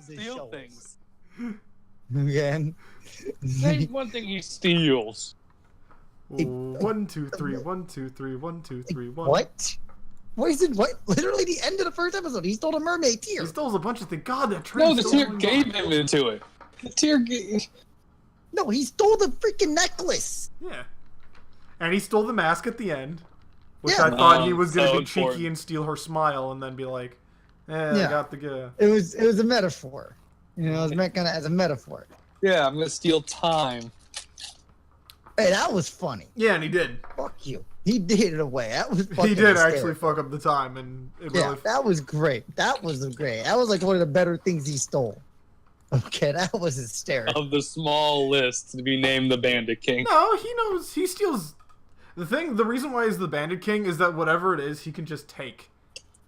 steal things. Again. Name one thing he steals. 1, 2, 3, 1, 2, 3, 1, 2, 3, 1. What? What is it? What? Literally the end of the first episode. He stole a mermaid tear. He stole a bunch of things. God, that train. No, the tear gave him into it. The tear gave. No, he stole the freaking necklace. Yeah. And he stole the mask at the end, which Yeah. I thought he was gonna so be cheeky important. and steal her smile, and then be like, I got the. It was a metaphor. You know, it was meant kind of as a metaphor. Yeah, I'm gonna steal time. Hey, that was funny. Yeah, and he did. Fuck you. He did it away. That was fucking He did hysterical. actually fuck up the time, and it Yeah, really. that was great. That was great. That was like one of the better things he stole. Okay, that was hysterical. Of the small list to be named the Bandit King. No, he knows. He steals. The reason why he's the Bandit King is that whatever it is, he can just take.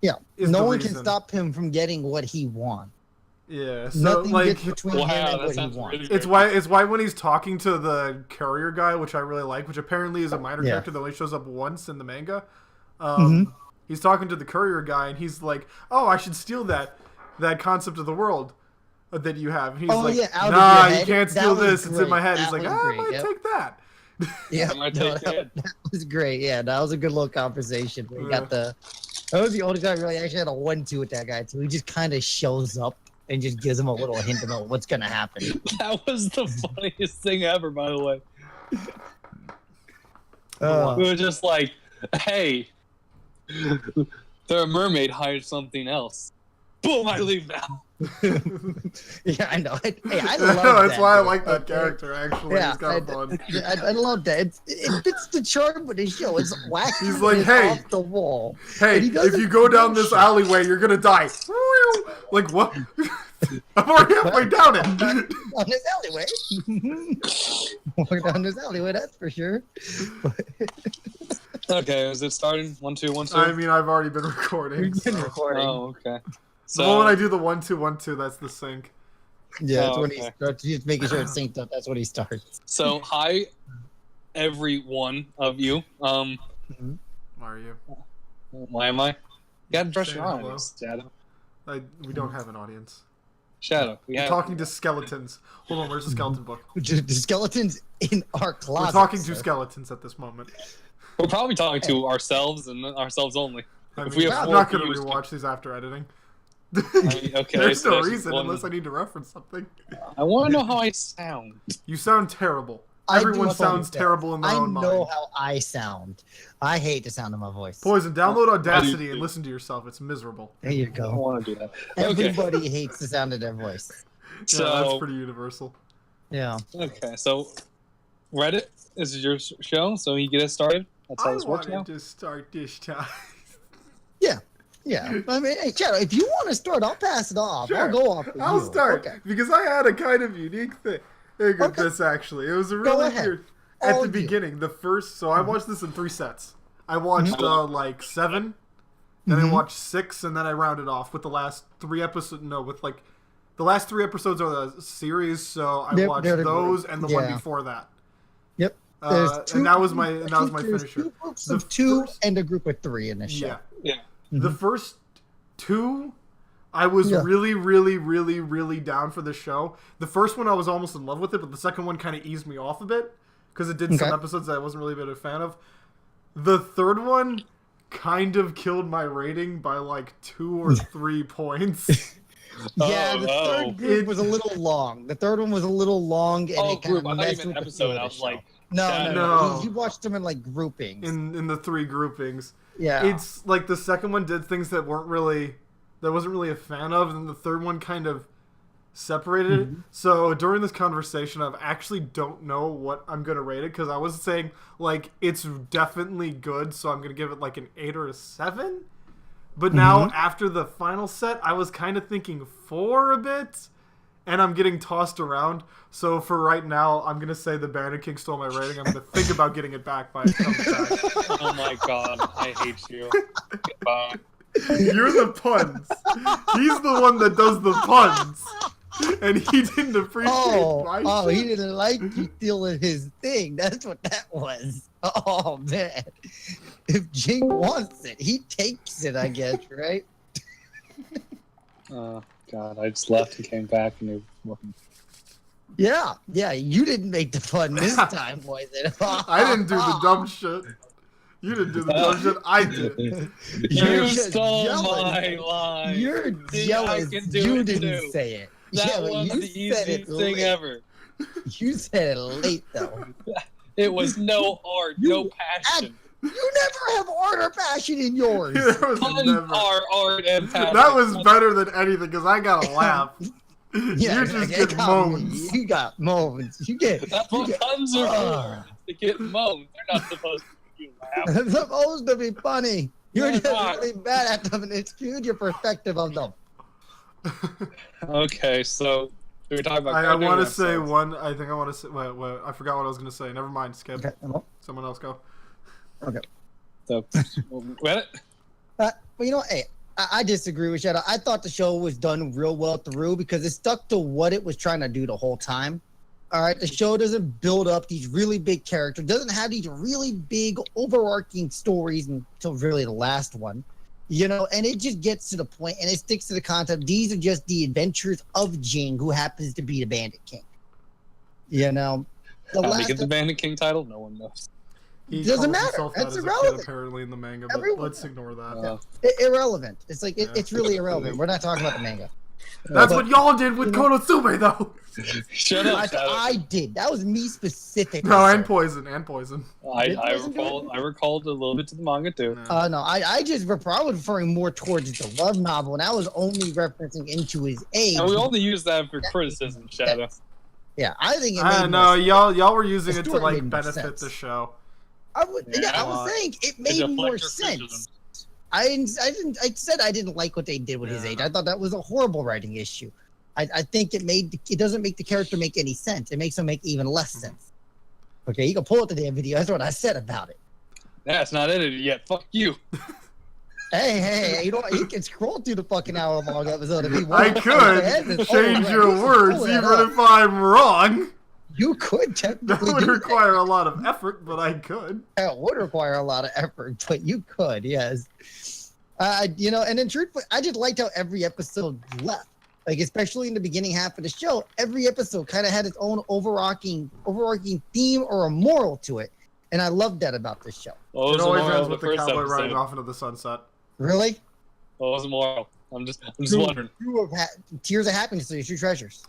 Yeah, is no the one can reason. stop him from getting what he wants. Yeah, so Nothing like, gets between him Wow, and that what he sounds wants. really it's why when he's talking to the courier guy, which I really like, which apparently is a minor Yeah. character that only shows up once in the manga. Mhm. He's talking to the courier guy, and he's like, "Oh, I should steal that concept of the world that you have." And he's Oh, like, yeah, out of "Nah, your you head? can't That steal was this. It's in my great. head." He's That like, was "I great, might yep. take that." Yeah, I might no, take that, it. that was great. Yeah, that was a good little conversation. We got the. That was the only guy really actually had a 1-2 with that guy too. He just kind of shows up and just gives him a little hint about what's gonna happen. That was the funniest thing ever, by the way. Uh, We were just like, hey, their mermaid hired something else. Boom, I leave now. yeah, I know. Hey, I No, love that. that's why I dude. like that Okay. character. Actually, Yeah, he's kind of fun. I love that. It fits the charm of the show. It's wacky. He's like, it's "Hey." off the wall. Hey, And he does if you it go with down no this shit. alleyway, you're gonna die. Like what? I'm already halfway down it. Down this alleyway. Walk down this alleyway, that's for sure. Okay, is it starting? 1, 2, 1, 2? I mean, I've already been recording. We've been So. recording. Oh, okay. The moment I do the 1, 2, 1, 2, that's the sync. Yeah, that's Oh, when he okay. starts. He's making sure it's synced up. That's when he starts. So, hi, every one of you. Why are you? Why am I? You gotta brush your Saying hello. eyes, Shadow. We don't have an audience. Shadow. We We're have... talking to skeletons. Hold on, where's the skeleton book? The skeletons in our closet. We're talking to sir. skeletons at this moment. We're probably talking to ourselves and ourselves only. I If mean, we have I'm four not gonna views- rewatch these after editing. okay, There's so no that's reason one- unless I need to reference something. I want to know how I sound. You sound terrible. I do Everyone fucking sounds say. terrible in their I own know mind. how I sound. I hate the sound of my voice. Poison, download Audacity too. and listen to yourself. It's miserable. There you I don't go. want to do that. Okay, Everybody hates the sound of their voice. so Yeah, that's pretty universal. Yeah. okay, so Reddit this is your show, so you get it started. That's how I this works now. wanted to start this time. Yeah. I mean, hey, Shadow, if you want to start, I'll pass it off. Sure. I'll go off with I'll you. start Okay. because I had a kind of unique thing with Okay. this. Actually, it was a Go really ahead. weird. At All the of you. beginning, the first. So I watched this in 3 sets. I watched like 7, then I Mhm. watched 6, and then I rounded off with the last 3 episodes. No, with like the last 3 episodes of the series. So I Yep, watched they're the those group. and the one Yeah. before that. Yep. There's And that was my I there's think there's finisher. 2 groups The of 2 first- and a group of 3 in this show. Yeah. Yeah. The first 2, I was Yeah. really down for the show. The first one, I was almost in love with it, but the second one kind of eased me off a bit because it did some Okay. episodes that I wasn't really a bit of a fan of. The third one kind of killed my rating by like 2 or 3 points. Yeah, Oh, the no. third group was a little long. The third one was a little long, and Oh, it kind group. I of thought you messed meant with the episode. flow I of was the like, show. No. No. He watched them in like groupings. in the 3 groupings. Yeah. It's like the second one did things that wasn't really a fan of, and then the third one kind of separated it. So during this conversation, I actually don't know what I'm gonna rate it because I was saying like it's definitely good, so I'm gonna give it like an 8 or a 7. But now after the final set, I was kind of thinking 4 a bit, and I'm getting tossed around. So for right now, I'm gonna say the Bandit King stole my rating. I'm gonna think about getting it back by it comes back. oh my god, I hate you. Goodbye. You're the puns. He's the one that does the puns. And he didn't appreciate my shit. he didn't like you stealing his thing. That's what that was. Oh man, if Jing wants it, he takes it. I guess, right? God, I just left and came back and they fucking. Yeah, you didn't make the fun this time, Poison. I didn't do the dumb shit. You didn't do the dumb shit. I did. You just stole jealous. my line. You're See, jealous. I can do You it didn't too. say it. That but was you the said easiest it thing late. ever. You said it late though. It was no art, no passion. You never have art or passion in yours. There was Puns never- are art and passion. That was better than anything because I got a laugh. Yeah, you just it get got me. moans. You got moans. You get. That's what puns are for. To get moans. They're not supposed to make you laugh. It's supposed to be funny. You're They're just not. really bad at them, and it skewed your perspective of them. Okay, so we were talking about. I cartoon want to say episodes. one. I think I want to say. Wait, I forgot what I was going to say. Never mind. Skip. Okay. Well, Someone else go. okay. So, what? Well, you know, hey, I disagree with Shadow. I thought the show was done real well through because it stuck to what it was trying to do the whole time. All right, the show doesn't build up these really big characters, doesn't have these really big overarching stories until really the last one, you know, and it just gets to the point and it sticks to the concept. These are just the adventures of Jing, who happens to be the Bandit King. You know, the How to last get the Bandit King title? No one knows. He Doesn't calls matter. himself that That's as a irrelevant. kid, apparently in the manga, but Everyone- let's ignore that. irrelevant. It's like Yeah. it's really irrelevant. We're not talking about the manga. That's but- what y'all did with Konosume, though. Shut up, Shadow. I did. That was me specifically. No, and sir. poison, I recalled a little bit to the manga too. No. No, I was referring more towards the love novel, and I was only referencing into his age. And we only use that for criticism, Shadow. Yeah, I think it made No, more sense. y'all were using The it to story like made more benefit sense. the show. I was saying it To made deflect more your sense. criticism. I said I didn't like what they did with his Yeah, age. no. I thought that was a horrible writing issue. I think it doesn't make the character make any sense. It makes him make even less sense. Okay, you can pull up the damn video. That's what I said about it. Yeah, it's not edited yet. Fuck you. Hey, you know what? You can scroll through the fucking hour-long episode if you I want. could change your You can words pull even that up. if I'm wrong. You could That technically would do require a lot of effort, but I could. that. It would require a lot of effort, but you could, yes. You know, and then truthfully, I just liked how every episode left. Like, especially in the beginning half of the show, every episode kind of had its own overarching theme or a moral to it. And I loved that about this show. What was It the always moral ends of with the the first cowboy riding episode? off into the sunset. Really? What was the moral? I'm just wondering. Tears of happiness are your true treasures.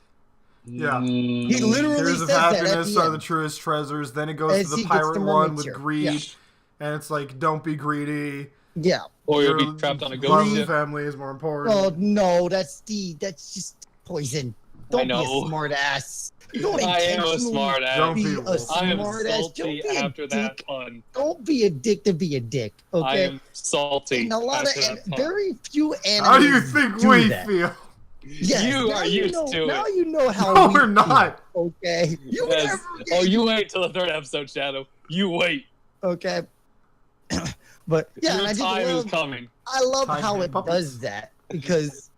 Yeah. Mm, He literally Tears of says that at happiness the are end. the truest treasures. Then it goes As to he the gets pirate the one mermaid with tear. greed, Yeah. and it's like, don't be greedy. Yeah. or you'll Your be trapped on a love ghost ship. family is more important. Oh no, that's just poison. Don't be a know. smart ass. Don't I am a intentionally smart ass. Don't be be a a wolf. I am smart ass. Don't salty be a after that dick. pun. Don't be a dick to be a dick. I Okay. am salty. And a lot of after that pun. very few animes. How do you think do we that. feel? Yes, You now are used know, to now it. you know how No, we we're not. feel, okay. You Yes. never Oh, get you wait till the third episode, Shadow. You wait. okay. But yeah, and Your I just time love, is coming. I love Time how and it puppets. does that because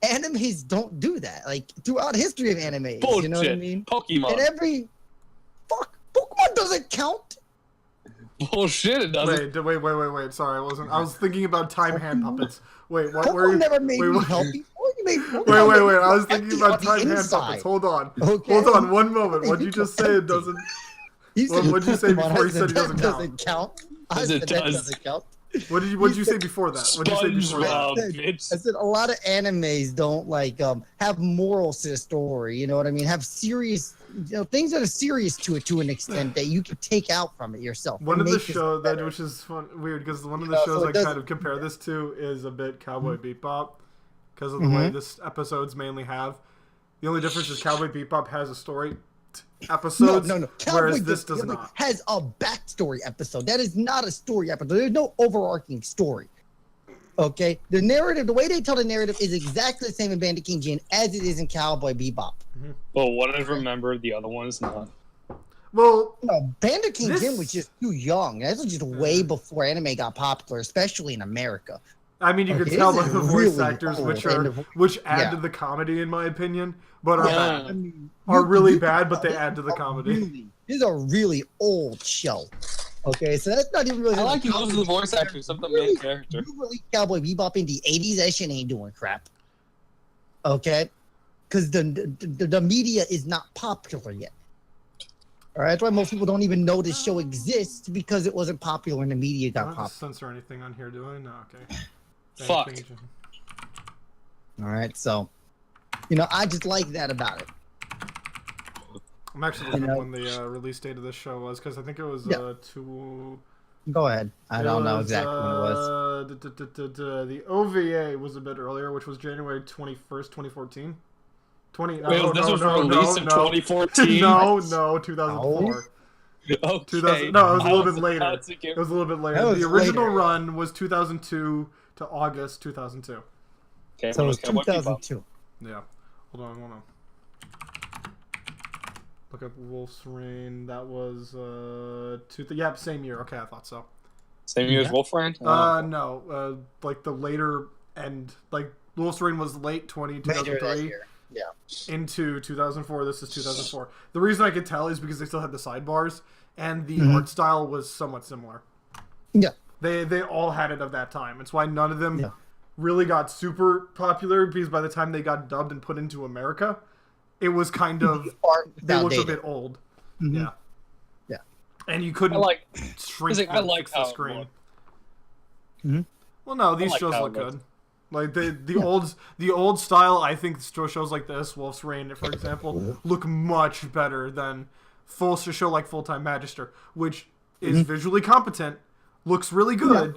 animes don't do that. Like throughout history of animes, Bullshit. you know what I mean? Pokemon. And every Pokemon doesn't count. Bullshit, it doesn't. Wait. Sorry, I wasn't. I was thinking about time hand puppets. Wait, what were Pokemon you? never made me wait. healthy. Wait. I was thinking about time hand inside. puppets. Hold on. Okay. Hold on. One moment. What'd you just say? It doesn't. What'd you say before you said it doesn't count? I Yes, said it that does. doesn't count. What'd you say before that? What'd you say before that? SpongeBob, that? bitch. I said a lot of animes don't like have morals to the story. You know what I mean? Have serious, things that are serious to it to an extent that you can take out from it yourself. One and of the make this shows better. which is weird because one of the Yeah, shows so it I doesn't- kind of compare this to is a bit Cowboy Bebop because of the way this episodes mainly have. The only difference is Cowboy Bebop has a story episodes, No. whereas this does Bebop not. has a backstory episode. That is not a story episode. There's no overarching story. Okay, the narrative, the way they tell the narrative, is exactly the same in Bandit King Jin as it is in Cowboy Bebop. But one is remembered, the other one is not. Well, No, Bandit King This- Jin was just too young. That was just way before anime got popular, especially in America. I mean, you can Okay, tell this by is the voice really actors, old, which and add yeah. to the comedy, in my opinion, but are Yeah. bad. mean, Are really you- bad, but they this add to the is a comedy. This is a really old show. Okay, so that's not even really. I like most of the voice actors of the main character. You released Cowboy Bebop in the '80s. That shit ain't doing crap. Okay, because the media is not popular yet. All right, that's why most people don't even know this show exists because it wasn't popular and the media I got don't have to popular. censor anything on here, do I? No, okay. Fuck. Thank you. All right, so I just like that about it. I'm actually looking when the release date of this show was, because I think it was Go ahead. I don't know exactly when it was. The OVA was a bit earlier, which was January 21st, 2014. Wait, this was released in 2014? No, 2004. Okay. No, it was a little bit about later. to get- It was a little bit later. That was The original later. run was 2002 to August 2002. Okay, So it was okay, what keep up? 2002. Yeah. Hold on, hold on. Look up Wolf's Rain. That was same year. Okay, I thought so. Same year as Wolf Rain? No, like the later end. Like Wolf's Rain was late Later that 2003 year. Yeah. into 2004. This is 2004. The reason I could tell is because they still had the sidebars and the art style was somewhat similar. Yeah. They all had it of that time. It's why none of them really got super popular, because by the time they got dubbed and put into America, it was kind of they looked a bit old. Yeah. Yeah. And you couldn't shrink I like the how it screen. Mhm. Well, no, these like shows how look it looks. good. Like the old style, I think shows like this, Wolf's Rain, for example, look much better than a show like Full Time Magister, which is visually competent, looks really good,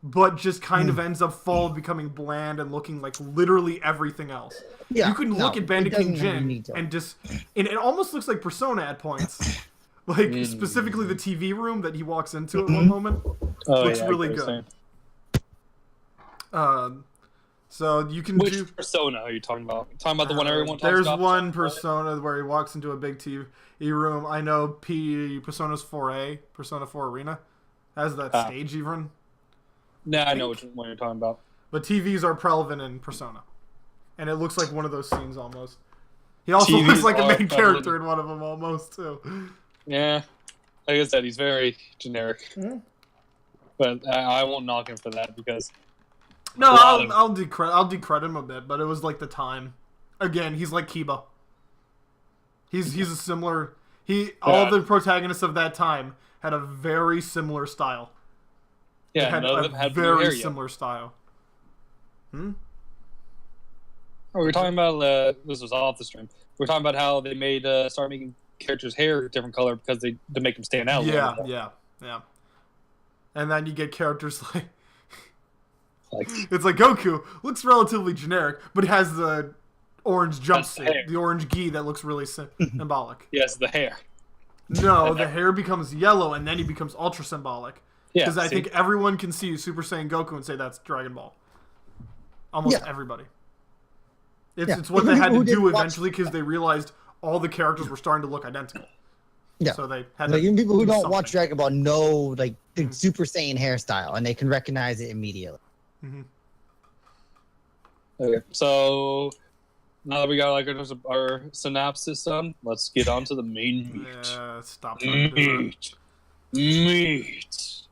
but just kind of ends up becoming bland and looking like literally everything else. Yeah, You can look at Bandit King Jing to. and it almost looks like Persona at points. Like specifically the TV room that he walks into at one moment looks really good. So you can Which do. Persona are you talking about? Talking about the one everyone talks There's about? one Persona where he walks into a big TV room. I know Persona's 4A, Persona 4 Arena, has that stage even. Nah, I know which one you're talking about. But TVs are prevalent in Persona, and it looks like one of those scenes almost. He also TVs looks like a are main prevalent. character in one of them almost too. Yeah, like I said, he's very generic. But I won't knock him for that because No, I'll decredit him a bit, but it was like the time. Again, he's like Kiba. He's a similar. All the protagonists of that time had a very similar style. yeah, Had none of a them had blue hair very yet. similar style. Oh, we were talking about this was off the stream. We were talking about how they start making characters' hair a different color because to make them stand out. Yeah. And then you get characters like it's like Goku looks relatively generic, but has the orange jumpsuit, the orange gi that looks really symbolic. Yes, the hair. No, the hair becomes yellow, and then he becomes ultra symbolic. Yeah, Because I think everyone can see Super Saiyan Goku and say that's Dragon Ball. Almost everybody. It's what Even they had people to who do didn't watch- eventually because they realized all the characters were starting to look identical. Yeah. So they had Like, to even people who do don't something. watch Dragon Ball know like the Super Saiyan hairstyle, and they can recognize it immediately. Okay, so now that we got our synopsis done, let's get on to the main meat. Yeah, stop trying to do that. Meat.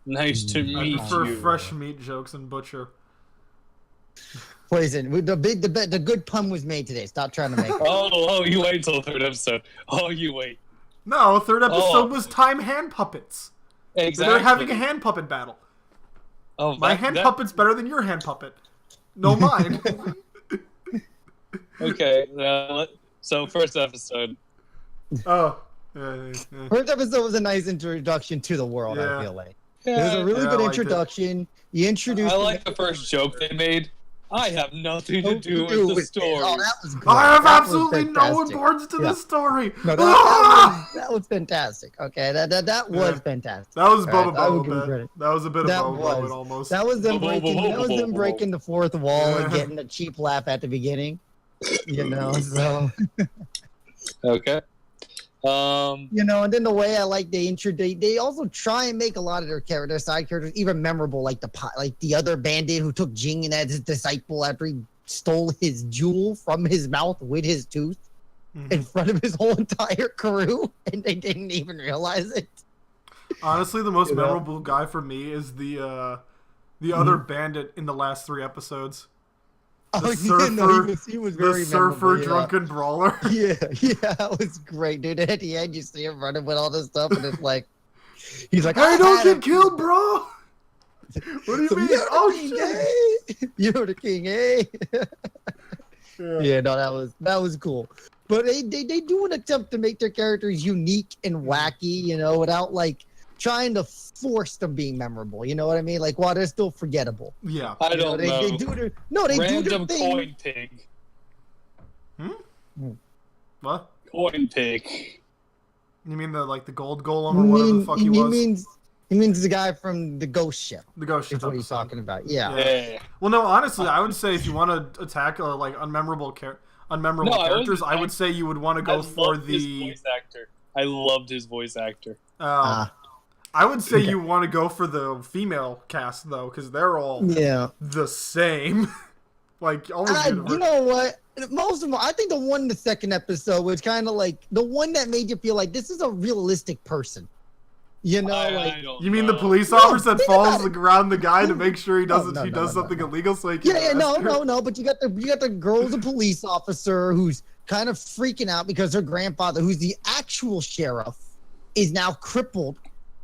Nice to I meet prefer you. fresh meat jokes and butcher. Poison. The good pun was made today. Stop trying to make it. Oh, you wait until the third episode. Oh, you wait. No, third episode was time hand puppets. Exactly. They're having a hand puppet battle. Oh, My hand puppet's better than your hand puppet. No, mine. Okay, so first episode. Oh. First episode was a nice introduction to the world. Yeah. I feel like it was a really Yeah, good I liked it. introduction. You introduced. I like the first joke they made. I have nothing to do with the story. Oh, that was great. I have That was absolutely no fantastic. importance to this story. No, that was fantastic. Okay, that was fantastic. That was All Boba right, I would Boba give him bit. credit. That was a bit of That Boba was. Boba almost. That was them Whoa, whoa, breaking. whoa, That was whoa, them whoa, breaking the fourth wall and Yeah. getting a cheap laugh at the beginning. You know, so Okay. and then the way I like they also try and make a lot of their side characters even memorable, like the other bandit who took Jing and as his disciple after he stole his jewel from his mouth with his tooth in front of his whole entire crew, and they didn't even realize it. Honestly, the most You know? memorable guy for me is the other bandit in the last 3 episodes. Oh, surfer, no, he was very the surfer memorable, drunken brawler. Yeah, that was great, dude. And at the end, you see him running with all this stuff, and it's like, he's like, Hey, don't had get killed, bro. What do you mean? You're Shit. the king, You're the king, eh? Yeah, no, that was cool. But they do an attempt to make their characters unique and wacky, without like trying to force them being memorable. You know what I mean? Like while they're still forgettable. Yeah. I don't know. They do their do their Random thing. coin pig. What? Coin pig. You mean the gold golem or whatever the fuck he was? He means the guy from the ghost ship. The ghost ship. Is what he's talking about. Yeah. Yeah. Well, no, honestly, I would say if you want to attack like unmemorable characters, I would say you would want to go for the his voice actor. I loved his voice actor. I would say you want to go for the female cast though, because they're all the same. Like almost universal. You know what? Most of them, I think the one in the second episode was kind of like the one that made you feel like this is a realistic person. You mean the police officer that follows around the guy to make sure he does something illegal so he can no, but you got the girl, the police officer who's kind of freaking out because her grandfather, who's the actual sheriff, is now crippled,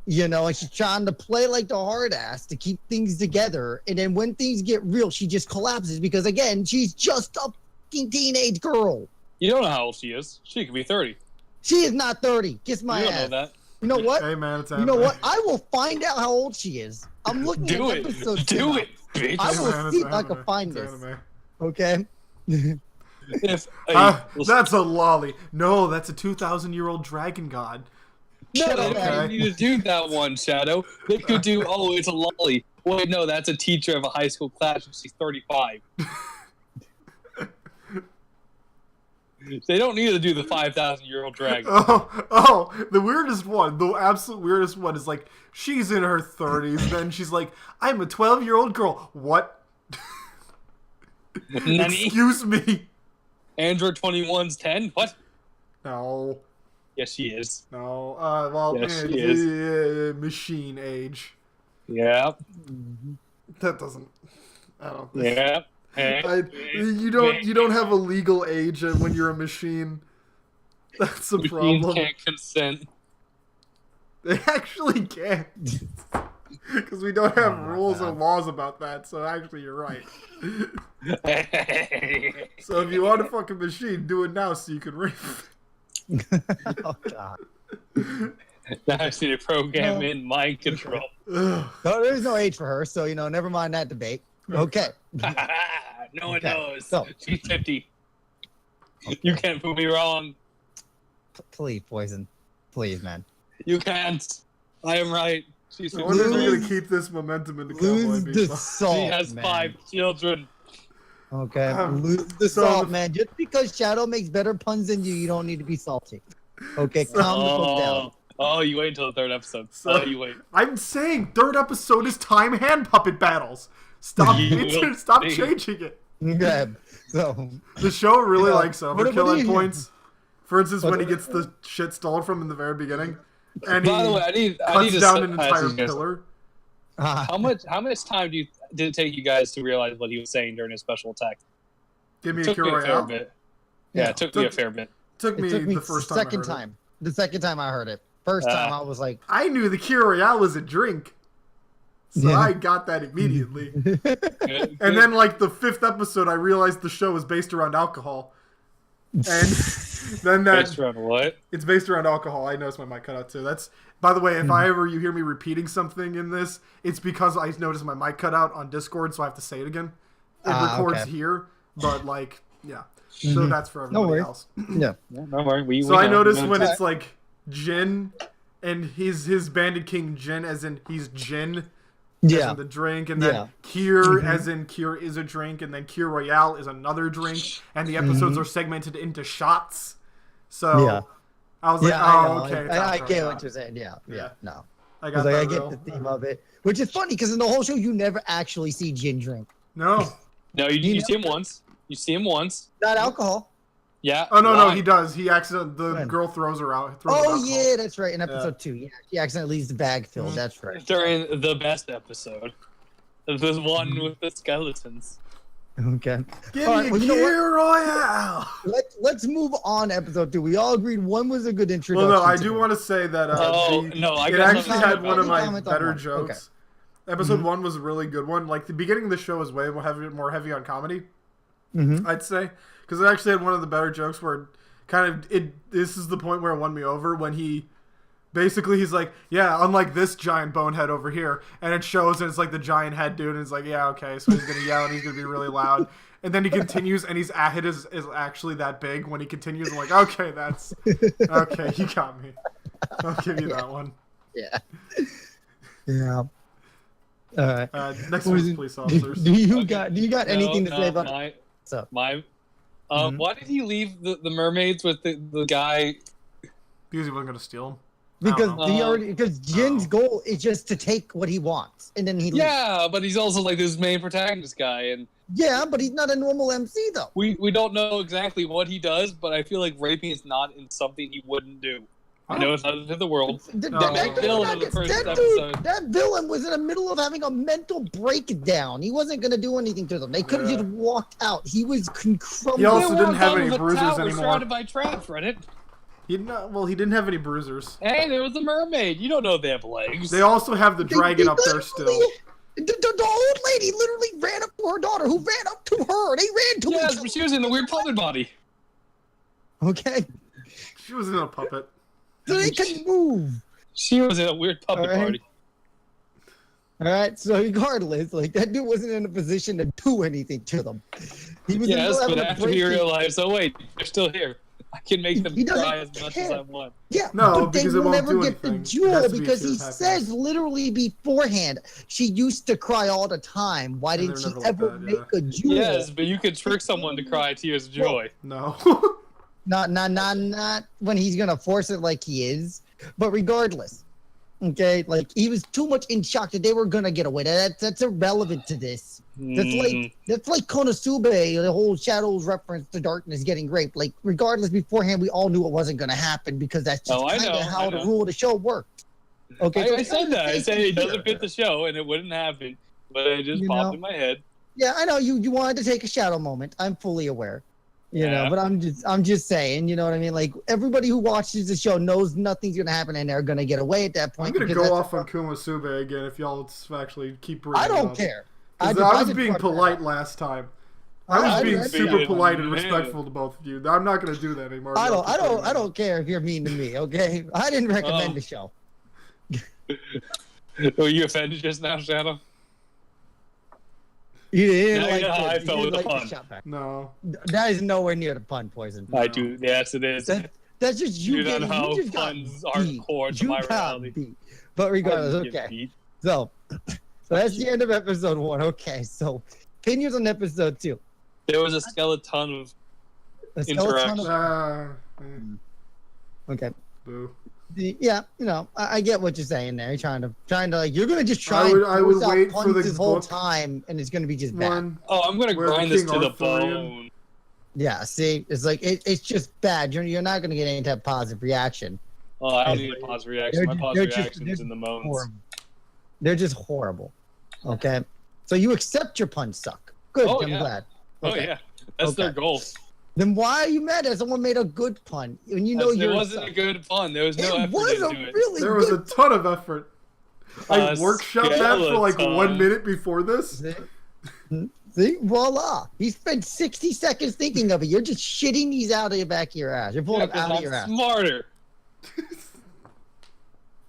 and she's trying to play like the hard ass to keep things together, and then when things get real, she just collapses because again, she's just a fucking teenage girl. You don't know how old she is. She could be 30. She is not 30. Kiss my ass. You don't know that. You know what? Hey man, it's you know what? I will find out how old she is. I'm looking at episode 2. Do it, bitch. I will see if I can find this. Okay. That's a lolly. No, that's a 2,000-year-old dragon god. No, they don't need to do that one, Shadow. They could do, it's a lolly. Wait, no, that's a teacher of a high school class and she's 35. They don't need to do the 5,000-year-old dragon. The weirdest one, the absolute weirdest one is like, she's in her 30s, then she's like, I'm a 12-year-old girl. What? Excuse me. Android 21's 10? What? No. Yes, she is. No. Yes, she is. Machine age. Yeah. That doesn't. I don't. Yeah. You don't have a legal age when you're a machine. That's a problem. Machines can't consent. They actually can't. Because we don't have rules or laws about that, so actually you're right. So if you want to fuck a machine, do it now so you can rape. Oh god. Now I see the program in mind control. No, there's no age for her, so never mind that debate. Okay. No one knows. So, she's 50. Okay. You can't prove me wrong. Please, Poison. Please, man. You can't. I am right. She's 50. I wonder if we're gonna keep this momentum into Cowboy Bebop. She has 5 children. Okay. Lose the salt, man. Just because Shadow makes better puns than you don't need to be salty. Okay, calm the fuck down. Oh, you wait until the 3rd episode. You wait. I'm saying 3rd episode is time hand puppet battles. Stop changing it. Okay. So the show really likes overkill endpoints. For instance, when he gets the shit stolen from in the very beginning, and by the way, I need cuts to down an entire pillar. How much time did it take you guys to realize what he was saying during his special attack? Give me a Cure Royale. Yeah, it took me a fair bit. Took me the first time. Second time. The second time I heard it. First time I was like, I knew the Cure Royale was a drink. So I got that immediately. And then, like, the 5th episode, I realized the show was based around alcohol. And then that... Based around what? It's based around alcohol. I noticed my mic cut out, too. That's... By the way, if you hear me repeating something in this, it's because I noticed my mic cut out on Discord, so I have to say it again. It records here, but, like, yeah. So that's for everybody else. Yeah. No worry. So I noticed when it's, like, Jin, and his Bandit King Jin, as in he's Jin... as in the drink, and then Cure, as in Cure is a drink, and then Cure Royale is another drink, and the episodes are segmented into shots. So I was like, okay. I get what you're saying. Yeah. No. I got that. I get the theme of it, which is funny because in the whole show you never actually see Jin drink. No, you see him once. You see him once. Not alcohol. Yeah. Oh no, he does. He the girl throws her out. Yeah, that's right. In episode 2, yeah, she accidentally leaves the bag filled. That's right. During the best episode, there's one with the skeletons. Okay. Give All me right, a Gear Royale. Let's move on to episode 2. We all agreed one was a good introduction. Well, no, I do want to say that it actually had one of my better jokes. Okay. Episode 1 was a really good one. Like, the beginning of the show was way more heavy on comedy, I'd say. Because it actually had one of the better jokes where this is the point where it won me over when he's like, yeah, unlike this giant bonehead over here, and it shows and it's like the giant head dude, and it's like, yeah, okay, so he's gonna yell and he's gonna be really loud, and then he continues and his head is actually that big. When he continues, I'm like, okay, you got me. I'll give you that one. Yeah. All right. Next one's police officers. Do you got anything to say about why did he leave the mermaids with the guy? Because he wasn't gonna steal them. Because Jin's goal is just to take what he wants, and then he leaves. Yeah, but he's also like this main protagonist guy, and yeah, but he's not a normal MC though. We don't know exactly what he does, but I feel like raping is not in something he wouldn't do. I know it's not into the world. That villain was in the middle of having a mental breakdown. He wasn't going to do anything to them. They could have just walked out. He was crumbling. He also didn't have any bruisers anymore. Surrounded by traps, Reddit. He didn't have any bruisers. Hey, there was a mermaid. You don't know they have legs. They also have the dragon up there still. The old lady literally ran up to her daughter, who ran up to her. They ran to each other. But she was in the weird puppet body. Okay. She was in a puppet. So they can move. She was in a weird puppet party. All right, so regardless, like, that dude wasn't in a position to do anything to them. He was but after he realized, oh wait, they're still here. I can make them cry as much as I want. Yeah, no, but they will never get the jewel because he says literally beforehand, she used to cry all the time. Why didn't she ever make a jewel? Yes, but you could trick someone to cry tears of joy. No. Not when he's gonna force it like he is. But regardless, okay, like, he was too much in shock that they were gonna get away. That's irrelevant to this. That's like Konosuba, the whole shadows reference to darkness getting raped. Like, regardless, beforehand we all knew it wasn't gonna happen because that's just kind of how the rule of the show worked. Okay, I said that. I said it doesn't fit the show and it wouldn't happen, but it just popped in my head. Yeah, I know you wanted to take a shadow moment. I'm fully aware. You know, but I'm just saying, you know what I mean? Like, everybody who watches the show knows nothing's gonna happen and they're gonna get away at that point. I'm gonna go off on Konosuba again if y'all actually keep bringing I don't care. I was being polite last time. I was being super polite and respectful to both of you. I'm not gonna do that anymore. I don't care if you're mean to me, okay? I didn't recommend the show. Were you offended just now, Shadow? You didn't like how I felt with the pun. No. That is nowhere near the pun, Poison. I do. Yes, it is. That's just you know how puns are core to my reality. But regardless, okay. So that's the end of episode 1. Okay, so opinions on episode 2. There was a skeleton of interaction. Okay. Boo. Yeah, you know, I get what you're saying there. You're trying to like, you're gonna just try. I would wait for this whole time, and it's gonna be just bad. Oh, I'm gonna grind this to the bone. Yeah, see, it's like it's just bad. You're not gonna get any type of positive reaction. Oh, I don't need a positive reaction. My positive reaction is in the moans. Horrible. They're just horrible. Okay, so you accept your puns suck. Good, I'm glad. Okay. Oh yeah, that's their goal. Then why are you mad that someone made a good pun when you know it wasn't a good pun? There was no effort into it. There was a ton of effort. I workshopped that for like 1 minute before this. See, voila! He spent 60 seconds thinking of it. You're just shitting these out of the back of your ass. You're pulling them out of your ass. Smarter.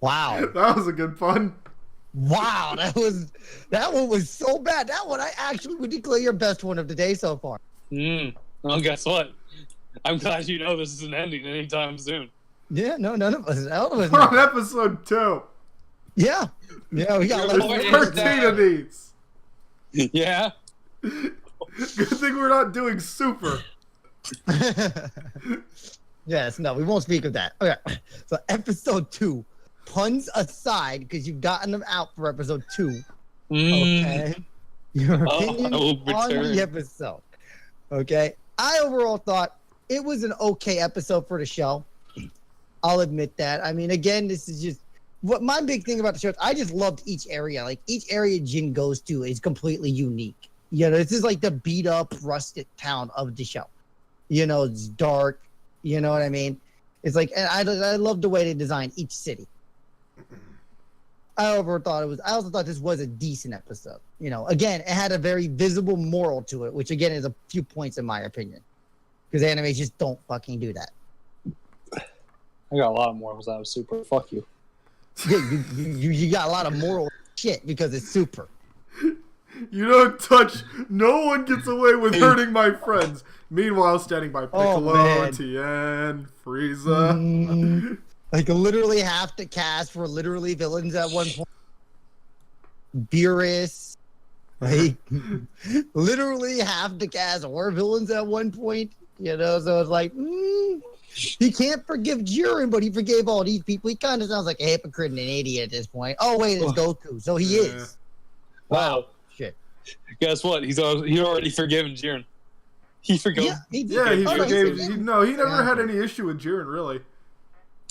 Wow. That was a good pun. Wow, that one was so bad. That one I actually would declare your best one of the day so far. Well, guess what? I'm glad you know this isn't ending anytime soon. Yeah, no, none of us. We're on episode 2. Yeah, we got 13 of these. Yeah. Good thing we're not doing super. Yes, no, we won't speak of that. Okay, so episode 2, puns aside, because you've gotten them out for episode 2. Okay, your opinion on the episode. Okay, I overall thought it was an okay episode for the show. I'll admit that. I mean, again, this is just what my big thing about the show is I just loved each area. Like, each area Jing goes to is completely unique. You know, this is like the beat up, rustic town of the show. You know, it's dark. You know what I mean? It's like, and I love the way they designed each city. I also thought this was a decent episode. You know, again, it had a very visible moral to it, which again is a few points in my opinion, because animes just don't fucking do that. I got a lot of morals that was super. Fuck you. Yeah, you got a lot of moral shit because it's super. You don't touch. No one gets away with hurting my friends. Meanwhile, standing by Piccolo, Tien, Frieza. Like literally half the cast were literally villains at one point. Beerus, like literally half the cast were villains at one point. You know, so it's like he can't forgive Jiren, but he forgave all these people. He kind of sounds like a hypocrite and an idiot at this point. Oh wait, it's Goku, so he is. Wow. Shit. Guess what? He already forgiven Jiren. He forgave. Yeah, he did. Yeah, he forgave. He never had any issue with Jiren, really.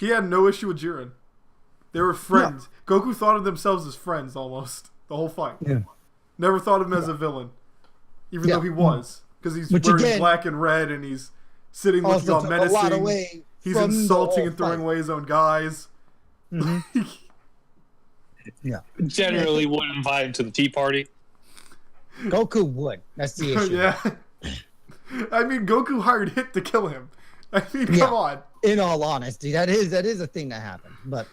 He had no issue with Jiren. They were friends. No. Goku thought of themselves as friends almost the whole fight. Yeah. Never thought of him as a villain, even though he was, because he's wearing black and red and he's sitting looking all menacing. He's insulting and throwing away his own guys. Mm-hmm. Yeah. Generally wouldn't invite him to the tea party. Goku would. That's the issue. Yeah. I mean, Goku hired Hit to kill him. I mean, come on. In all honesty, that is a thing that happened. But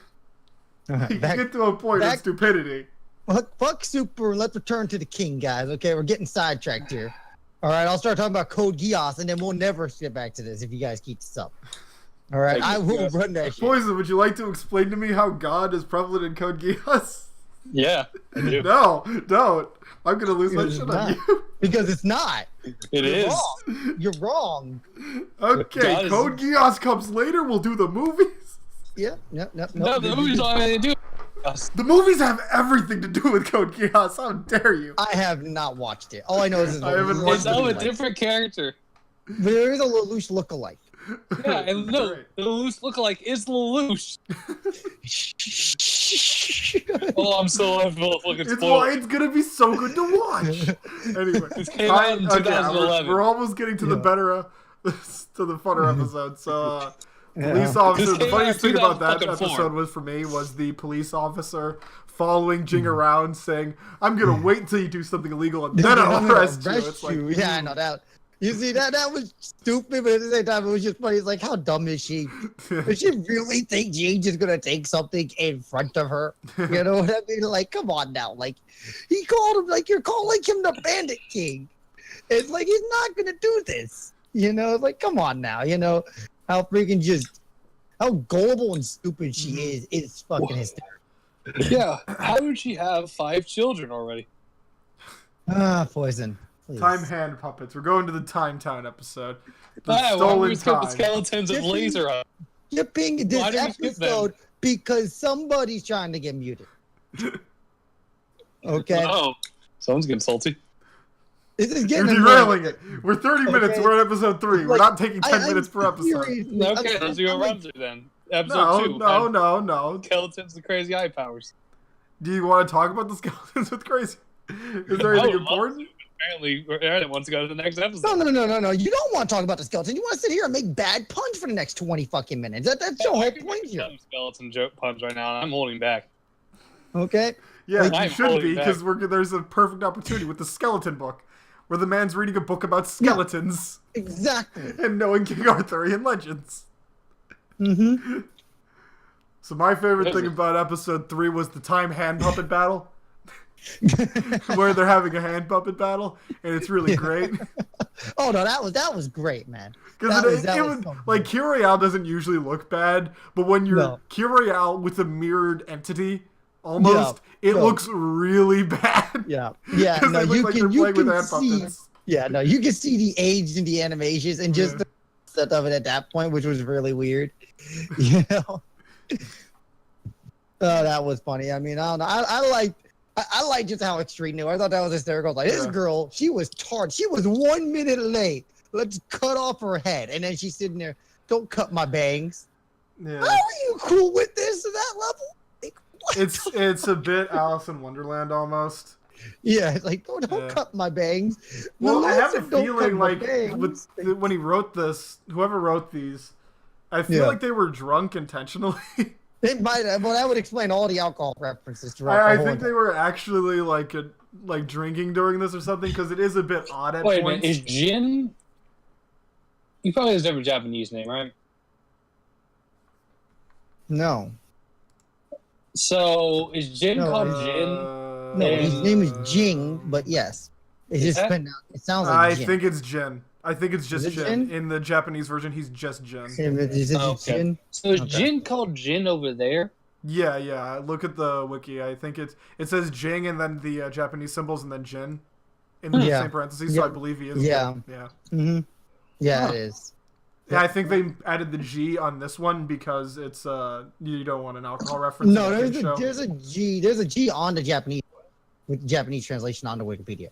you get to a point of stupidity. Fuck Super. Let's return to the king, guys. Okay, we're getting sidetracked here. All right, I'll start talking about Code Geass, and then we'll never get back to this if you guys keep this up. All right, I will run that shit. Poison, would you like to explain to me how God is prevalent in Code Geass? Yeah, I do. No, don't. I'm gonna lose my shit on you. Because it's not. It is. Wrong. You're wrong. Okay, Code Geass comes later. We'll do the movies. Yeah. No, the movies don't have anything to do. The movies have everything to do with Code Geass. How dare you? I have not watched it. All I know is it's a different character. But there is a Lelouch lookalike. Yeah, and no, the Lelouch lookalike is Lelouch. Oh, I'm so looking spoiled. It's why it's gonna be so good to watch. Anyway, this came out in 2011. We're almost getting to the better, to the funner episode. So, police officer. The funniest thing about that episode was the police officer following Jing around, saying, "I'm gonna wait until you do something illegal and then I'll arrest you." It's like, yeah, I know that. You see, that was stupid, but at the same time, it was just funny. It's like, how dumb is she? Does she really think Jing's just gonna take something in front of her? You know what I mean? Like, come on now. Like, he called him, like, you're calling him the Bandit King. It's like, he's not gonna do this. You know, it's like, come on now. You know, how gullible and stupid she is fucking hysterical. Yeah, how did she have 5 children already? Poison. Please. Time hand puppets. We're going to the Time Town episode. The stolen time. The skeletons of laser eyes. Skipping this episode because somebody's trying to get muted. Okay. Oh, someone's getting salty. This is getting You're derailing it. We're 30 minutes. We're at episode 3. We're not taking 10 minutes per episode. Okay, let's go run through then. Episode 2. No. Skeletons with crazy eye powers. Do you want to talk about the skeletons with crazy? Is there anything important? Apparently, Aaron wants to go to the next episode. No. You don't want to talk about the skeleton. You want to sit here and make bad puns for the next 20 fucking minutes. That's your whole point here. Skeleton joke puns right now, and I'm holding back. Okay. Yeah, you should be, because there's a perfect opportunity with the skeleton book, where the man's reading a book about skeletons. Yeah, exactly. And knowing King Arthurian legends. Mm-hmm. So my favorite thing about episode 3 was the time hand puppet battle. Where they're having a hand puppet battle, and it's really great. Oh no, that was great, man. Because like Kiriel doesn't usually look bad, but when you're Kiriel with a mirrored entity, almost it looks really bad. Yeah. No, you can see. Yeah, no, you can see the age in the animations and just the set of it at that point, which was really weird. You know. Oh, that was funny. I mean, I don't know. I like just how extreme they were. I thought that was hysterical. Like, this girl, she was tart. She was 1 minute late. Let's cut off her head. And then she's sitting there, don't cut my bangs. Yeah. How are you cool with this to that level? Like, it's a bit Alice in Wonderland almost. Yeah, it's like, don't cut my bangs. Well, I have a Listen, don't cut feeling my like bangs. when he wrote this, whoever wrote these, I feel like they were drunk intentionally. They might have, well, that would explain all the alcohol references throughout I the whole think they were actually like drinking during this or something because it is a bit odd at Wait a points. minute, is Jin? He probably has a different Japanese name, right? No. So is Jin called Jin? No, his name is Jing, but yes. It's just it sounds like Jin. I think it's Jin. I think it's just Jin. Jin. In the Japanese version, he's just Jin. Is it Jin? So is Jin called Jin over there? Yeah. Look at the wiki. I think it says Jing and then the Japanese symbols and then Jin in the same parentheses. So I believe he is. Yeah. Jin. Yeah. Mm-hmm. Yeah, it is. Yeah, I think they added the G on this one because it's you don't want an alcohol reference. No, there's a G on the Japanese with Japanese translation on the Wikipedia.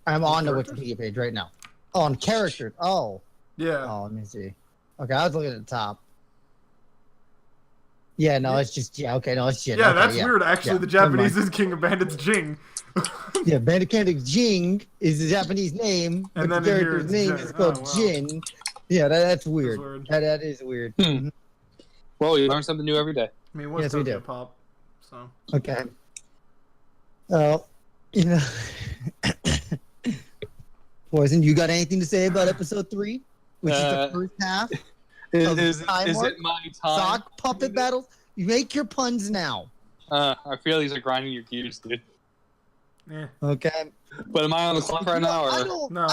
I'm on the Wikipedia page right now. Oh, on characters. Oh. Yeah. Oh, let me see. Okay, I was looking at the top. Yeah, no, it's just okay, no, it's Jin. Yeah, okay, that's weird. Actually, the Japanese is King of Bandits Jing. Yeah, Bandit Candidate Jing is the Japanese name, and but then the character's name is called Jin. Yeah, that's weird. That is weird. Mm-hmm. Well, you learn something new every day. I mean, what's we do. Pop? So. Okay. You know, Poison, you got anything to say about episode 3, which is the first half? Is it my time? Sock puppet battles. You make your puns now. I feel these are grinding your gears, dude. Yeah. Okay. But am I on the clock right now? Or? I don't mind.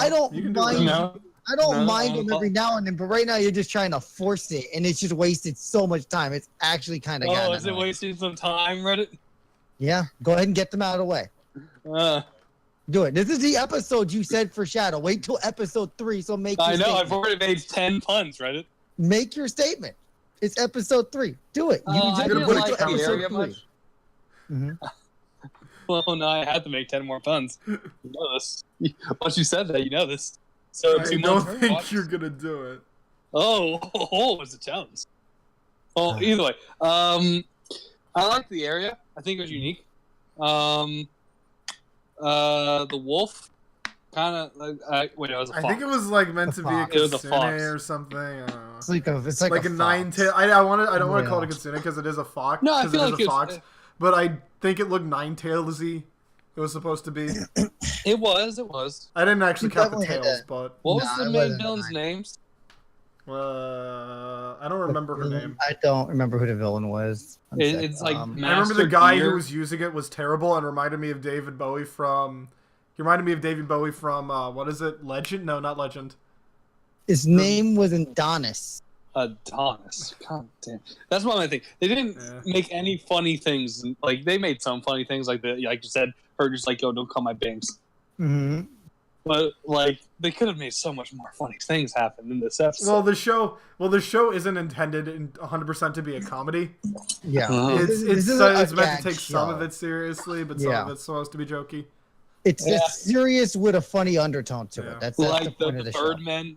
I don't mind them every now and then, but right now you're just trying to force it, and it's just wasted so much time. It's actually kind of. Oh, is it wasting some time, Reddit? Yeah. Go ahead and get them out of the way. Do it. This is the episode you said for Shadow. Wait till episode 3, so make. I know. Statement. I've already made 10 puns, Reddit. Make your statement. It's episode 3. Do it. You just gonna put like it to episode 3. Much? Mm-hmm. Well, no, I had to make 10 more puns. You know this. Once you said that, you know this. So I don't think you're gonna do it. Oh, it's a challenge. Oh, either way. I like the area. I think it was unique. The wolf, kind of like wait, it was a fox. I think it was like meant to be a kitsune or something. I don't know. It's like a nine-tail. I don't want to call it a kitsune because it is a fox. No, I feel like it is a fox. But I think it looked nine-tailsy. It was supposed to be. It was. I didn't actually count the tails, but what was the main villain's names? I don't remember her name. I don't remember who the villain was. It's like I remember the guy who was using it was terrible and reminded me of David Bowie from. He reminded me of David Bowie from what is it? Legend? No, not Legend. His name was Adonis. Adonis. God damn. That's one of my things. They didn't make any funny things. Like they made some funny things, like you said, her just like, yo, don't call my bangs. Mm-hmm. But like they could have made so much more funny things happen in this episode. Well, the show isn't intended 100% to be a comedy. Yeah, it's meant to take some of it seriously, but some of it's supposed to be jokey. It's serious with a funny undertone to it. That's like the point of the Birdmen.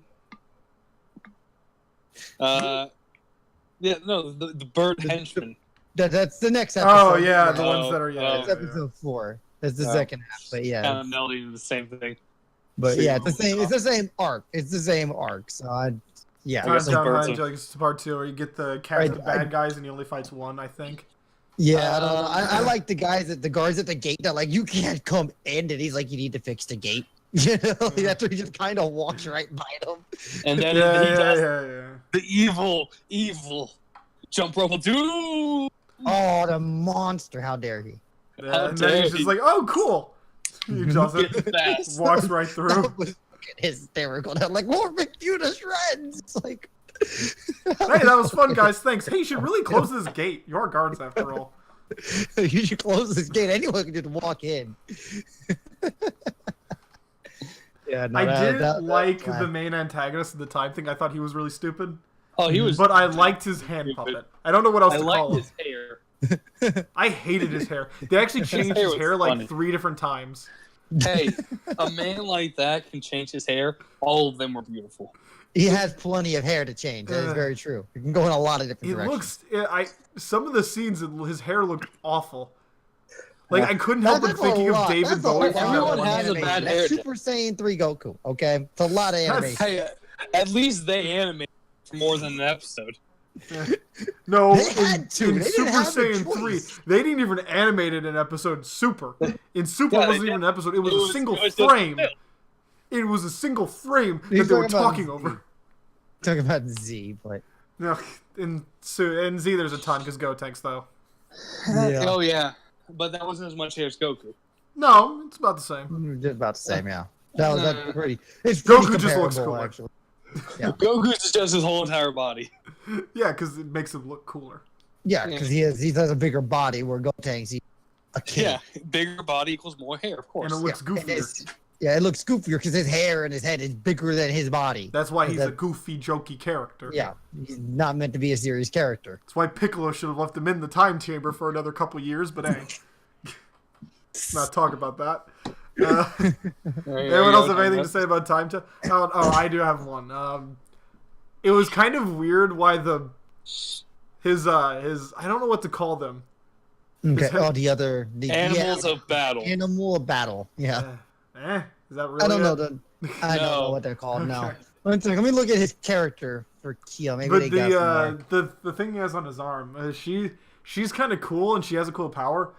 The bird henchmen. That's the next episode. Oh yeah, the ones that are That's episode 4. That's the second half, but yeah, kind of melding the same thing. But yeah, it's the same. It's the same arc. So part 2, where you get the cast of bad guys and he only fights one, I think. Yeah, I like the guards at the gate that like you can't come in, and he's like, you need to fix the gate. You know, that's where he just kind of walks right by them. And then he does the evil jump rope. Dude! Oh, the monster! How dare he? Yeah, and then he's just like, oh, cool. He doesn't. Walks right through. That was fucking hysterical. They're like, we'll rip you to shreds. It's like, hey, that was fun, guys. Thanks. Hey, you should really close this gate. You're guards after all. You should close this gate. Anyone can just walk in. Yeah, no, I didn't like the main antagonist of the time thing. I thought he was really stupid. Oh, he was. But I liked his hand puppet. I don't know what else to call his hair. I hated his hair. They actually changed his hair like 3 different times. Hey, a man like that can change his hair. All of them were beautiful. He has plenty of hair to change. That is very true. He can go in a lot of different directions. Some of the scenes, his hair looked awful. Like, I couldn't help but thinking of David Bowie. Everyone has a bad hair. Super Saiyan 3 Goku, okay? It's a lot of animation. Hey, at least they animated for more than an episode. No, in Super Saiyan 3, they didn't even animate it in episode Super. In Super, it wasn't even an episode. It was a single frame. It was a single frame that they were talking over. Talking about Z, but... No, in Z, there's a ton, because Gotenks, though. Yeah. Oh, yeah. But that wasn't as much hair as Goku. No, it's about the same. Just about the same, yeah. That's pretty... It's Goku pretty just looks cooler. actually. Yeah. Goku's just his whole entire body. Yeah, because it makes him look cooler. Yeah, because he has a bigger body, where Gotenks, he's a kid. Yeah, bigger body equals more hair, of course. And it looks goofier. Yeah, it looks goofier because his hair and his head is bigger than his body. That's why he's a goofy, jokey character. Yeah, he's not meant to be a serious character. That's why Piccolo should have left him in the time chamber for another couple years, but hey. Let's not talk about that. Anyone else have anything to say about time? Oh, I do have one. It was kind of weird why his I don't know what to call them. Okay. The animals of battle. Animal of battle. Yeah. Is that really? I don't know. I don't know what they're called. Okay. No. Let me look at his character for Kyo. Maybe but the thing he has on his arm, she's kind of cool and she has a cool power.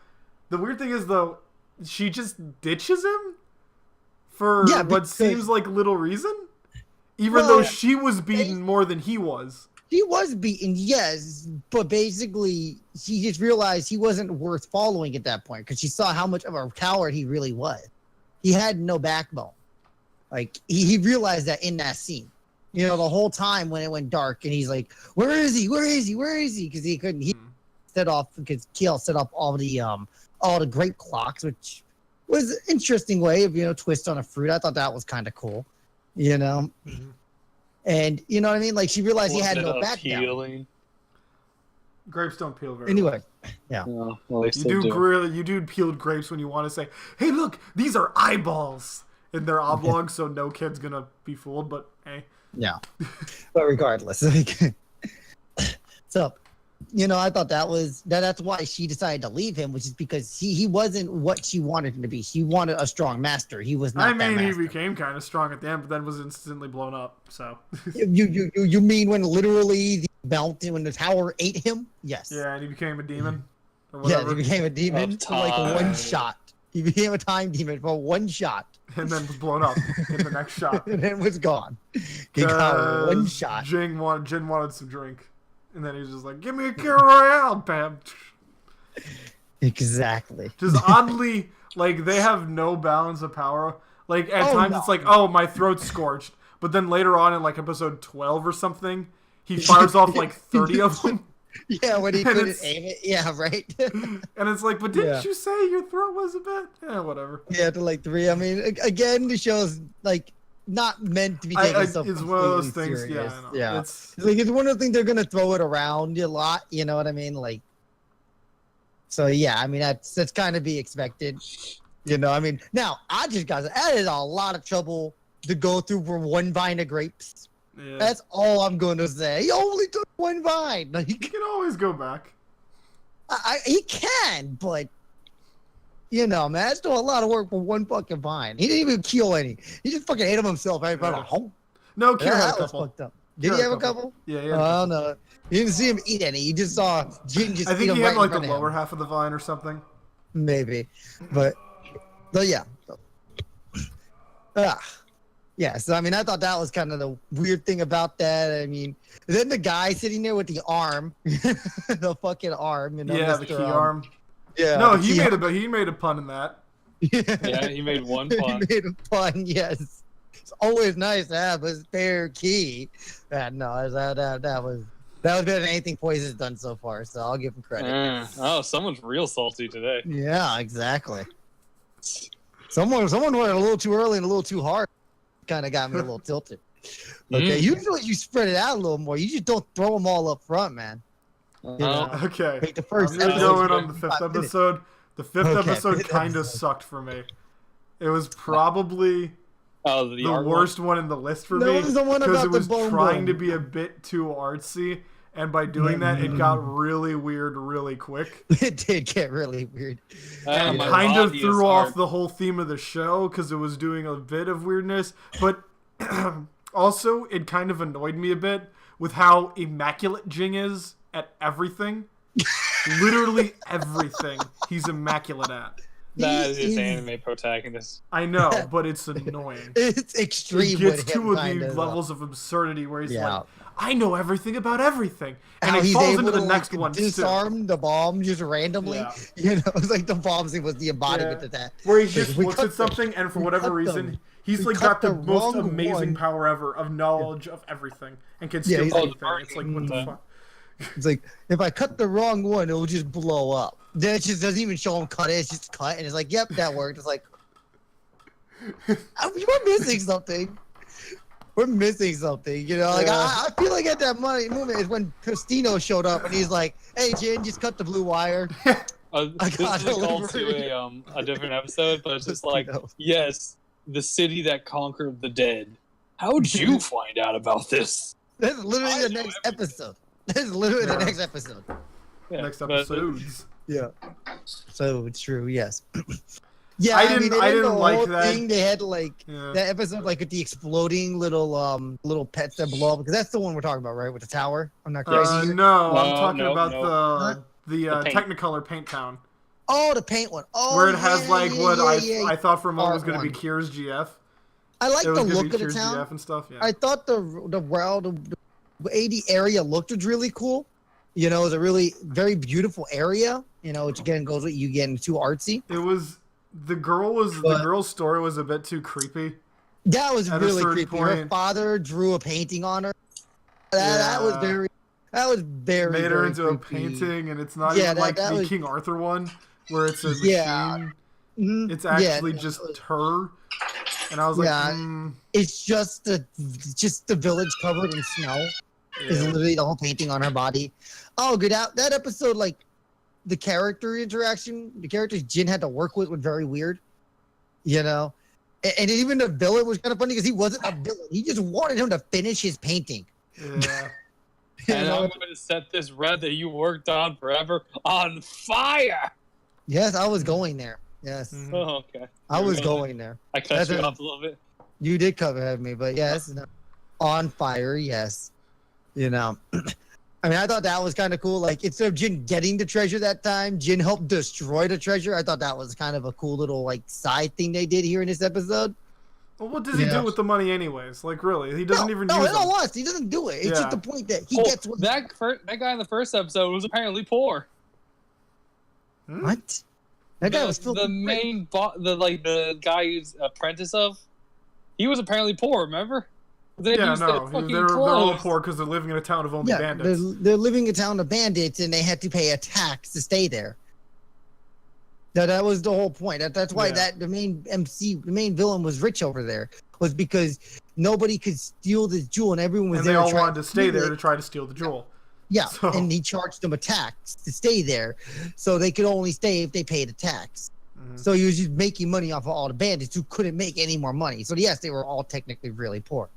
The weird thing is though, she just ditches him for what seems like little reason, even though she was beaten more than he was. He was beaten, yes, but basically she just realized he wasn't worth following at that point because she saw how much of a coward he really was. He had no backbone. Like, he realized that in that scene. You know, the whole time when it went dark and he's like, where is he? Where is he? Where is he? Because he couldn't. He set off, because Kiel set off all the great clocks, which was an interesting way of, twist on a fruit. I thought that was kind of cool, And, you know what I mean? Like, she realized he had no backbone. Grapes don't peel very well. Yeah. Well, you do peeled grapes when you want to say, hey, look, these are eyeballs. And they're oblong, so no kid's going to be fooled, but hey. Yeah. But regardless. So, I thought that's why she decided to leave him, which is because he wasn't what she wanted him to be. She wanted a strong master. He was not that master. He became kind of strong at the end, but then was instantly blown up, so. You mean when literally when the tower ate him? Yes. Yeah, and he became a demon? Or whatever. Yeah, he became a demon for like one shot. He became a time demon for one shot. And then was blown up in the next shot. And then was gone. He got one shot. Jing wanted some drink. And then he was just like, give me a Kira Royale, bam. Exactly. Just oddly, like, they have no balance of power. Like, at times it's like, oh, my throat's scorched. But then later on in, like, episode 12 or something, he fires off, like, 30 of them. Yeah, when he couldn't aim it. Yeah, right. And it's like, but didn't you say your throat was a bit? Yeah, whatever. Yeah, to like 3. I mean, again, the show's like not meant to be taken so it's one of those things. Serious. Yeah, I know. Yeah. It's one of the things they're gonna throw it around a lot. You know what I mean? Like, so yeah, I mean that's kind of be expected. I mean, now I just got that is a lot of trouble to go through for one vine of grapes. Yeah. That's all I'm going to say. He only took one vine. He can always go back. He can, but man, that's still a lot of work for one fucking vine. He didn't even kill any. He just fucking ate them himself. No, Kira had a couple. Fucked up. Did he have a couple? Yeah. Oh no, you didn't see him eat any. You just saw Jing just. I think he had like the lower half of the vine or something. Maybe, but yeah. Yeah, so I mean, I thought that was kind of the weird thing about that. I mean, then the guy sitting there with the arm, the fucking arm, Yeah, the key arm. Yeah. No, he made a pun in that. Yeah, he made one pun. He made a pun. Yes. It's always nice to have a spare key. No, that was better than anything Poison's done so far. So I'll give him credit. Oh, someone's real salty today. Yeah, exactly. Someone went a little too early and a little too hard. Kind of got me a little tilted. Okay, usually you spread it out a little more. You just don't throw them all up front, man. Okay. Like the first I'm gonna go in on the 5th episode. The 5th episode kind of sucked for me. It was probably the worst one in the list for me because it was trying to be a bit too artsy, And by doing that, it got really weird really quick. It did get really weird. And My kind of body is threw off hard. the whole theme of the show because it was doing a bit of weirdness. But also, it kind of annoyed me a bit with how immaculate Jing is at everything. Literally everything he's immaculate at. That is He is- anime protagonist. I know, but it's annoying. It's extreme. It gets with him, to the kind of, levels of absurdity where he's Yeah. like, I know everything about everything. And how he he's falls able into the to next like, one, too. disarm the bomb just randomly. Yeah. You know, it's like the bomb scene was the embodiment Yeah. of that. Where he Like, just we looks cut at something, and for we whatever cut reason, them. he's We like cut got the the most wrong amazing one. power ever of knowledge of everything and can Yeah, steal he's like- anything. It's like, what the Mm. fuck? It's like if I cut the wrong one, it'll just blow up. Then it just doesn't even show him cut it. It's just cut, and it's like, yep, that worked. It's like, we're missing something. We're missing something. You know, like Yeah. I feel like at that moment is when Cristino showed up and he's like, "Hey, Jin, just cut the blue wire." I This got is called delivery. to a different episode, but it's just like, Cristino. yes, the city that conquered the dead. How'd you find out about this? That's literally I the know next episode. That's literally the Yeah. next episode. Yeah, Next but- episodes. Yeah. So it's true. Yes. Yeah. I mean, didn't- they I did didn't the like whole that. thing. They had like Yeah. that episode, like with the exploding little pets that blow up. Because that's the one we're talking about, right? With the tower. I'm not crazy. here. No, I'm No, talking no, about no. the paint. Technicolor Paint Town. Oh, the paint one. Oh, Where it has yeah, like yeah, what yeah, yeah. I thought for a moment was Part going to be one. Kier's GF. I like It was the gonna look be of the Kier's town. GF and stuff. Yeah. I thought the world, the AD area looked really cool. You know, it was a really very beautiful area. You know, which again goes with you getting too artsy. It was the girl's story was a bit too creepy. That was At a really certain creepy. Her point- father drew a painting on her. That was Yeah. very. That was very. Made her very into a creepy. painting, and it's not Yeah, even that- like that the was- King Arthur one, where it's a machine. Yeah. Mhm. It's Yeah, actually that just was- her. And I was like, Yeah. It's just the village covered in snow. Is yeah. literally the whole painting on her body. Oh, good out that episode. Like the character interaction, the characters Jin had to work with were very weird. You know, and even the villain was kind of funny because he wasn't a villain. He just wanted him to finish his painting. Yeah. You And know? I'm going to set this red that you worked on forever on fire. Yes, I was going there. Yes, Mhm. Oh, okay. I was You're going there. I cut That's you it. off a little bit. You did cover me, but yes, no. On fire, yes. You know, I mean, I thought that was kind of cool. Like, instead of Jin getting the treasure that time, Jin helped destroy the treasure. I thought that was kind of a cool little like side thing they did here in this episode. Well, what does he Yeah. do with the money anyways? Like, really? He doesn't even no, use in all them. honesty, he doesn't do it. It's Yeah. just the point that he Oh, gets what. that guy in the first episode was apparently poor. Hmm? What? That guy was filthy the rich. main the guy who's apprentice of. He was apparently poor. Remember? They Yeah, used their no. fucking They're all clothes. poor because they're living in a town of only Yeah, bandits. they're living in a town of bandits, and they had to pay a tax to stay there. That was the whole point. That's why Yeah. the main MC, the main villain was rich over there, was because nobody could steal this jewel, and everyone was And there. they all trying wanted to stay steal there it. to try to steal the jewel. Yeah, so- and he charged them a tax to stay there, so they could only stay if they paid a tax. Mhm. So he was just making money off of all the bandits who couldn't make any more money. So yes, they were all technically really poor.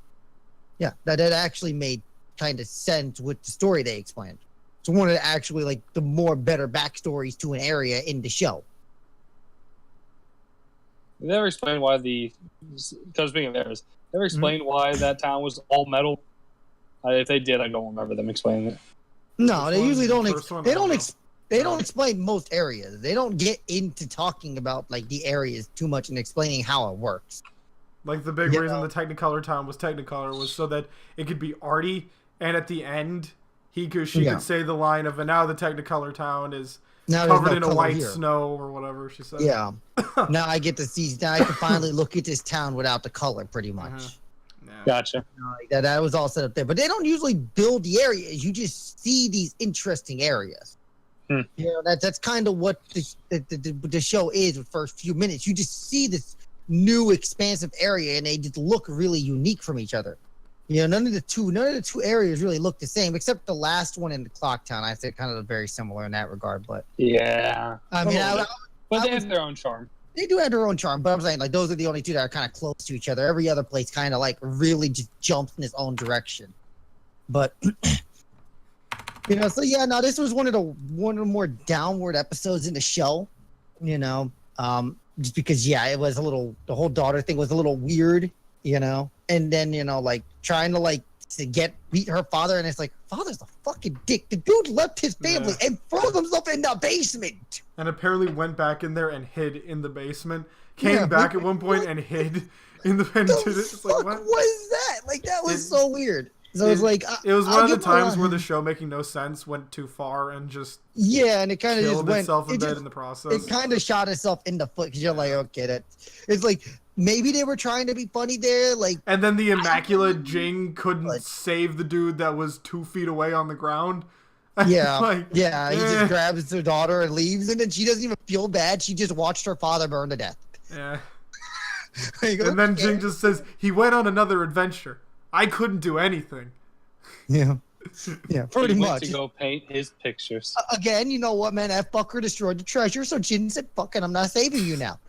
Yeah, that actually made kind of sense with the story they explained. So one of the actually like the more better backstories to an area in the show. They never explained why because speaking of theirs, never Mm-hmm. explained why that town was all metal. If they did, I don't remember them explaining it. No, Which they one? usually don't. The first one? They I don't don't. know. They don't explain most areas. They don't get into talking about like the areas too much and explaining how it works. Like, the big You reason know? the Technicolor town was Technicolor was so that it could be arty, and at the end, she Yeah. could say the line of, and now the Technicolor town is Now there's covered no in a color white here. snow, or whatever she said. Yeah. Now I get to see. Now I can finally look at this town without the color, pretty much. Mhm. Yeah. Gotcha. Like that was all set up there, but they don't usually build the areas. You just see these interesting areas. Hmm. You know, that's kind of what the show is. The first few minutes, you just see this new expansive area, and they just look really unique from each other. You know, none of the two areas really look the same, except the last one in the Clock Town. I say kind of very similar in that regard, but Yeah. I mean, But I they was- have their own charm. they do have their own charm, but I'm saying like those are the only two that are kind of close to each other. Every other place kind of like really just jumps in its own direction. But So yeah, no, this was one of the more downward episodes in the show. Just because it was a little, the whole daughter thing was a little weird. And then like trying to beat her father, and it's like, father's a fucking dick. The dude left his family and froze himself in the basement. And apparently went back in there and hid in the basement. Came back at one point and hid in the vent. It's like, what was that? Like, that was so weird. So it was like, it was one of the times where the show, making no sense, went too far and just and it kind of just went itself in bed in the process. It kind of shot itself in the foot because you're like, okay, it's like maybe they were trying to be funny there, And then the immaculate Jing couldn't save the dude that was 2 feet away on the ground. Yeah, he just grabs her daughter and leaves, and then she doesn't even feel bad. She just watched her father burn to death. Yeah. And then Jing just says, he went on another adventure. I couldn't do anything. Yeah, pretty he much. Went to go paint his pictures. Again, you know what, man? That fucker destroyed the treasure, so Jin said, "Fucking, I'm not saving you now."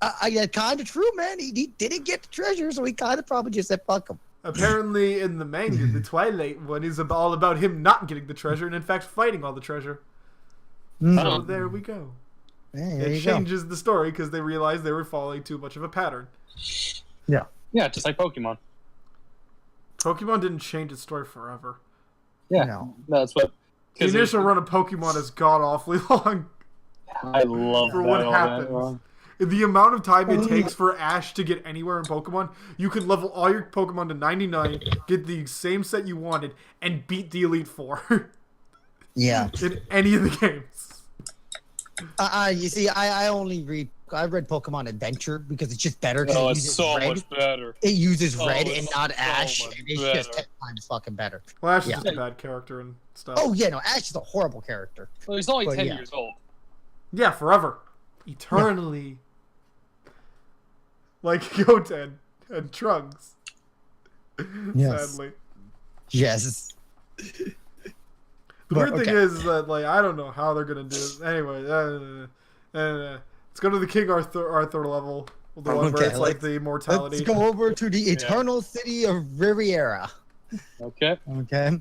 Kind of true, man. He didn't get the treasure, so he kind of probably just said, "Fuck him." Apparently, in the manga, the Twilight one is all about him not getting the treasure, and in fact, fighting all the treasure. So there we go. It changes the story because they realized they were following too much of a pattern. Yeah, just like Pokemon. Pokemon didn't change its story forever. Yeah, no. That's what. The initial run of Pokemon is god-awfully long. I love for what happens. The amount of time it takes for Ash to get anywhere in Pokemon, you could level all your Pokemon to 99, get the same set you wanted, and beat the Elite Four. Yeah. In any of the games. You see, I read Pokemon Adventure because it's just better. Oh, it's so much better. It uses red and not Ash, much and it's just 10 times fucking better. Well, Ash is just a bad character and stuff. Oh, yeah, no, Ash is a horrible character. Well, he's only 10 years old. Yeah, forever. Eternally. Like Goten and Trunks. Yes. Sadly. Yes. The weird thing is that, I don't know how they're going to do it. Anyway, let's go to the King Arthur level. The one where it's the immortality. Let's go over to the eternal city of Riviera. Okay.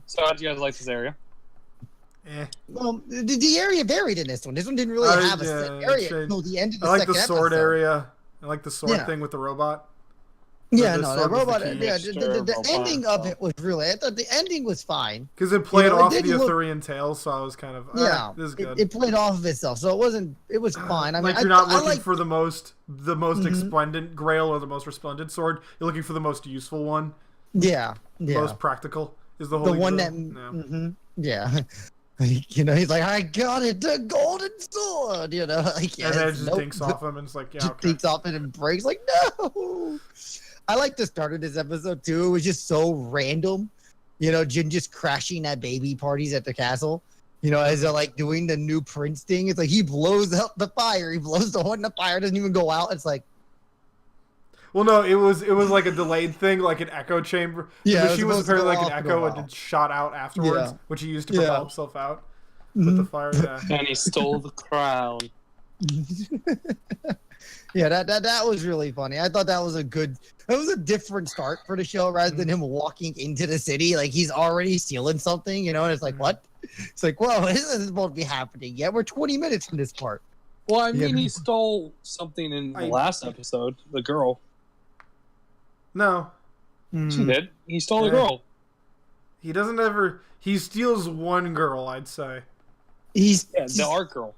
So how do you guys like this area? Well, the area varied in this one. This one didn't really have a set area until the end of the second episode. I like the sword area. I like the sword thing with the robot. Yeah, no, the robot. The ending of it was really. I thought the ending was fine because it played off the Arthurian tale, so I was kind of this is good. It played off of itself, so it wasn't. It was fine. I mean, you're not looking for the most resplendent Grail or the most resplendent sword. You're looking for the most useful one. Yeah. Most practical is the whole. The one that. Yeah. He's like, I got it, the golden sword, and then it just dinks off him, and it's like, dinks off him and breaks, like, no! I like the start of this episode, too. It was just so random. Jin just crashing at baby parties at the castle. As they're, doing the new prince thing. It's like, he blows up the fire. He blows the horn, the fire doesn't even go out. It's like... Well, no, it was like a delayed thing, like an echo chamber. Yeah, she was apparently like an echo and it shot out afterwards, which he used to propel himself out with the fire. Yeah, and he stole the crown. Yeah, that was really funny. I thought that was a different start for the show rather than him walking into the city like he's already stealing something, and it's like, what? It's like, whoa, this isn't supposed to be happening yet. We're 20 minutes from this part. Well, I mean, he stole something in the last episode, the girl. No. She did. He stole the girl. He doesn't ever... He steals one girl, I'd say. The art girl.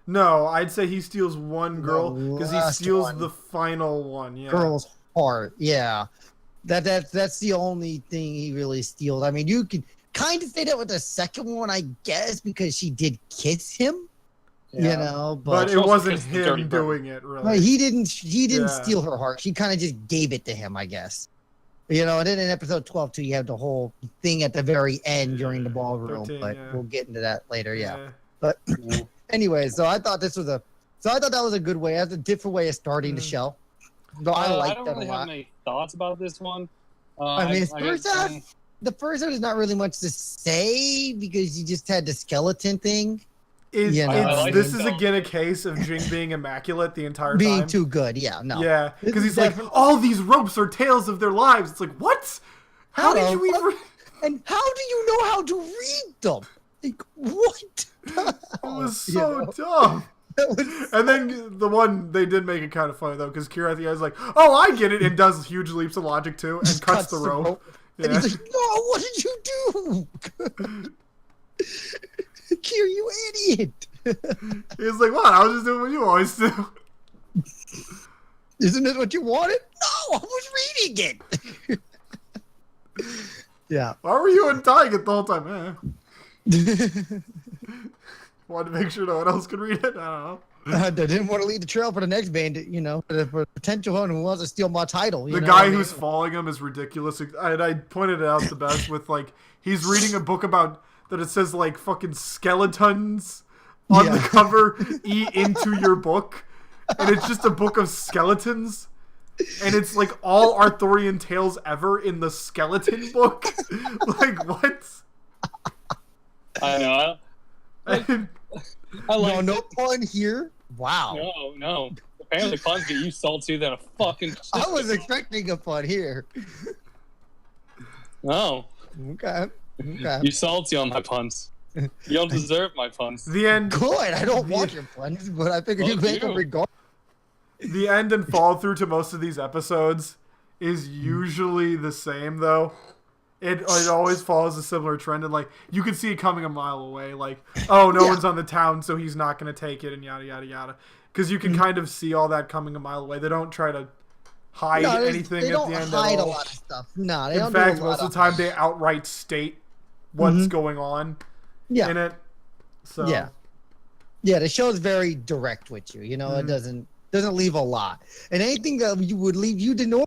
No, I'd say he steals one girl because he steals the final one. Yeah. Girl's heart. Yeah. That's the only thing he really steals. I mean, you could kind of say that with the second one, I guess, because she did kiss him. Yeah. But it wasn't him doing it, really. Right, he didn't steal her heart. She kind of just gave it to him, I guess. And then in episode 12 too, you have the whole thing at the very end during the ballroom. 13, but we'll get into that later. Yeah. But anyway, so I thought that was a good way. That's a different way of starting the show. But I like that a lot. I don't really have any thoughts about this one. I mean, the first half is not really much to say because you just had the skeleton thing. This is again a case of Jing being immaculate the entire time. Being too good, yeah. Because he's like, all these ropes are tales of their lives. It's like, what? How did you even... And how do you know how to read them? Like, what? It was so dumb. And then the one they did make it kind of funny though, because Kira at the end is like, "Oh, I get it," and does huge leaps of logic too, and cuts the rope. And Yeah. he's like, "No, what did you do, Kira? You idiot!" He's like, "What? I was just doing what you always do." Isn't this what you wanted? No, I was reading it. Yeah. Why were you untying it the whole time? Wanted to make sure no one else could read it. I don't know. They didn't want to lead the trail for the next bandit, for the potential one who wants to steal my title. The guy who's following him is ridiculous. I pointed it out the best with, like, he's reading a book about that it says, like, fucking skeletons on the cover, eat into your book. And it's just a book of skeletons. And it's, like, all Arthurian tales ever in the skeleton book. Like, what? I know. I like no pun here. Wow. No. Apparently puns get you saltier than a fucking... I was expecting a pun here. No. Okay. You salty on my puns. You don't deserve my puns. The end. Good. I don't want your puns, but I figured you'd make them regardless. The end and follow through to most of these episodes is usually the same, though. It always follows a similar trend, and, like, you can see it coming a mile away. Like, oh, no one's on the town, so he's not going to take it, and yada, yada, yada. Because you can kind of see all that coming a mile away. They don't try to hide anything at the end at all. They don't hide a lot of stuff. No, they don't. In fact, most of the time, they outright state what's going on in it. So. Yeah, the show's very direct with you. It doesn't leave a lot. And anything that you would leave you to know,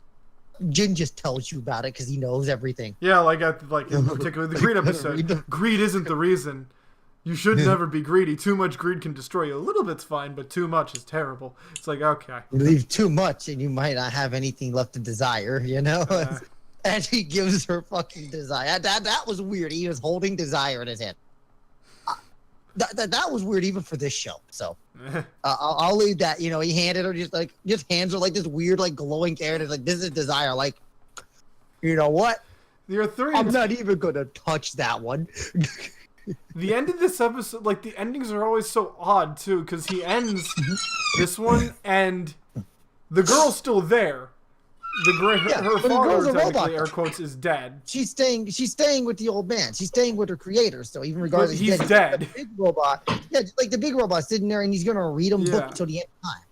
Jin just tells you about it because he knows everything. Yeah, like in particular the greed episode. Greed isn't the reason. You should never be greedy. Too much greed can destroy you. A little bit's fine, but too much is terrible. It's like, okay. You leave too much and you might not have anything left to desire, And he gives her fucking desire. That was weird. He was holding desire in his hand. That was weird even for this show. So I'll leave that. He handed her just hands her like this weird like glowing carrot. It's like, this is desire. Like, you know what? I'm not even gonna touch that one. The end of this episode, like, the endings are always so odd too, because he ends this one and the girl's still there. Her father, technically, air quotes, is dead. She's staying with the old man. She's staying with her creator. So even regardless, he's dead. The big robot, like the big robot sitting there, and he's gonna read them book until the end of time.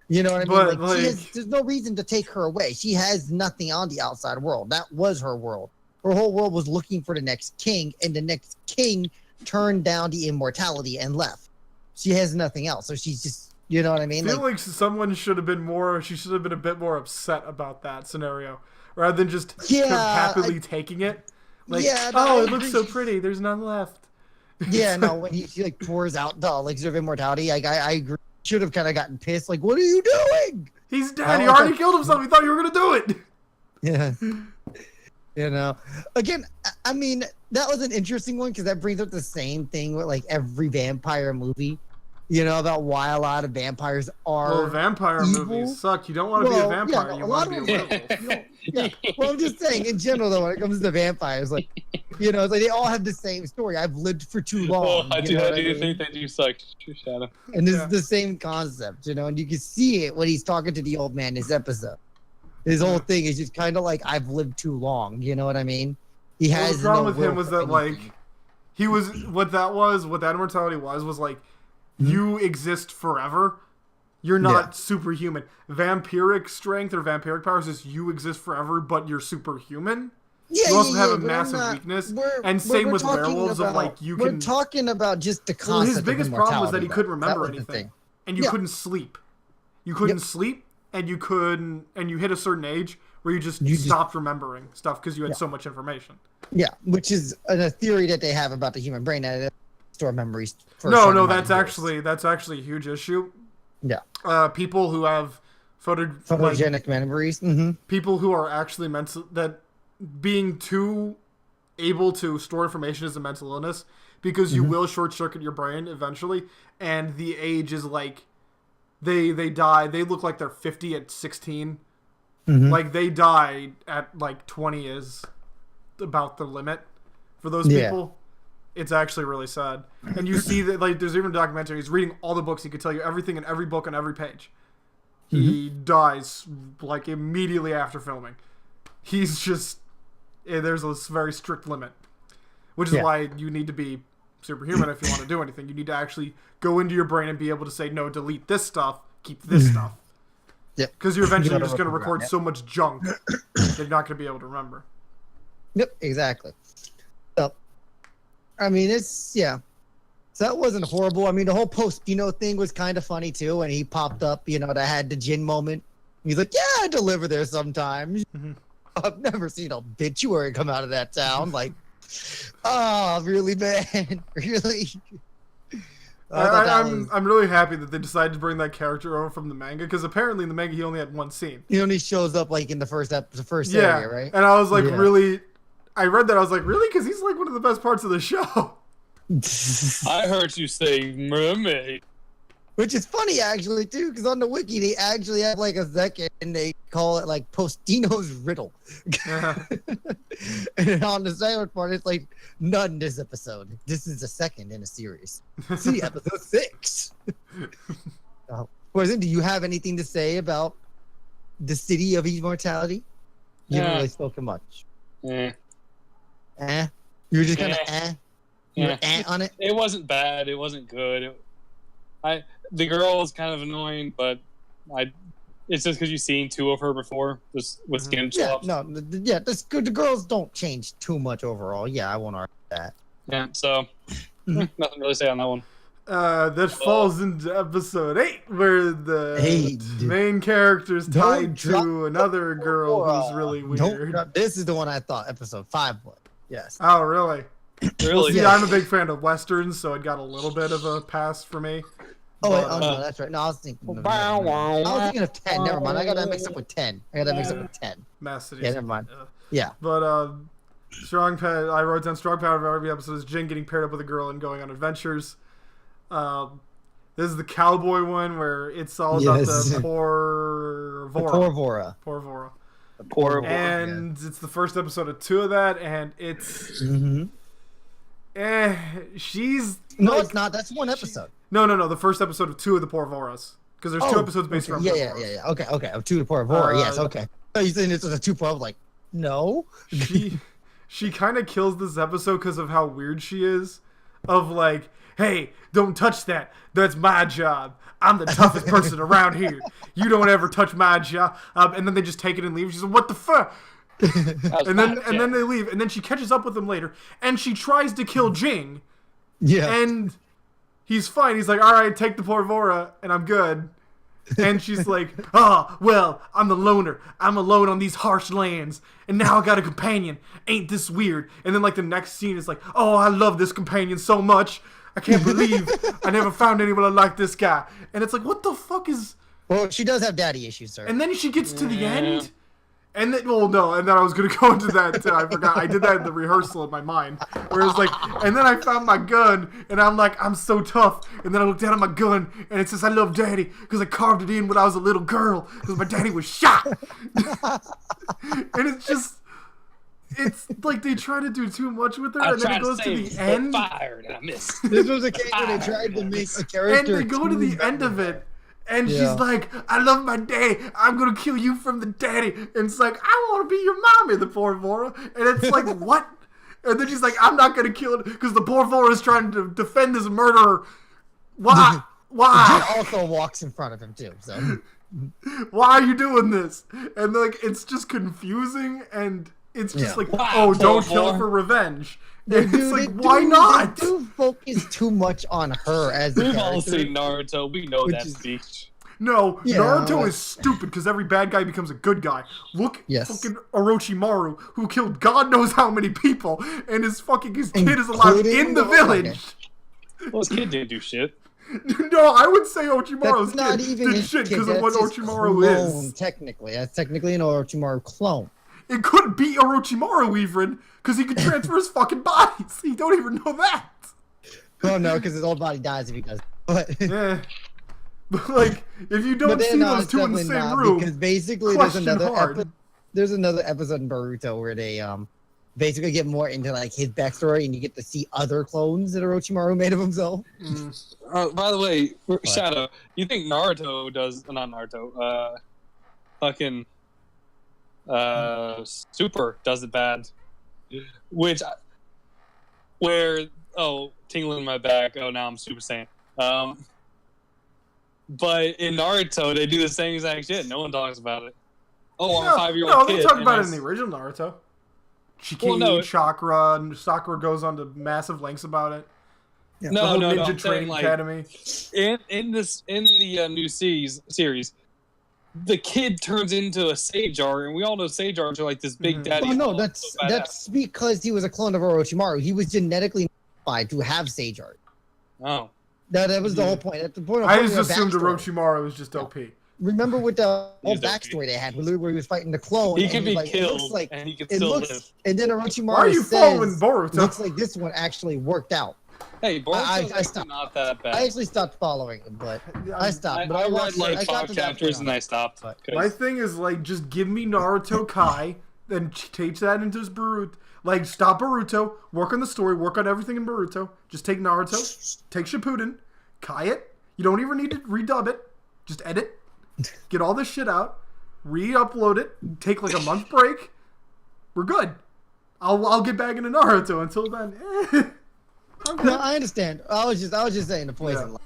You know what I mean? There's no reason to take her away. She has nothing on the outside world. That was her world. Her whole world was looking for the next king, and the next king turned down the immortality and left. She has nothing else. So she's just. You know what I mean? I feel like someone should have been she should have been a bit more upset about that scenario, rather than just happily taking it. Like, it looks so pretty, there's none left. Yeah, no, when he like pours out the elixir of immortality, I agree. Should have kind of gotten pissed, like, what are you doing? He's dead, he already killed himself, he thought you were going to do it! Yeah. Again, I mean, that was an interesting one, because that brings up the same thing with, like, every vampire movie. About why a lot of vampires are Well, vampire evil. movies suck. You don't want to be a vampire. You want to be a werewolf. Well, I'm just saying, in general, though, when it comes to vampires, like, it's like they all have the same story. I've lived for too long. I do think they do suck. True, Shadow. And this is the same concept, and you can see it when he's talking to the old man in this episode. His whole thing is just kind of like, I've lived too long. You know what I mean? He has the problem with him was that, like, he was, what that immortality was like, you exist forever. You're not superhuman. Vampiric strength or vampiric powers is you exist forever, but you're superhuman. You also have a massive weakness. And same with werewolves of, like, you can... We're talking about just the concept his biggest problem was that he couldn't remember anything. And you couldn't sleep. You couldn't sleep, and you hit a certain age where you just stopped remembering stuff because you had so much information. Yeah, which is a theory that they have about the human brain, that it store memories. No, that's actually a huge issue. Yeah. People who have photogenic memories. People who are actually that being too able to store information is a mental illness, because you will short circuit your brain eventually, and the age is like they die. They look like they're 50 at 16. Like, they die at like 20 is about the limit. For those people, it's actually really sad. And you see that, like, there's even a documentary. He's reading all the books. He could tell you everything in every book on every page. He dies, like, immediately after filming. He's just... There's a very strict limit. Which is why you need to be superhuman if you want to do anything. You need to actually go into your brain and be able to say, no, delete this stuff, keep this stuff. Yep. Because you're eventually just going to record so much junk that you're not going to be able to remember. Yep, exactly. So, I mean, so that wasn't horrible. I mean, the whole Postino thing was kind of funny, too, and he popped up, that had the Jin moment. He's like, yeah, I deliver there sometimes. I've never seen a obituary come out of that town. Like, oh, really, man? Really? I'm really happy that they decided to bring that character over from the manga, because apparently in the manga he only had one scene. He only shows up like in the first area, right? And I was like, really? I read that, I was like, really? Because he's like one of the best parts of the show. I heard you say mermaid. Which is funny, actually, too, because on the wiki, they actually have, like, a second, and they call it, like, Postino's Riddle. And on the second part, it's like, none this episode. This is the second in a series. See, episode 6. Poison, do you have anything to say about the City of Immortality? You haven't really spoken much. You were just kind of You were on it? It wasn't bad. It wasn't good. The girl is kind of annoying, but it's just because you've seen 2 of her before, just with skin swaps. The girls don't change too much overall. Yeah, I won't argue that. Yeah, so nothing really to say on that one. That falls into episode 8, where the main character is tied to another girl who's really weird. This is the one I thought episode 5 was. Yes. Oh, really? Really? See, I'm a big fan of westerns, so it got a little bit of a pass for me. Oh, no, that's right. No, I was thinking. I was thinking of 10. Never mind. I got that mixed up with 10. Mass City. Yeah, never mind. Yeah. But I wrote down strong power of every episode is Jing getting paired up with a girl and going on adventures. This is the cowboy one where it's all about the poor Vora. The poor Vora. And it's the first episode of 2 of that, and it's she's no, it's not. That's one episode. No. The first episode of 2 of the Poor Voras, because there's 2 episodes based around. Yeah. Okay. Of 2 of the Poor Vora. Yes. Okay. So you saying this was a 2-part? Like, no. She kind of kills this episode because of how weird she is. Of like, hey, don't touch that. That's my job. I'm the toughest person around here. You don't ever touch my job. And then they just take it and leave. She's like, what the fuck? and then they leave. And then she catches up with them later. And she tries to kill Jing. Yeah. And he's fine. He's like, all right, take the poor Vora, and I'm good. And she's like, well, I'm the loner. I'm alone on these harsh lands. And now I got a companion. Ain't this weird? And then, like, the next scene is like, oh, I love this companion so much. I can't believe I never found anyone like this guy. And it's like, what the fuck is... Well, she does have daddy issues, sir. And then she gets to the end... And then, well, no, and then I was going to go into that, too. I forgot. I did that in the rehearsal in my mind. Where it was like, and then I found my gun, and I'm like, I'm so tough. And then I looked down at my gun, and it says, I love daddy, because I carved it in when I was a little girl, because my daddy was shot. And it's just, it's like they try to do too much with her, and then it goes to the end. Fired, and I missed. This was a case where they tried to make a character. And they go to the end of it. And she's like, I love my daddy. I'm going to kill you from the daddy. And it's like, I want to be your mommy, the poor Vora. And it's like, what? And then she's like, I'm not going to kill it because the poor Vora is trying to defend this murderer. Why? Why? He also walks in front of him, too. So why are you doing this? And, like, it's just confusing. And it's just like, wow, don't kill for revenge. It's like, why not? They do focus too much on her as We've all seen Naruto. We know that speech. No, Naruto is stupid because every bad guy becomes a good guy. Look, fucking Orochimaru, who killed God knows how many people, and his kid is alive in the village. Well, his kid didn't do shit. No, I would say Orochimaru's kid did shit because of what Orochimaru is. Technically, that's technically an Orochimaru clone. It couldn't be Orochimaru even, because he could transfer his fucking body. So you don't even know that. Well, no, because his old body dies if he does. But yeah. But, like, if you don't see those 2 in the same room, because basically there's another episode in Boruto where basically get more into like his backstory, and you get to see other clones that Orochimaru made of himself. By the way, Shadow, you think Naruto does not Naruto? Fucking Super does it bad, tingling in my back. Oh, now I'm Super Saiyan. But in Naruto, they do the same exact shit. No one talks about it. Oh, I'm a 5-year-old kid. No, they talk about it in the original Naruto. Shiki, chakra, and Sakura goes on to massive lengths about it. Yeah. The whole Ninja Training Academy. In the new series, the kid turns into a Sagear, and we all know Sagears are like this big daddy. Oh no, that's because he was a clone of Orochimaru. He was genetically modified to have Sagear. Oh, that was the whole point. At the point of I just assumed Orochimaru was just OP. Remember with the whole backstory they had, where he was fighting the clone. He could be killed, and he could still live. And then Orochimaru Why are you following Boruto? Looks like this one actually worked out. Hey, Boruto's not that bad. I actually stopped following him, but I stopped. But I read like 5 chapters and I stopped. My thing is like, just give me Naruto Kai, then teach that into his Boruto. Like, stop Boruto, work on the story, work on everything in Boruto. Just take Naruto, take Shippuden, Kai it. You don't even need to redub it. Just edit. Get all this shit out, re-upload it, take like a month break. We're good. I'll get back into Naruto. Until then, No, I understand. I was just saying the poison. Yeah.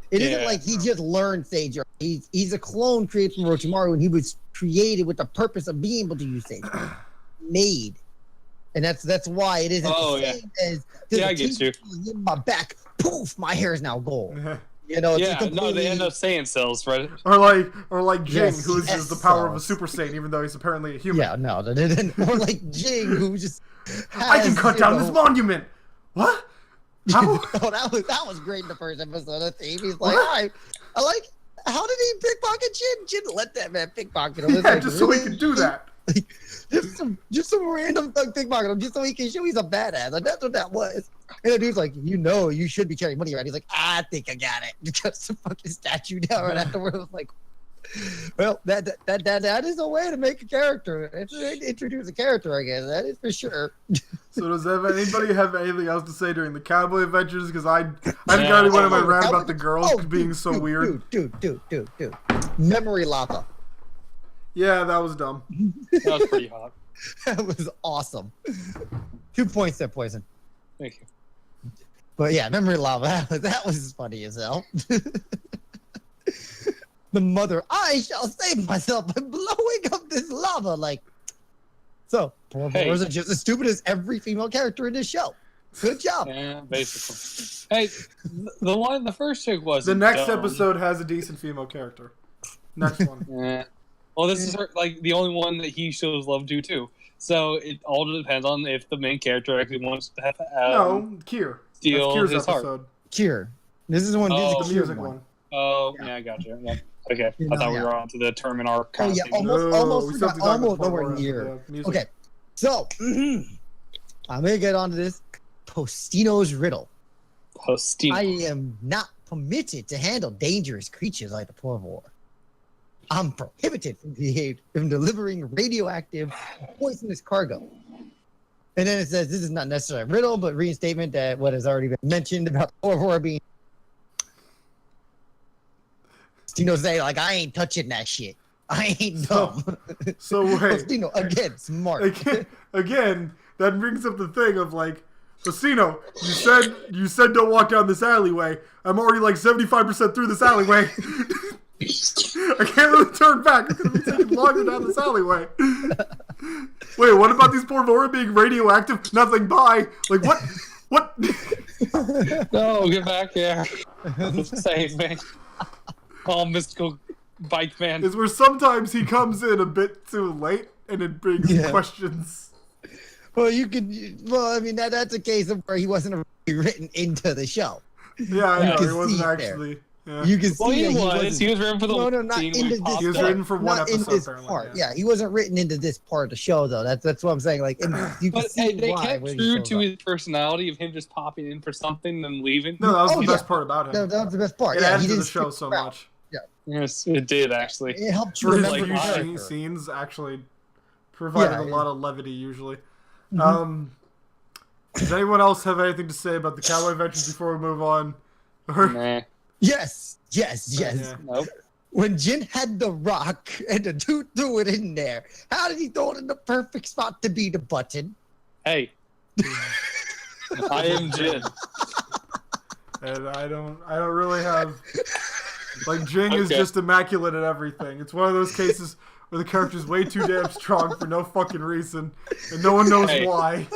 It isn't like he just learned Sagear. He's a clone created from Orochimaru, and he was created with the purpose of being able to use Sagear. Made, and that's why it isn't the same as I get you. In my back, poof, my hair is now gold. You know, they end up Saiyan cells, right? Or like Jing, who uses the power of a Super Saiyan, even though he's apparently a human. Yeah, no, or like Jing, who just I can cut down this monument. What? How? that was great in the first episode of the theme. He's like, all right, how did he pickpocket Jin? Jin let that man pickpocket him. Yeah, just so he could do that. Just some random thug pickpocket him, just so he can show he's a badass. Like, that's what that was. And the dude's like, you should be carrying money, right? He's like, I think I got it. Just the fucking statue down right afterwards. I was like, well, that is a way to make a character. Introduce a character, I guess. That is for sure. So does anybody have anything else to say during the cowboy adventures? Because I've already went on my rant about the girls being so weird. Dude. Memory lava. Yeah, that was dumb. That was pretty hot. That was awesome. 2 points there, Poison. Thank you. But yeah, memory lava. That was funny as hell. The mother, I shall save myself by blowing up this lava. Like, so poor boys are just as stupid as every female character in this show. Good job. Yeah, basically. Hey, the first chick was the next episode has a decent female character. Next one. Yeah. Well, this is like the only one that he shows love to too. So it all depends on if the main character actually wants to have Kier. Steal Kier's his episode. heart. Kier. This is one. The music one. Oh yeah, I got you. Yeah. Okay, I thought we were on to the term in our. Oh yeah, almost nowhere near. Okay, so I'm gonna get onto this Postino's riddle. Postino. I am not permitted to handle dangerous creatures like the Porvor. I'm prohibited from delivering radioactive, poisonous cargo. And then it says this is not necessarily a riddle, but reinstatement that what has already been mentioned about the Porvor being. Postino say like I ain't touching that shit. I ain't dumb. So wait. Postino again, smart. Again, that brings up the thing of like, Postino, you said don't walk down this alleyway. I'm already like 75% through this alleyway. I can't really turn back. It's gonna be taking longer down this alleyway. Wait, what about these Porvora being radioactive? Nothing. Bye. Like what? What? No, get back here. Save me. Oh, mystical bike man. Is where sometimes he comes in a bit too late and it brings questions. Well, I mean, that's a case of where he wasn't written into the show. Yeah, I know. He wasn't actually. Yeah. You can see he was written for the not scene into this. He was written for one episode. In this part. Yeah, he wasn't written into this part of the show though. That's what I'm saying. Like, you can see they why kept true to his personality of him just popping in for something and leaving. No, that was the best part about him. That was the best part. It added to the show so much. Yeah. Yes, it did actually. It helped you his remember few scenes actually provided a lot of levity usually. Does anyone else have anything to say about the Cowboy Veterans before we move on? Nah. Yes. Yeah. Nope. When Jin had the rock and the dude threw it in there, how did he throw it in the perfect spot to be the button? Hey. I am Jin. And I don't really have, like, Jing is just immaculate at everything. It's one of those cases where the character's way too damn strong for no fucking reason, and no one knows why.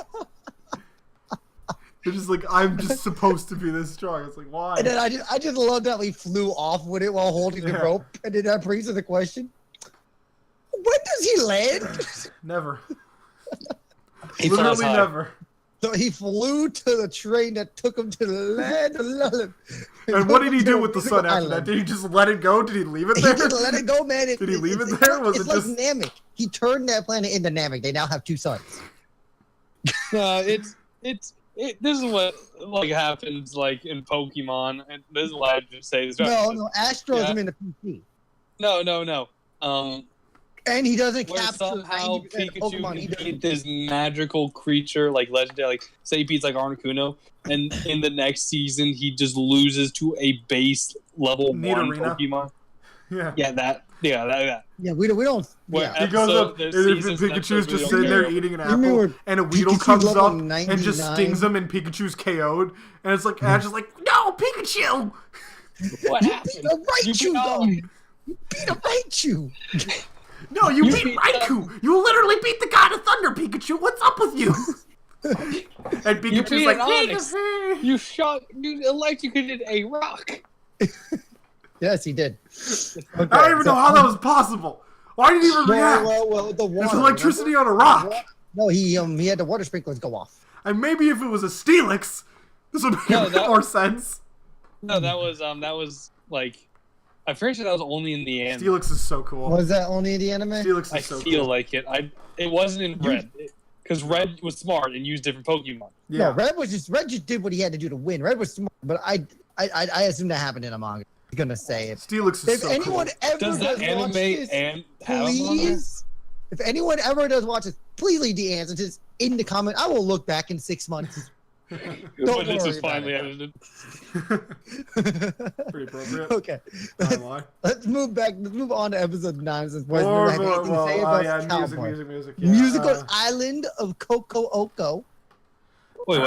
They're just like, I'm just supposed to be this strong. It's like, why? And then I just love that he flew off with it while holding the rope. And then that brings to the question: when does he land? Never. Literally never. So he flew to the train that took him to the land of Lulem. And what did he do with the sun after that? Did he just let it go? Did he leave it there? He just let it go, man. Did he leave it there? Was it just like Namek? He turned that planet into Namek. They now have 2 suns. This is what like happens like in Pokemon, and this is what I just say. This No, Astro is him in the PC. No. And he doesn't Where capture somehow 90% Pikachu Pokemon. can beat this magical creature, like legendary, like say he beats like Articuno, and in the next season he just loses to a base level 1 Pokemon. Yeah, that. Yeah, we don't. Where he goes up, and Pikachu's just sitting there eating an apple, and a Weedle comes up and just stings him, and Pikachu's KO'd, and it's like Ash is like, "No, Pikachu!" What happened? You beat a Raichu. No, you beat Raikou. You literally beat the God of Thunder, Pikachu. What's up with you? And Pikachu's like, Onyx. You electrocuted a rock. Yes, he did. Okay, I don't even know how that was possible. Why did he even react? Well, the water. There's electricity on a rock. No, he had the water sprinklers go off. And maybe if it was a Steelix, this would make more sense. No, that was like, I'm pretty sure that was only in the anime. Steelix is so cool. Was that only in the anime? Steelix is so cool. I feel like it. It wasn't in Red, because Red was smart and used different Pokemon. Yeah. No, Red just did what he had to do to win. Red was smart, but I assume that happened in a manga. I'm gonna say it. Steelix is so cool. If anyone ever does watch this, please. If anyone ever does watch this, please leave the answer to this in the comment. I will look back in 6 months. When this is finally edited. Pretty appropriate. Okay. Let's move on to episode 9. Since music. Yeah. Musical Island of Coco Oko. Wait.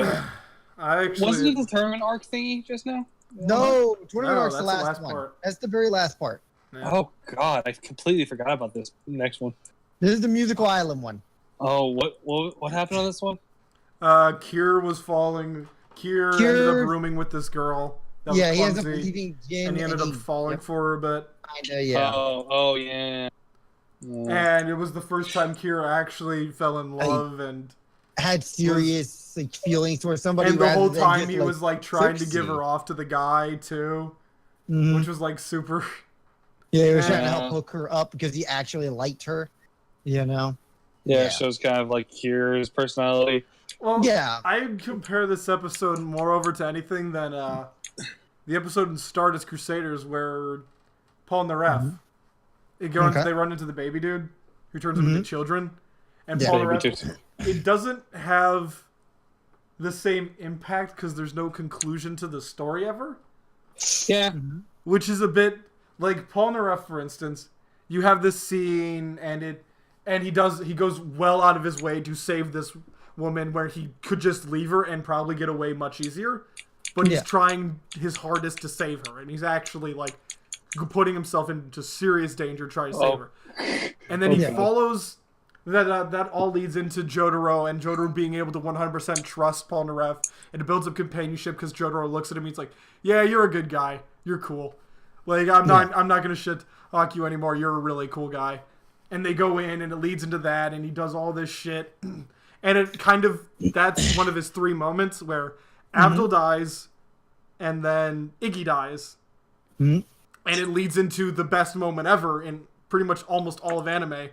Wasn't it the tournament arc thingy just now? No, tournament arc's the last one. Part. That's the very last part. Yeah. Oh God, I completely forgot about this next one. This is the Musical Island one. Oh, what happened on this one? Kier was falling. Kier ended up rooming with this girl. That was he ends clumsy, up leaving Jin, and he ended up falling for her a bit. Kinda, yeah. Oh, yeah. And it was the first time Kier actually fell in love and had serious feelings towards somebody. And the whole time he was like trying to give her off to the guy too, which was like super. Yeah, he was trying to help hook her up because he actually liked her. You know. Yeah, it shows kind of like Kier's personality. Well, yeah, I compare this episode more over to anything than the episode in Stardust Crusaders where Paul and the ref they run into the baby dude who turns them into children, and Paul and the ref. It doesn't have the same impact because there's no conclusion to the story ever. Yeah, which is a bit like Paul and the ref, for instance. You have this scene, and he goes well out of his way to save this woman where he could just leave her and probably get away much easier, but he's trying his hardest to save her, and he's actually like putting himself into serious danger trying to save her. And then he follows that all leads into Jotaro, and Jotaro being able to 100% trust Paul and the ref, and it builds up companionship because Jotaro looks at him and he's like, yeah, you're a good guy, you're cool, like I'm not gonna shit talk you anymore, you're a really cool guy. And they go in, and it leads into that, and he does all this shit. And it kind of, that's one of his 3 moments where Abdul dies, and then Iggy dies. And it leads into the best moment ever in pretty much almost all of anime,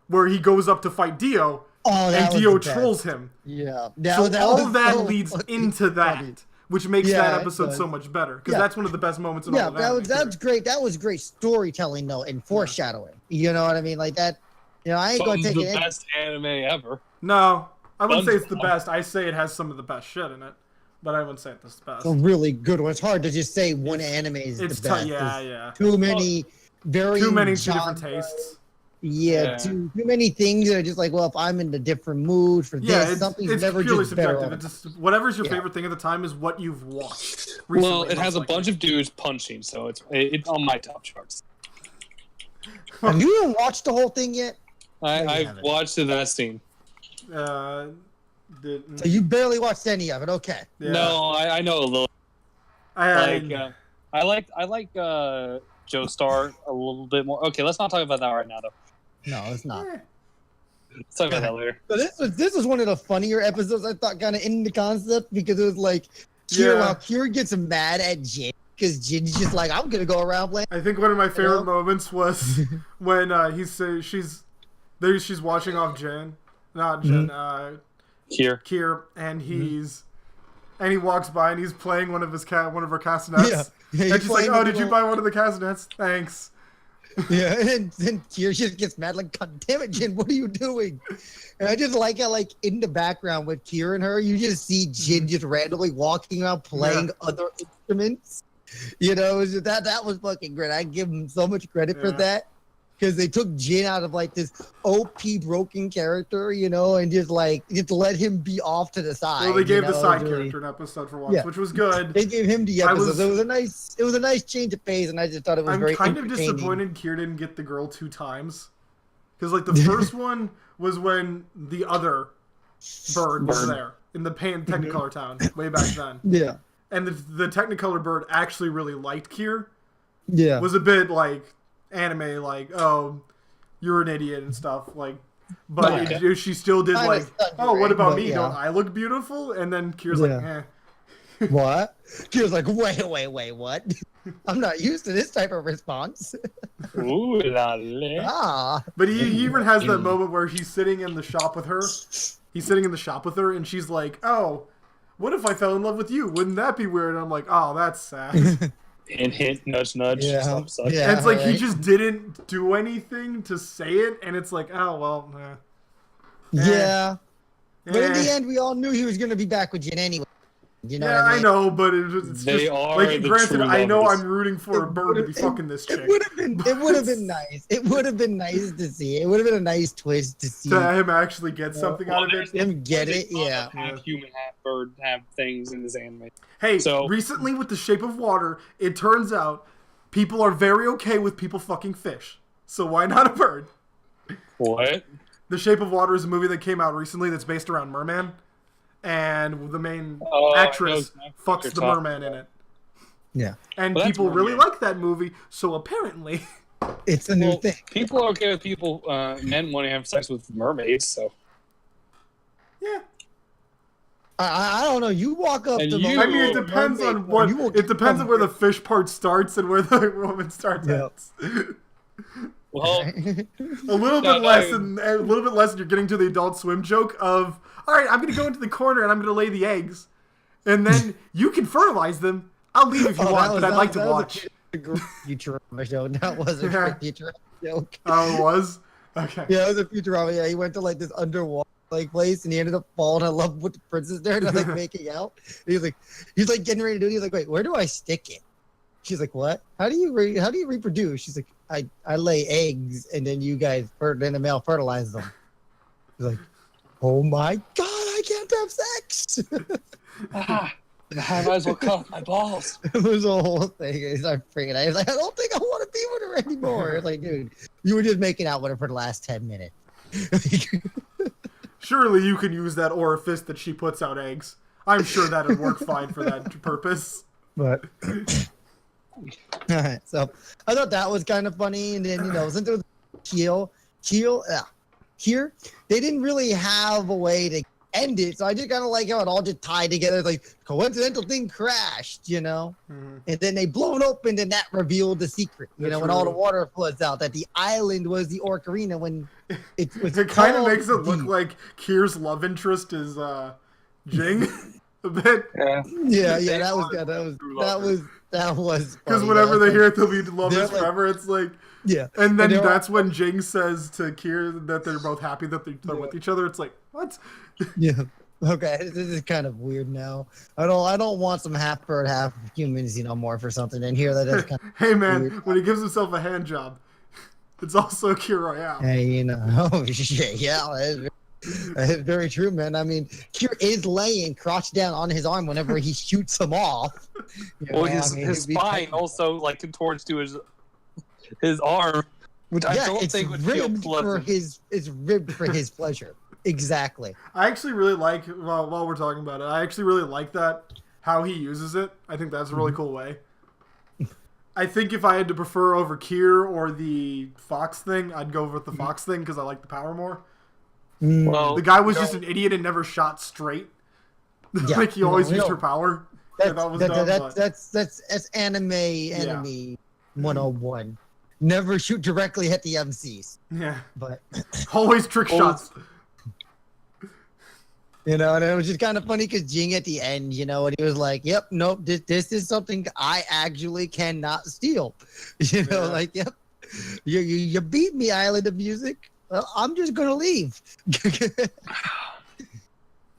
where he goes up to fight Dio, and Dio trolls him. Yeah. So all of that leads into that, which makes that episode so much better, because that's one of the best moments in all of anime. That's great. That was great storytelling, though, and foreshadowing. You know what I mean? Like that. You know, I ain't going to take it. The best anime ever. No, I wouldn't say it's the best. I say it has some of the best shit in it, but I wouldn't say it's the best. A really good one. It's hard to just say one anime is the best. Yeah. Too many, two different tastes. Yeah, too many things that are just like, well, if I'm in a different mood for this, something's never purely just better. subjective. It's just whatever's your favorite thing at the time is what you've watched recently. Well, it has a bunch of dudes punching, so it's on my top charts. Have you even watched the whole thing yet? I've watched that scene. So you barely watched any of it, okay? Yeah. No, I know a little. I like Joestar a little bit more. Okay, let's not talk about that right now, though. No, it's not. Let's talk about that later. So this was one of the funnier episodes I thought, kind of in the concept, because it was like Kira gets mad at Jin because Jin's just like, I'm gonna go around playing. I think one of my favorite moments was when she's watching off Jin, not Jin, Kier, and he walks by and he's playing one of her castanets. Yeah, and she's like, "Oh, did you buy one of the castanets? Thanks." Yeah, and then Kier just gets mad, like, "God damn it, Jin, what are you doing?" And I just like how, like, in the background with Kier and her, you just see Jin just randomly walking around playing other instruments. You know, that was fucking great. I give him so much credit for that. Because they took Jin out of like this OP broken character, you know, and just let him be off to the side. Well, they gave the side character an episode for once, which was good. They gave him the episode. It was a nice change of pace, and I just thought it was very entertaining. I'm kind of disappointed Kier didn't get the girl 2 times, because like the first one was when the other bird was there in the Technicolor town way back then. Yeah, and the Technicolor bird actually really liked Kier. Yeah, was a bit like anime, like, oh, you're an idiot and stuff, like, but she still did like, oh, what about me? Don't I look beautiful? And then Kier's like, eh. What? Kier's like, wait, what? I'm not used to this type of response. Ooh la la. But he even has that moment where he's sitting in the shop with her. And she's like, oh, what if I fell in love with you? Wouldn't that be weird? And I'm like, oh, that's sad. Hint, nudge, nudge. Yeah. And it's like he just didn't do anything to say it, and it's like, oh well. Yeah. But in the end, we all knew he was going to be back with Jin anyway. You know I know, but it's they just are like, granted, I know lovers. I'm rooting for a bird to be fucking this chick. It would have been nice. It would have been nice to see. It would have been a nice twist to see. To him actually get something out of it. Him get it, Half human, half bird, have things in this anime. Hey, recently with The Shape of Water, it turns out people are very okay with people fucking fish. So why not a bird? What? The Shape of Water is a movie that came out recently that's based around merman. And the main actress fucks the merman in it. Yeah. And people really like that movie, so apparently... It's a new thing. People are okay with men wanting to have sex with mermaids, so... Yeah. I don't know. You walk up to the... I mean, it depends on what... It depends on where the fish part starts and where the woman starts at. Well, a little bit less, and you're getting to the Adult Swim joke of, all right, I'm going to go into the corner and I'm going to lay the eggs, and then you can fertilize them. I'll leave if you want, but I'd like to watch. Futurama show. That was a Futurama joke. Oh, it was? Okay. Yeah, it was a Futurama. Yeah, he went to like this underwater place, and he ended up falling in love with the princess there, and like making out. And he's like getting ready to do it. He's like, wait, where do I stick it? She's like, what? How do you reproduce? She's like, I lay eggs, and then you guys, then the male fertilizes them. He's like, oh my god, I can't have sex. I might as well cut off my balls. It was a whole thing. He's like freaking out. He's like, I don't think I want to be with her anymore. It's like, dude, you were just making out with her for the last 10 minutes. Surely you can use that orifice that she puts out eggs. I'm sure that would work fine for that purpose. But... Alright, so I thought that was kind of funny, and then since it was here, they didn't really have a way to end it, so I just kind of like how it all just tied together. It's like coincidental thing crashed, and then they blow it open, and that revealed the secret. When all the water floods out, that the island was the Orcarina. When it kind of makes it look like Kier's love interest is Jing a bit. Yeah, that was good. That was because funny. whenever That they was hear it, they'll be lovers like- forever. It's like, yeah. and then they're that's all- when Jing says to Kier that they're both happy that they're with each other. It's like, what? Yeah. Okay, this is kind of weird now. I don't want some half bird, half humans, more for something in here. That's kind of Hey man, weird. when he gives himself a hand job, it's also Kier Royale. Hey, oh shit, yeah, that is very true, man. I mean, Kier is laying crouched down on his arm whenever he shoots him off. Well, his spine also like contorts to his arm, which I don't think would feel pleasant. It's ribbed for his pleasure. Exactly. I actually really like, while we're talking about it, I actually really like that, how he uses it. I think that's a really cool way. I think if I had to prefer over Kier or the Fox thing, I'd go with the Fox thing because I like the power more. Well, The guy was just an idiot and never shot straight. Yeah, like he always used her power. That's enemy 101. Never shoot directly at the MCs. Yeah. But Always trick shots. and it was just kind of funny because Jing at the end, and he was like, "Yep, nope, this is something I actually cannot steal." Like, "Yep, you beat me, Island of Music. Well, I'm just gonna leave."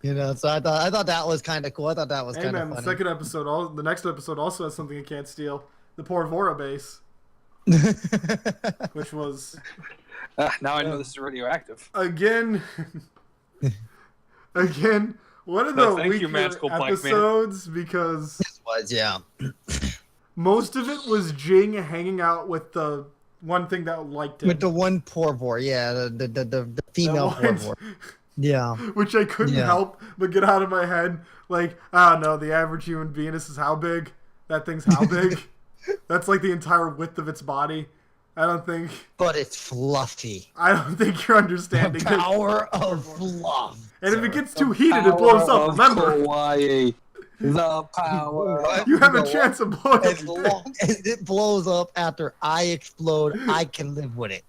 So I thought that was kind of cool. I thought that was kind of funny. The next episode also has something you can't steal: the poor Vora base, which was now I know this is radioactive. Again, one of the weaker episodes because this was most of it was Jing hanging out with the one thing that liked him. With the one poor vor, the female poor vor. Yeah. Which I couldn't help but get out of my head. Like, I don't know, the average human Venus is how big? That thing's how big? That's like the entire width of its body. I don't think. But it's fluffy. I don't think you're understanding. The power of fluff. And if it gets too heated, it blows up. Remember? Hawaii. The power. You have a chance of blowing as long as it blows up after I explode, I can live with it.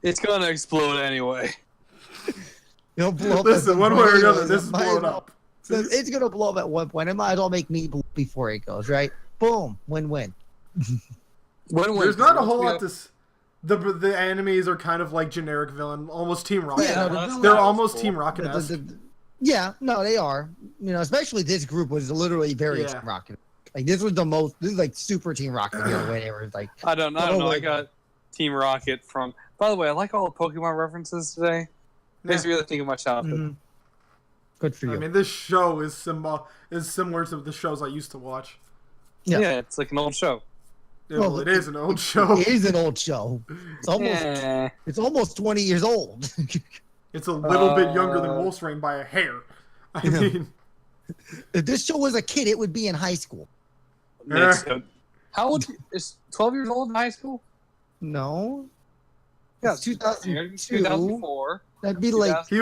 It's gonna explode anyway. It'll blow up. Listen, one way or another, this is blowing up. It's gonna blow up at one point. It might as well make me blow before it goes, right? Boom, win-win. There's not a whole lot to. The enemies are kind of like generic villain, almost Team Rocket. Yeah, they're almost Team Rocket-esque. Yeah, no, they are. Especially this group was literally very Team Rocket. Like this was the most. This is like super Team Rocket. Whatever. Like I don't know. I got Team Rocket from. By the way, I like all the Pokemon references today. Makes me really think of my childhood. Mm-hmm. Good for you. I mean, this show is similar to the shows I used to watch. Yeah, it's like an old show. Yeah, well, it is an old show. It is an old show. It's almost 20 years old. It's a little bit younger than Wolf's Rain by a hair. I mean, if this show was a kid, it would be in high school. How old is 12 years old in high school? No. Yeah, it's 2002. 2004. That'd be like it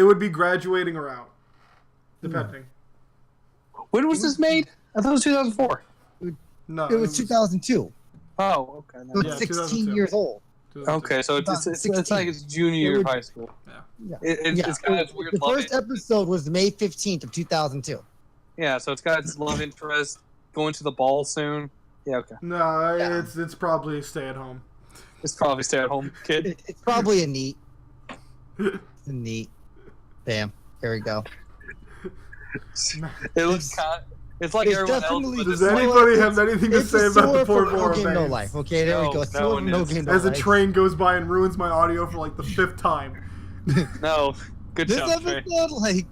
would be graduating or out, depending. When was this made? I thought it was 2004. No, it was 2002. Oh, okay. It was 16 years old. Okay, so it's like it's junior year of high school. Yeah. It's got its weird the love first episode was May 15th of 2002. Yeah, so it's got its love interest going to the ball soon. Yeah, okay. No, it's probably stay at home. It's probably stay at home kid. It's probably a neat. Bam. There we go. It looks kind of, it's like it's everyone else. Does anybody have anything to say about the poor Vora base? No life. Okay, there we go. No game, no As a life. train goes by and ruins my audio for like the 5th time. No, good this job, episode,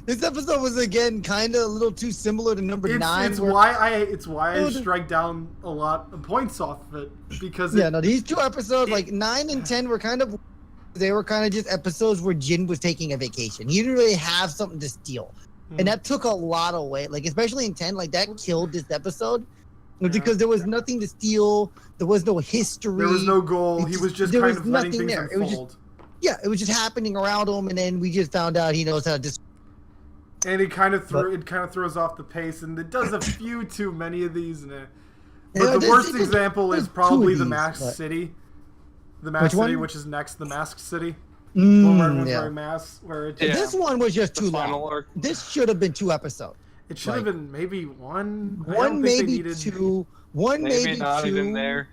this episode was again kind of a little too similar to number 9. It's why I strike down a lot of points off of it because these two episodes, like 9 and 10, were kind of just episodes where Jin was taking a vacation. He didn't really have something to steal. And that took a lot away, like especially in 10, like that killed this episode because there was nothing to steal. There was no history. There was no goal. He was just kind of letting things unfold. It was just happening around him, and then we just found out he knows how to just. And it kind of throws off the pace, and it does a few too many of these. But the worst example is probably the Masked City. The Masked City, which is next, the Masked City. Wearing masks, This one was just too long. This should have been 2 episodes. It should have been maybe one. I don't One, think they maybe needed... two. One, maybe not two. even there.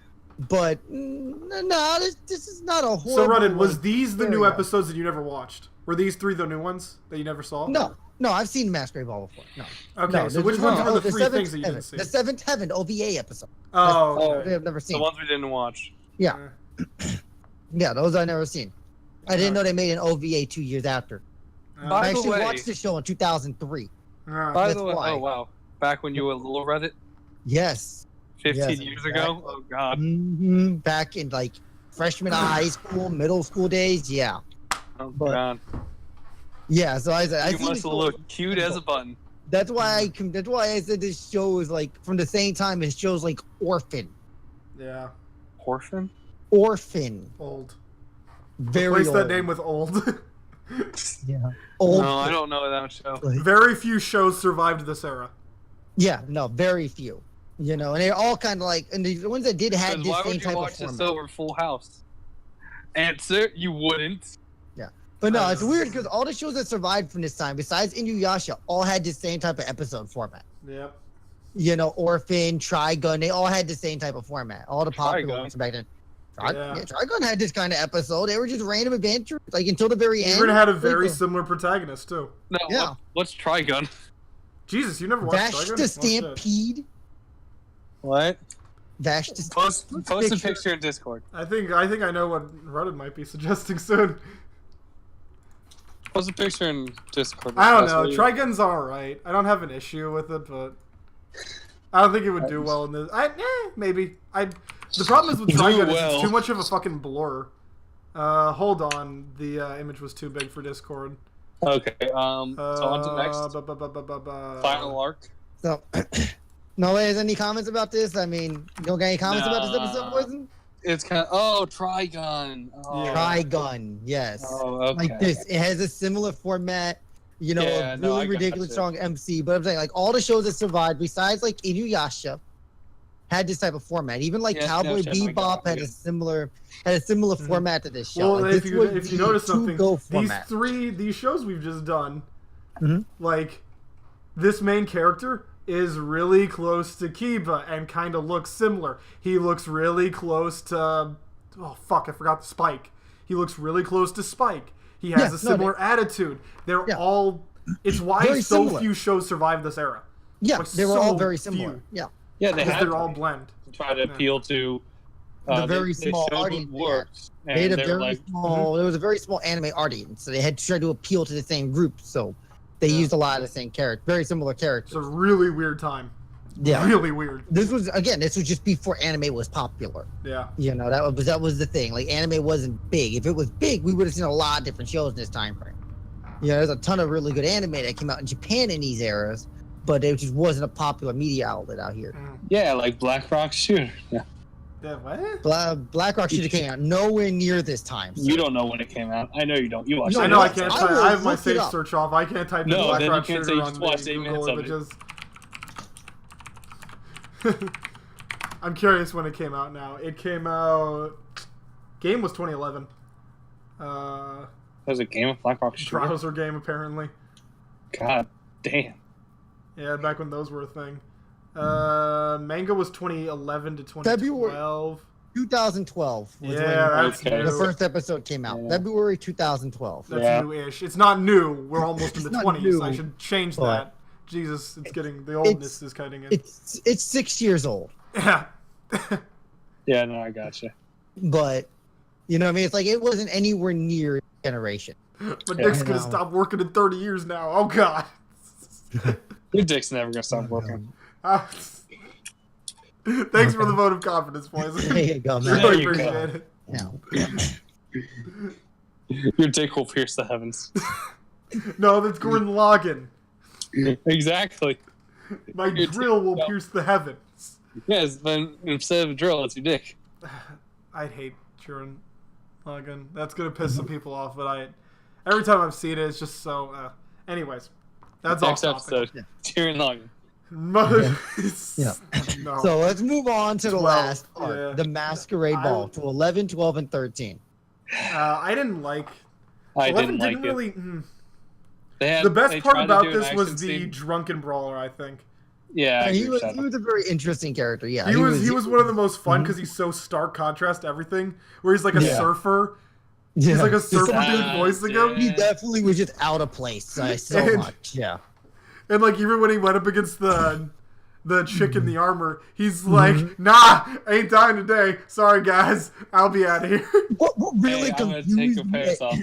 But no, this is not a horrible. So, Rudden, was these the new area. episodes that you never watched? Were these 3 the new ones that you never saw? No, I've seen Masquerade Ball before. No. Okay, No, so which ones were the 3 Seventh things that you didn't Heaven, see? The Seventh Heaven OVA episode. Oh, okay. I've never seen. The ones we didn't watch. Yeah. Yeah, those I never seen. I didn't know they made an OVA 2 years after. Uh, By I the actually way- watched the show in 2003. uh, By That's the way, why. oh wow, back when you were a little Reddit, Yes. 15 Yes, years exactly. ago. Oh god. Back in like freshman high school, middle school days. Yeah. Oh But- god. Yeah. So I You seen must the look show. cute as a button. That's why I said this show is like from the same time as shows like Orphan. yeah, Orphan? Orphan. old. Very Replace old. that name with old. Yeah. Old. No, I don't know that show. Like, Very few shows survived this era. yeah. No. Very few. You know, and they're all kind of like, and the ones that did have Because this why same would you type of watch this format. over Full House? Answer: you wouldn't. But no, it's weird because all the shows that survived from this time, besides Inuyasha, all had the same type of episode format. Yep. You know, Orphan, Trigun, they all had the same type of format. All the popular Trigun. ones back then. Yeah. Trigun had this kind of episode. They were just random adventures, like until the very end. Even had a very Like, similar protagonist too. No. Yeah. What's Trigun? Jesus, you never watched Vash Dragon? the Well, shit. Stampede. What? Vash the Post a picture in Discord. I think I know what Rudden might be suggesting soon. Post a picture in Discord. I don't know. That's Trigun's alright. I don't have an issue with it, but I don't think it would do well in this. Maybe. The problem is with Do Trigun is well. it's too much of a fucking blur. Hold on. The image was too big for Discord. Okay. So on to next. Final arc. So, no way. Has any comments about this? I mean, you don't got any comments about this episode, Nah. Poison? It's kind of Trigun. Oh. Yeah. Trigun, yes. Oh, okay. Like this, it has a similar format. You know, Yeah, a no, really I ridiculous gotcha. strong MC. But I'm saying, like all the shows that survived, besides like Inuyasha, had this type of format. Even like Yeah, Cowboy no shit, I Bebop got had it. a similar format to this show. Well, Like, if this you was if you the notice something, to-go these format. these shows we've just done, Mhm. like this main character is really close to Kiba and kind of looks similar. He looks really close to I forgot the Spike. He looks really close to Spike. He has Yeah, a no, similar attitude. They're Yeah. all. It's why Very so similar. few shows survive this era. Yeah, Like, they were all so very similar. few. Yeah, Yeah, they Because had they're all to blend. try to appeal to The very they small showed audience what they had. works. they had a And they were very like, small. There was a very small anime audience, so they had to try to appeal to the same group. So they used a lot of the same character, very similar characters. It's a really weird time. Yeah. Really weird. This was just before anime was popular. Yeah. You know, that was the thing. Like anime wasn't big. If it was big, we would have seen a lot of different shows in this time frame. You know, there's a ton of really good anime that came out in Japan in these eras, but it just wasn't a popular media outlet out here. yeah, like Black Rock Shooter. Yeah. Yeah, what? Black Rock should have came out nowhere near this time. You don't know when it came out. I know you don't. You watched No, it. I know I what? can't I type. will I have my look it safe up. search off. I can't type in No, Black then you Rock can't say Shooter you on just watched the 8 Google minutes of it. images. I'm curious when it came out now. It came out... Game was 2011. There's a game of Black Rock Shooter. Browser game, apparently. God damn. Yeah, back when those were a thing. Manga was 2011 to 2012. 2012 was Yeah, when that's Okay. new. the first episode came out. Yeah. February 2012. That's Yeah. new-ish. It's not new. We're almost in It's the not 20s. new, I should change but- that. Jesus, it's getting... The oldness is cutting in. It's 6 years old, Yeah. Yeah, no, I gotcha. but you know what I mean. It's like it wasn't anywhere near generation. My Yeah. dick's I gonna know. stop working in 30 years now. Oh, God. Your dick's never gonna stop working. Thanks for the vote of confidence, boys. There you go, I man. There really you go. appreciate it. Yeah. Your dick will pierce the heavens. No, that's Gordon Logan. Exactly. My Your drill will dick- pierce the heavens. Yes, then instead of a drill, it's your dick. I'd hate Gordon Logan. That's gonna piss some people off, but every time I've seen it, it's just so. Anyways, that's Next off episode, Yeah. Tyrion Logan. Yeah. No. So let's move on to the 12, last part, yeah. the Masquerade Ball, to 11, 12, and 13. I didn't like. I 11 didn't like it. really. The best part about do an this was action the scene. drunken brawler, I think. Yeah, I he agree was with he Shadow. was a very interesting character. Yeah, He was one of the most fun because he's so stark contrast to everything. Where he's like a Yeah. surfer. Yeah. He's like a surfer Ah, dude voicing him. He definitely was just out of place so And- much. Yeah. And like even when he went up against the chick in the armor, he's like, "Nah, ain't dying today. Sorry guys, I'll be out of here." What really Hey, I'm gonna confused take your me? pants off.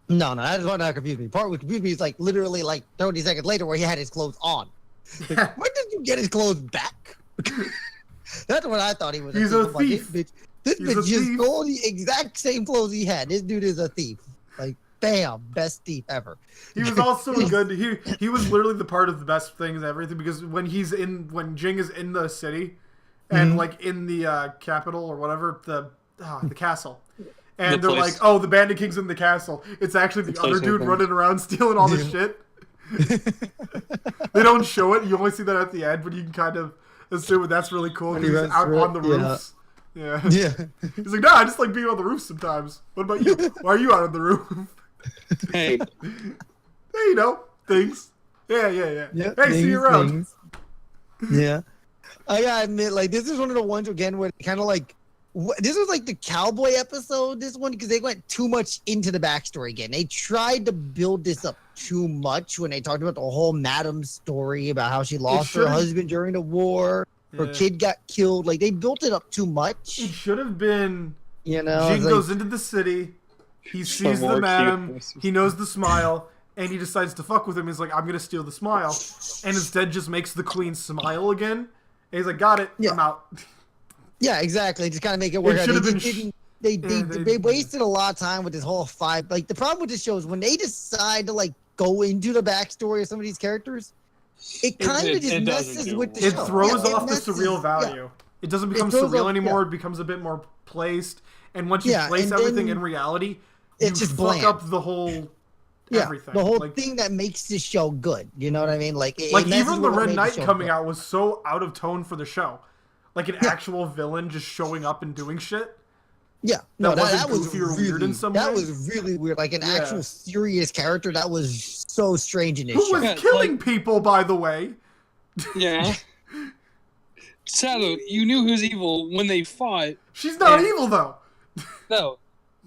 No, that's what not confused me. Part what confused me is like literally like 30 seconds later where he had his clothes on. Like, when did you get his clothes back? That's what I thought he was. He's a I'm like, thief. This He's a bitch just thief. stole the exact same clothes he had. This dude is a thief. Like, bam, best thief ever. He was also good. He was literally the part of the best things and everything because when Jing is in the city and like in the capital or whatever the castle. And The they're place. like, "Oh, the Bandit King's in the castle." It's actually the other place dude open. running around stealing all the shit. They don't show it. You only see that at the end, but you can kind of assume that's really cool When because he he's runs out through on the it, yeah. roofs. Yeah. Yeah. He's like, "Nah, I just like being on the roof sometimes." What about you? Why are you out on the roof? Hey, Hey, you know, things. Yeah. Yeah, Hey, see you around. things. Yeah. I gotta admit, like, this is one of the ones again where kind of like, this was like the cowboy episode, this one, because they went too much into the backstory again. They tried to build this up too much when they talked about the whole madam story about how she lost her should've- husband during the war. Her Yeah. kid got killed. Like, they built it up too much. It should have been. You know? Jing It's like- goes into the city. He sees the more madam. cuteness. He knows the smile, and he decides to fuck with him. He's like, "I'm gonna steal the smile," and instead just makes the queen smile again. And he's like, "Got it. Yeah. I'm out." Yeah, exactly. Just kind of make it work. It out. should have They been just sh- didn't- Yeah, they wasted a lot of time with this whole fight. Like the problem with this show is when they decide to like go into the backstory of some of these characters, it kind of just it doesn't messes do with the It show. throws Yeah, off the messes- surreal yeah. value. It doesn't become throws surreal off- anymore. yeah. It becomes a bit more placed. And once you Yeah, place and everything then in reality, it's you just fuck bland. up the whole Yeah, everything. the whole like, thing that makes this show good. You know what I mean? Like, it like messes even with the what Red made Knight show coming good. out was so out of tone for the show. Like an Yeah. actual villain just showing up and doing shit. Yeah, no, that that wasn't was goofy or really weird in some that way? was really weird. Like an Yeah. actual serious character that was so strange in this Who show. was Yeah, killing like- people, by the way? yeah. Shadow, you knew who was evil when they fought. She's not Yeah. evil though. No,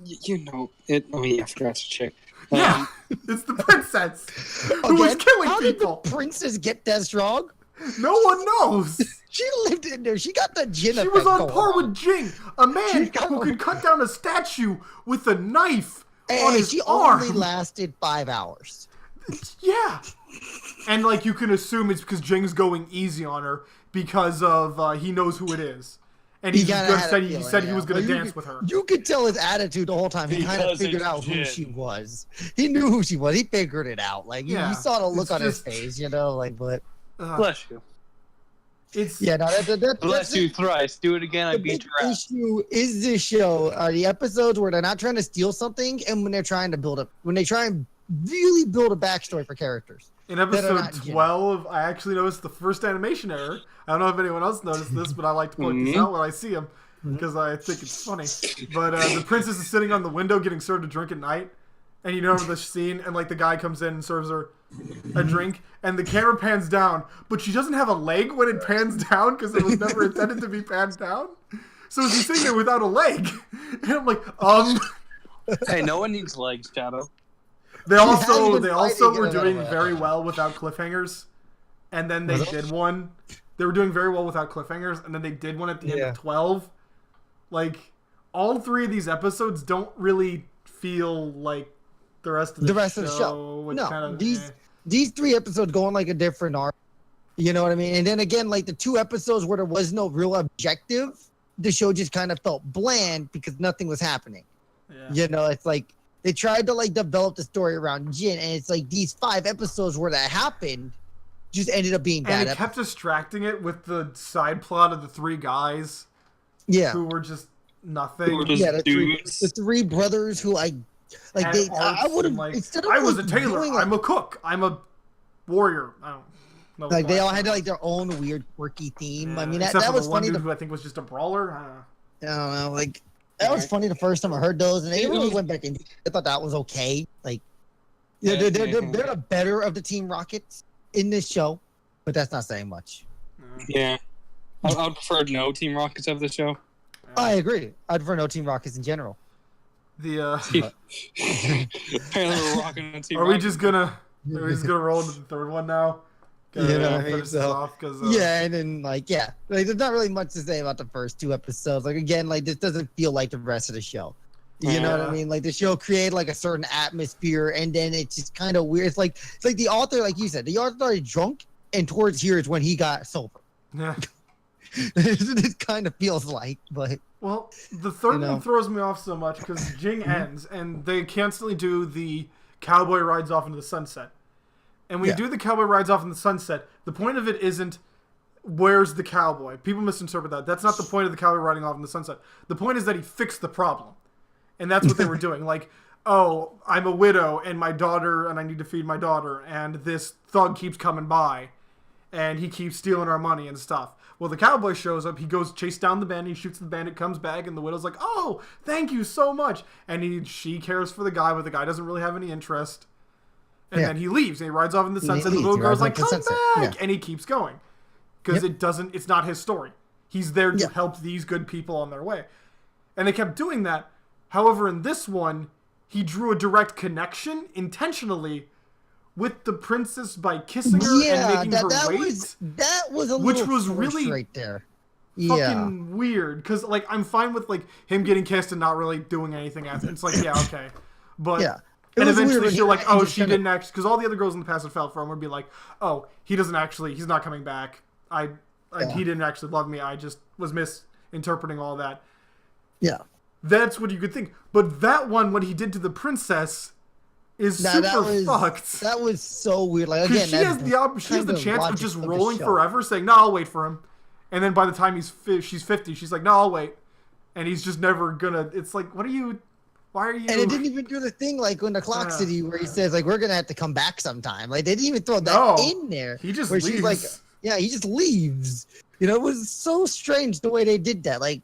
you know it. Oh yeah, I forgot to check. Yeah, it's the princess who was Again, killing how people. did the princess get that strong? No one knows. She lived in there. She got the gin She was effect on going par on. with Jing, a man She got- who could cut down a statue with a knife on Hey, his she arm. only lasted 5 hours. Yeah, and like you can assume it's because Jing's going easy on her because of he knows who it is, and he kinda just had a said he feeling, said he yeah. was gonna Well, you dance could- with her. You could tell his attitude the whole time. He kind of Because figured it's out who Jin. she was. He knew who she was. He figured it out. Like Yeah, you saw the look it's on just- his face, you know. Like, but Bless you. It's yeah, no, that's Bless you thrice. Do it again. I the beat big your ass. issue is this show are the episodes where they're not trying to steal something, and when they're trying to build up, when they try and really build a backstory for characters. in that are episode not Jin. 12. I actually noticed the first animation error. I don't know if anyone else noticed this, but I like to point this Mhm. out when I see them because I think it's funny. But the princess is sitting on the window getting served a drink at night, and you know the scene, and like the guy comes in and serves her a drink, and the camera pans down, but she doesn't have a leg when it pans down because it was never intended to be panned down. So she's sitting there without a leg, and I'm like, Hey, no one needs legs, Shadow. They hasn't also been they also fighting were in a doing minute. very well without cliffhangers, and then they Was it? did one. They were doing very well without cliffhangers, and then they did one at the end Yeah. of 12. Like all three of these episodes don't really feel like the rest of the show. It's No, kinda, these 3 episodes go on like a different arc. You know what I mean? And then again, like the 2 episodes where there was no real objective, the show just kind of felt bland because nothing was happening. yeah. You know, it's like they tried to like develop the story around Jin, and it's like these 5 episodes where that happened just ended up being And bad. it kept distracting it with the side plot of the 3 guys Yeah, who were just nothing. Who were just yeah, the dudes. 3 brothers who like Had they. arcs I would have and, like, instead of I was a like, tailor. doing, like, I'm a cook. I'm a warrior. I don't know. like they why. all had like their own weird quirky theme. I mean, Except that for was the one funny. dude who I think was just a brawler. I don't know, like that was funny the first time I heard those, and they It really was- went back and I thought that was okay. Like Yeah, they're the better of the Team Rockets in this show, but that's not saying much. Yeah. I would prefer no Team Rockets of the show. I agree. I'd prefer no Team Rockets in general. Apparently we're rocking on Team Are we Rockets. just gonna roll into the third one now? Finish this off, and then there's not really much to say about the first 2 episodes. Like again, like this doesn't feel like the rest of the show. You know what I mean? Like the show created like a certain atmosphere, and then it's just kind of weird. It's like the author, like you said, the author started drunk, and towards here is when he got sober. Yeah. It kind of feels like, but well, the third one throws me off so much because Jing ends, and they constantly do the cowboy rides off into the sunset. And when you do the cowboy rides off in the sunset, the point of it isn't where's the cowboy. People misinterpret that. That's not the point of the cowboy riding off in the sunset. The point is that he fixed the problem. And that's what they were doing. Like, oh, I'm a widow and my daughter, and I need to feed my daughter, and this thug keeps coming by, and he keeps stealing our money and stuff. Well, the cowboy shows up, he goes chase down the bandit, he shoots the bandit, comes back, and the widow's like, oh, thank you so much. And she cares for the guy, but the guy doesn't really have any interest. And then he leaves, and he rides off in the sunset, and the little girl's like, come back! And he keeps going. Because it's not his story. He's there to help these good people on their way. And they kept doing that. However, in this one, he drew a direct connection, intentionally, with the princess by kissing her and making her wait. That was a which little was really right there. Fucking weird. Because, like, I'm fine with, like, him getting kissed and not really doing anything after. It's like, yeah, okay. But... And eventually she'll like, oh, she didn't actually... Because all the other girls in the past that fell for him would be like, oh, he's not coming back. He didn't actually love me. I just was misinterpreting all that. Yeah. That's what you could think. But that one, what he did to the princess, is super fucked. That was so weird. Like, again, she has the chance of just rolling forever, saying, no, I'll wait for him. And then by the time she's 50, she's like, no, I'll wait. And he's just never gonna... It's like, what are you... Why are you... And it didn't even do the thing like in the Clock City where he says, like, we're going to have to come back sometime. Like, they didn't even throw that in there. He just leaves. She's like, he just leaves. You know, it was so strange the way they did that. Like,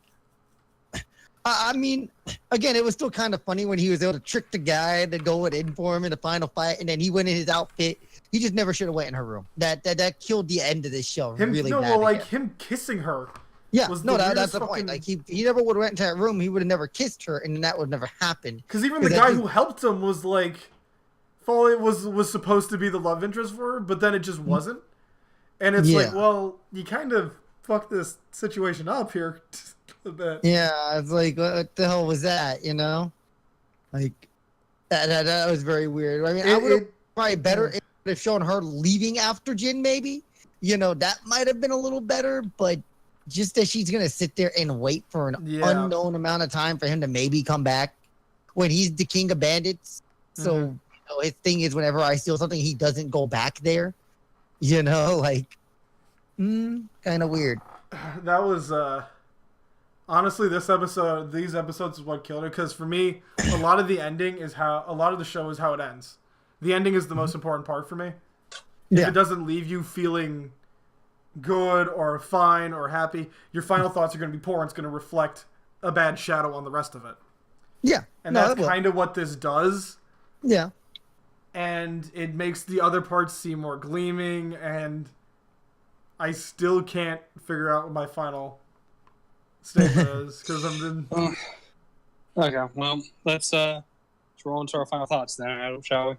I mean, again, it was still kind of funny when he was able to trick the guy to go in for him in the final fight, and then he went in his outfit. He just never should have went in her room. That killed the end of this show really bad. Well, like, him kissing her... Yeah, that's the point. Like he never would have went into that room. He would have never kissed her, and that would never happen. Because even the guy who helped him was like, it was supposed to be the love interest for her, but then it just wasn't. And it's like, well, you kind of fucked this situation up here a bit. Yeah, it's like, what the hell was that? You know, like that was very weird. I mean, I would have probably better if it would have shown her leaving after Jin. Maybe, you know, that might have been a little better, but. Just that she's going to sit there and wait for an unknown amount of time for him to maybe come back when he's the king of bandits. So you know, his thing is whenever I steal something, he doesn't go back there. You know, like, kind of weird. That was, honestly, these episodes is what killed it. Because for me, a lot of the show is how it ends. The ending is the most important part for me. If it doesn't leave you feeling... good or fine or happy, your final thoughts are going to be poor, and it's going to reflect a bad shadow on the rest of it. Yeah. And that's kind of what this does. Yeah. And it makes the other parts seem more gleaming, and I still can't figure out what my final statement is, because I've been... Okay, well, let's roll into our final thoughts then, Adam, shall we?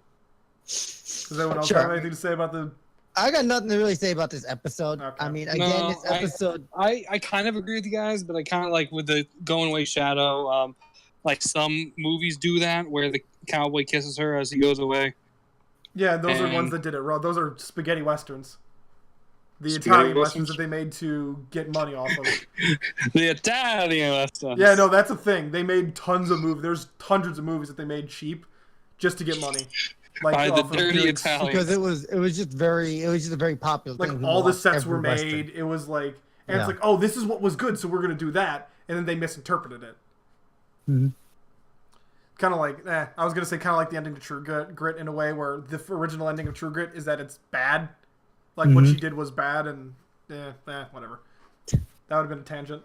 Does anyone else have anything to say about the... I got nothing to really say about this episode. Okay. I mean, again, this episode... I kind of agree with you guys, but I kind of like with the going away shadow, like some movies do that, where the cowboy kisses her as he goes away. Yeah, those are ones that did it. Those are spaghetti westerns. The Italian westerns that they made to get money off of. The Italian westerns. Yeah, no, that's a thing. They made tons of movies. There's hundreds of movies that they made cheap just to get money. Like by the dirty Italians. Because it was just a very popular like thing. Like all the sets were made. Western. It was like, and it's like, oh, this is what was good, so we're gonna do that, and then they misinterpreted it. Mm-hmm. Kind of like, I was gonna say kind of like the ending to True Grit in a way, where the original ending of True Grit is that it's bad, like what she did was bad, and whatever. That would have been a tangent.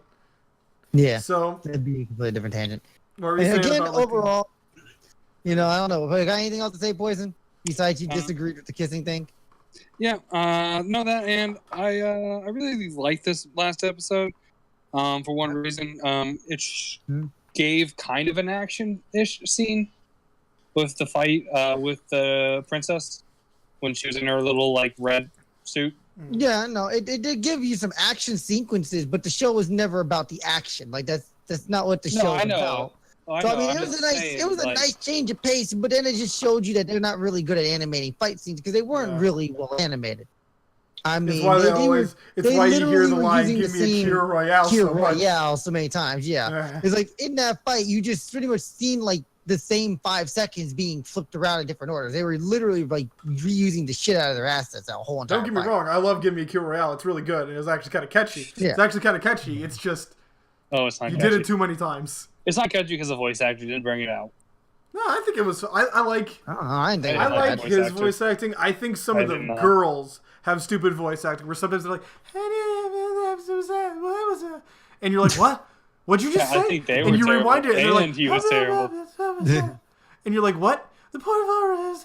Yeah. So it'd be a completely different tangent. What were you saying again, about, overall. You know, I don't know. Got anything else to say, Poison? Besides, you disagreed with the kissing thing. Yeah, no, that, and I really liked this last episode. For one reason, it gave kind of an action-ish scene with the fight with the princess when she was in her little like red suit. Yeah, no, it did give you some action sequences, but the show was never about the action. Like that's not what the show was about. So I mean, it was a nice change of pace, but then it just showed you that they're not really good at animating fight scenes because they weren't really well animated. I mean, it's why you hear the line, "Give me a Kira Royale" so many times. Yeah, it's like in that fight, you just pretty much seen like the same 5 seconds being flipped around in different orders. They were literally like reusing the shit out of their assets that whole entire. Don't get me wrong, I love "Give Me a Kira Royale." It's really good, and it was actually kind of catchy. Yeah. It's actually kind of catchy. It's just it's not. You did it too many times. It's not catchy because the voice actor didn't bring it out. No, I think it was. I like. I like his voice acting. I think some of the girls have stupid voice acting where sometimes they're like, and you're like, what? What'd you just say? I think they were and you terrible. rewind it, and they're like, he was terrible. And you're like, what? The point of our and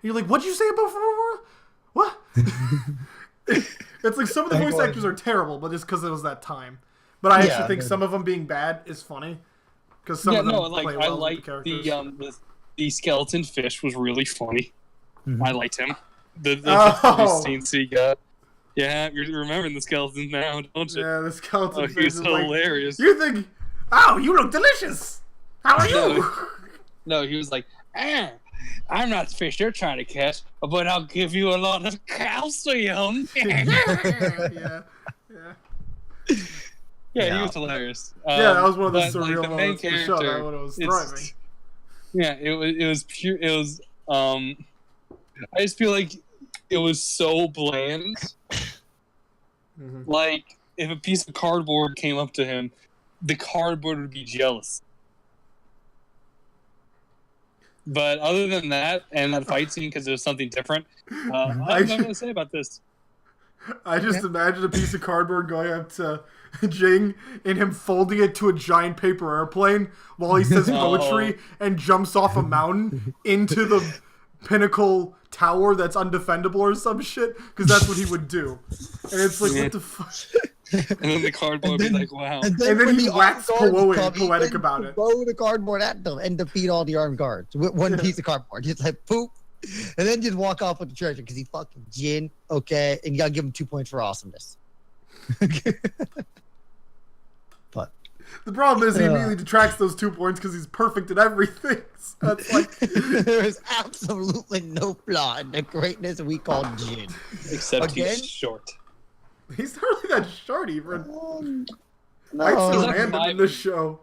you're like, what'd you say about what? It's like some of the voice actors are terrible, but it's because it was that time. But I actually think some of them being bad is funny because some of them play well with the characters. The skeleton fish was really funny. Mm-hmm. I liked him. The scenes he got. Yeah, you're remembering the skeleton now, don't you? Yeah, the skeleton fish is hilarious. You think, oh, you look delicious. How are you? No, he was like, I'm not the fish you're trying to catch, but I'll give you a lot of calcium. Yeah, he was hilarious. That was one of the surreal the main moments of the show. That one was thriving. Yeah, it was pure. It was. I just feel like it was so bland. Mm-hmm. Like if a piece of cardboard came up to him, the cardboard would be jealous. But other than that, and that fight scene, because it was something different, I have nothing to say about this. I just imagine a piece of cardboard going up to Jing and him folding it to a giant paper airplane while he says poetry and jumps off a mountain into the pinnacle tower that's undefendable or some shit, because that's what he would do. And it's like, what the fuck? And then the cardboard would be like, wow. And then he wax poetic about it. Throw the cardboard at them and defeat all the armed guards with one piece of cardboard. Just like poop. And then just walk off with the treasure because he fucking Jin. Okay. And you gotta give him 2 points for awesomeness. But the problem is he immediately detracts those 2 points because he's perfect at everything. So that's like there is absolutely no flaw in the greatness we call Jin. Except he's short. He's not really that short, even. No. Heights are random in this show.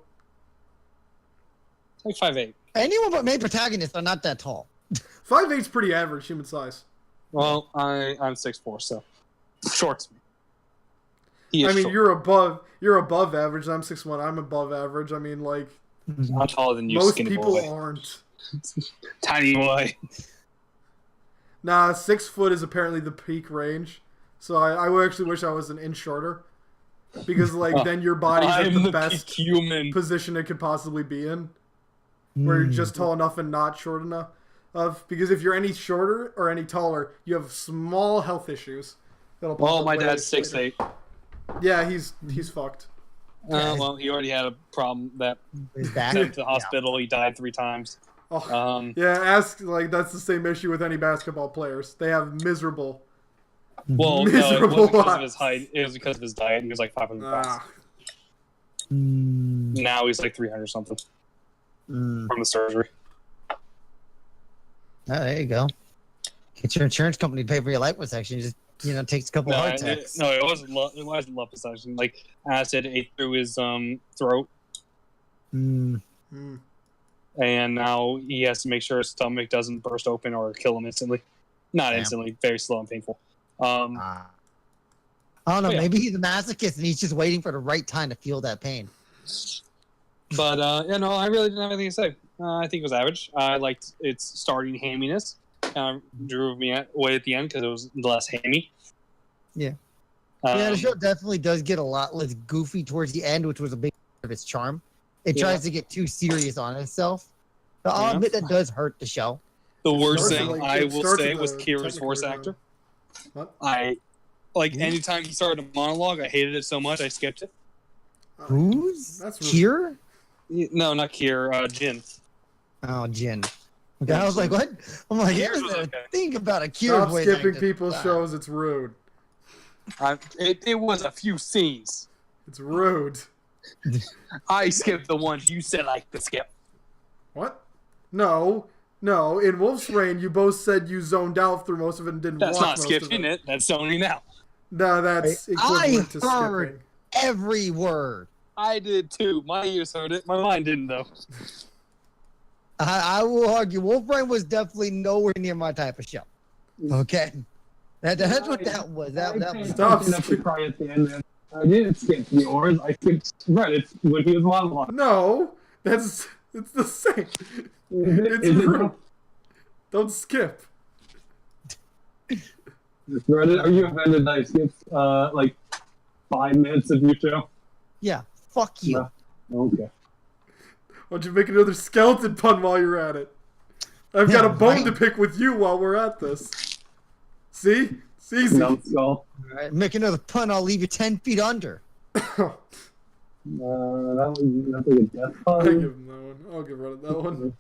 It's like 5'8". Anyone but main protagonists are not that tall. 5'8's pretty average human size. Well, I'm 6'4", so short. I mean, short. You're above average. I'm 6'1". I'm above average. I mean, like, I'm taller than you. Most people aren't. Tiny boy. Nah, 6 foot is apparently the peak range. So I would actually wish I was an inch shorter, because like then your body's in the best human position it could possibly be in, where you're just tall enough and not short enough. Because if you're any shorter or any taller, you have small health issues. Well, my dad's 6'8". Yeah, he's fucked. Well, he already had a problem that sent him to the hospital. Yeah. He died 3 times. Oh, that's the same issue with any basketball players. They have miserable. Well, no, it wasn't because of his height. It was because of his diet. He was like 500 pounds. Now he's like 300 something from the surgery. Oh, there you go. Get your insurance company to pay for your life protection. Just takes a couple of heart attacks. It wasn't. It wasn't love protection. Like acid ate through his throat. And now he has to make sure his stomach doesn't burst open or kill him instantly. Not instantly. Very slow and painful. I don't know. Maybe he's a masochist and he's just waiting for the right time to feel that pain. But I really didn't have anything to say. I think it was average. I liked its starting hamminess. Drew me away at the end because it was less hammy. Yeah. The show definitely does get a lot less goofy towards the end, which was a big part of its charm. It tries to get too serious on itself. But I'll admit that does hurt the show. The worst starts thing at, I it will starts say at was the Kira's technical voice version. actor. What? Anytime he started a monologue, I hated it so much I skipped it. Who's That's really- Kier? No, not Kier, Jin. Oh, Jin. Okay, I was like, what? I'm like, Kier's I was never okay. think about a Kier Stop voice skipping actor. people's Wow. shows. It's rude. It was a few scenes. It's rude. I skipped the ones you said I could skip. What? No. In Wolf's Reign, you both said you zoned out through most of it and didn't That's watch not most skipping of it. That's zoning out. No, that's equivalent to heard skipping. every word. I did too. My ears heard it. My mind didn't though. I will argue Wolfram was definitely nowhere near my type of show. Okay. That's what that was. That was Stop Enough to skipping. cry at the end, man. I didn't skip yours. I skipped Reddit when he was monologuing. No, it's the same. It's Is it rude. not? Don't skip. Reddit, are you offended that I skipped like 5 minutes of your show? yeah. Fuck you. No. Okay. Why don't you make another skeleton pun while you're at it? I've got Yeah, a bone right. to pick with you while we're at this. See? It's easy. No skull. All right, make another pun. I'll leave you 10 feet under. That's like a death I'll pun. give him that one. I'll get rid of that one.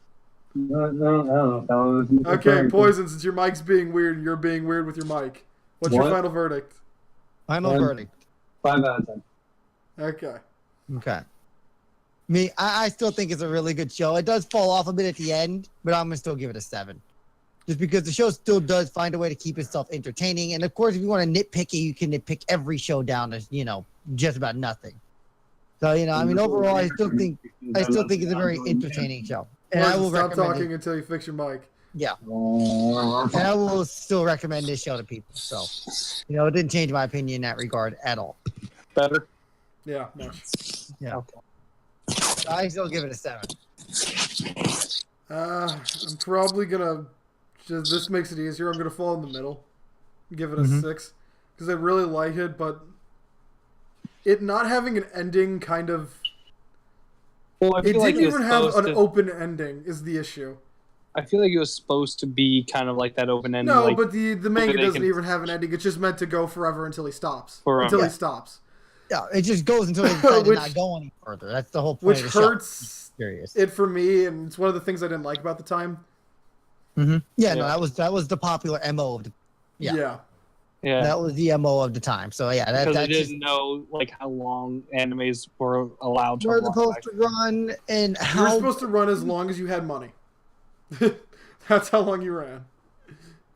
No, I don't know. That one was Okay, Poison, since your mic's being weird and you're being weird with your mic, what's your What? final verdict? Final One. verdict. 5 out of 10. Okay. Okay. I still think it's a really good show. It does fall off a bit at the end, but I'm gonna still give it a 7. Just because the show still does find a way to keep itself entertaining. And of course, if you want to nitpick it, you can nitpick every show down to, just about nothing. So, I mean, overall, I still think it's a very entertaining show. And I Poison, will stop recommend talking it. until you fix your mic. Yeah. And I will still recommend this show to people. So, it didn't change my opinion in that regard at all. Better. Yeah, much. Yeah. Okay. So I still give it a 7. I'm probably gonna just this makes it easier. I'm gonna fall in the middle, give it a Mhm. 6 because I really like it, but it not having an ending kind of Well, I it feel like didn't it was even have supposed an to, open ending is the issue. I feel like it was supposed to be kind of like that open ending. No, like, but the manga they doesn't can- even have an ending. It's just meant to go forever until he stops. Forever. Until Yeah. he stops, Yeah, it just goes until they decide to Which- not go any further. That's the whole point which of the show. hurts Serious. it for me, and it's one of the things I didn't like about the time. Yeah, Yeah. no, that was the popular MO of the Yeah. yeah, that was the MO of the time. So yeah, because they that's just didn't know like how long animes were allowed to where run. they're supposed to run and You were how. supposed to run as long as you had money. That's how long you ran.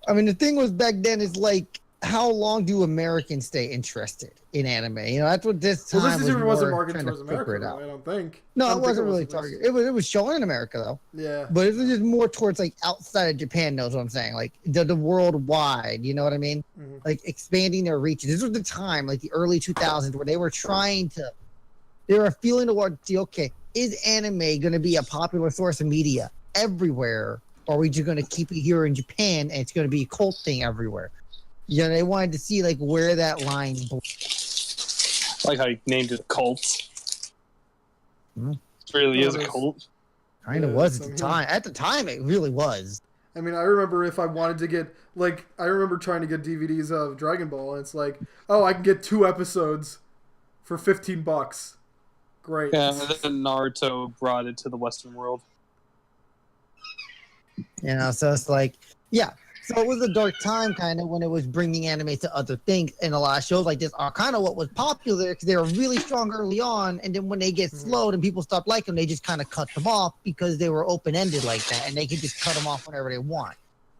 I mean, the thing was back then is like, how long do Americans stay interested in anime? That's what this time Well, this was wasn't more marketed trying to towards figure America, it out. though, I don't think. I No, don't it think wasn't really was targeted. It was shown in America though, Yeah. but it was just more towards like outside of Japan. Knows what I'm saying? Like the worldwide. You know what I mean? Mhm. Like expanding their reach. This was the time, like the early 2000s, where they were trying to. They were feeling towards the okay. Is anime going to be a popular source of media everywhere? Or are we just going to keep it here in Japan and it's going to be a cult thing everywhere? They wanted to see like where that line. Like how you named it Cult. Mhm. It really No, is a it is. cult. Kind of Yeah, was at so, the yeah. time. At the time, it really was. I mean, I remember if I wanted to get, I remember trying to get DVDs of Dragon Ball, and it's like, oh, I can get 2 episodes for $15. Great. Yeah, and then Naruto brought it to the Western world. So it's like, yeah. So it was a dark time kind of when it was bringing anime to other things. And a lot of shows like this are kind of what was popular because they were really strong early on. And then when they get slowed and people stop liking them, they just kind of cut them off because they were open-ended like that. And they could just cut them off whenever they want.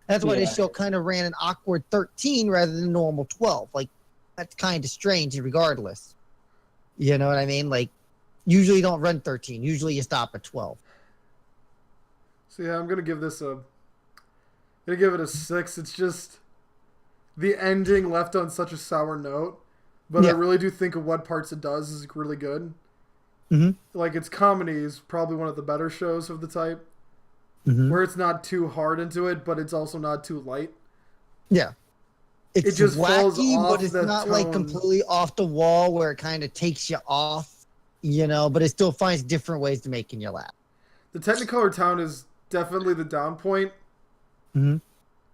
That's why this show kind of ran an awkward 13 rather than normal 12. Like, that's kind of strange regardless. You know what I mean? Like, usually you don't run 13. Usually you stop at 12. So yeah, I'm gonna give this gonna give it a 6. It's just the ending left on such a sour note, but I Yeah. really do think of what parts it does is really good. Mhm. Like its comedy is probably one of the better shows of the type, Mhm. where it's not too hard into it, but it's also not too light. Yeah. It's It just falls wacky, off but it's that not like tone. completely off the wall where it kind of takes you off, but it still finds different ways to making you laugh. The Technicolor town is definitely the down point, Mhm.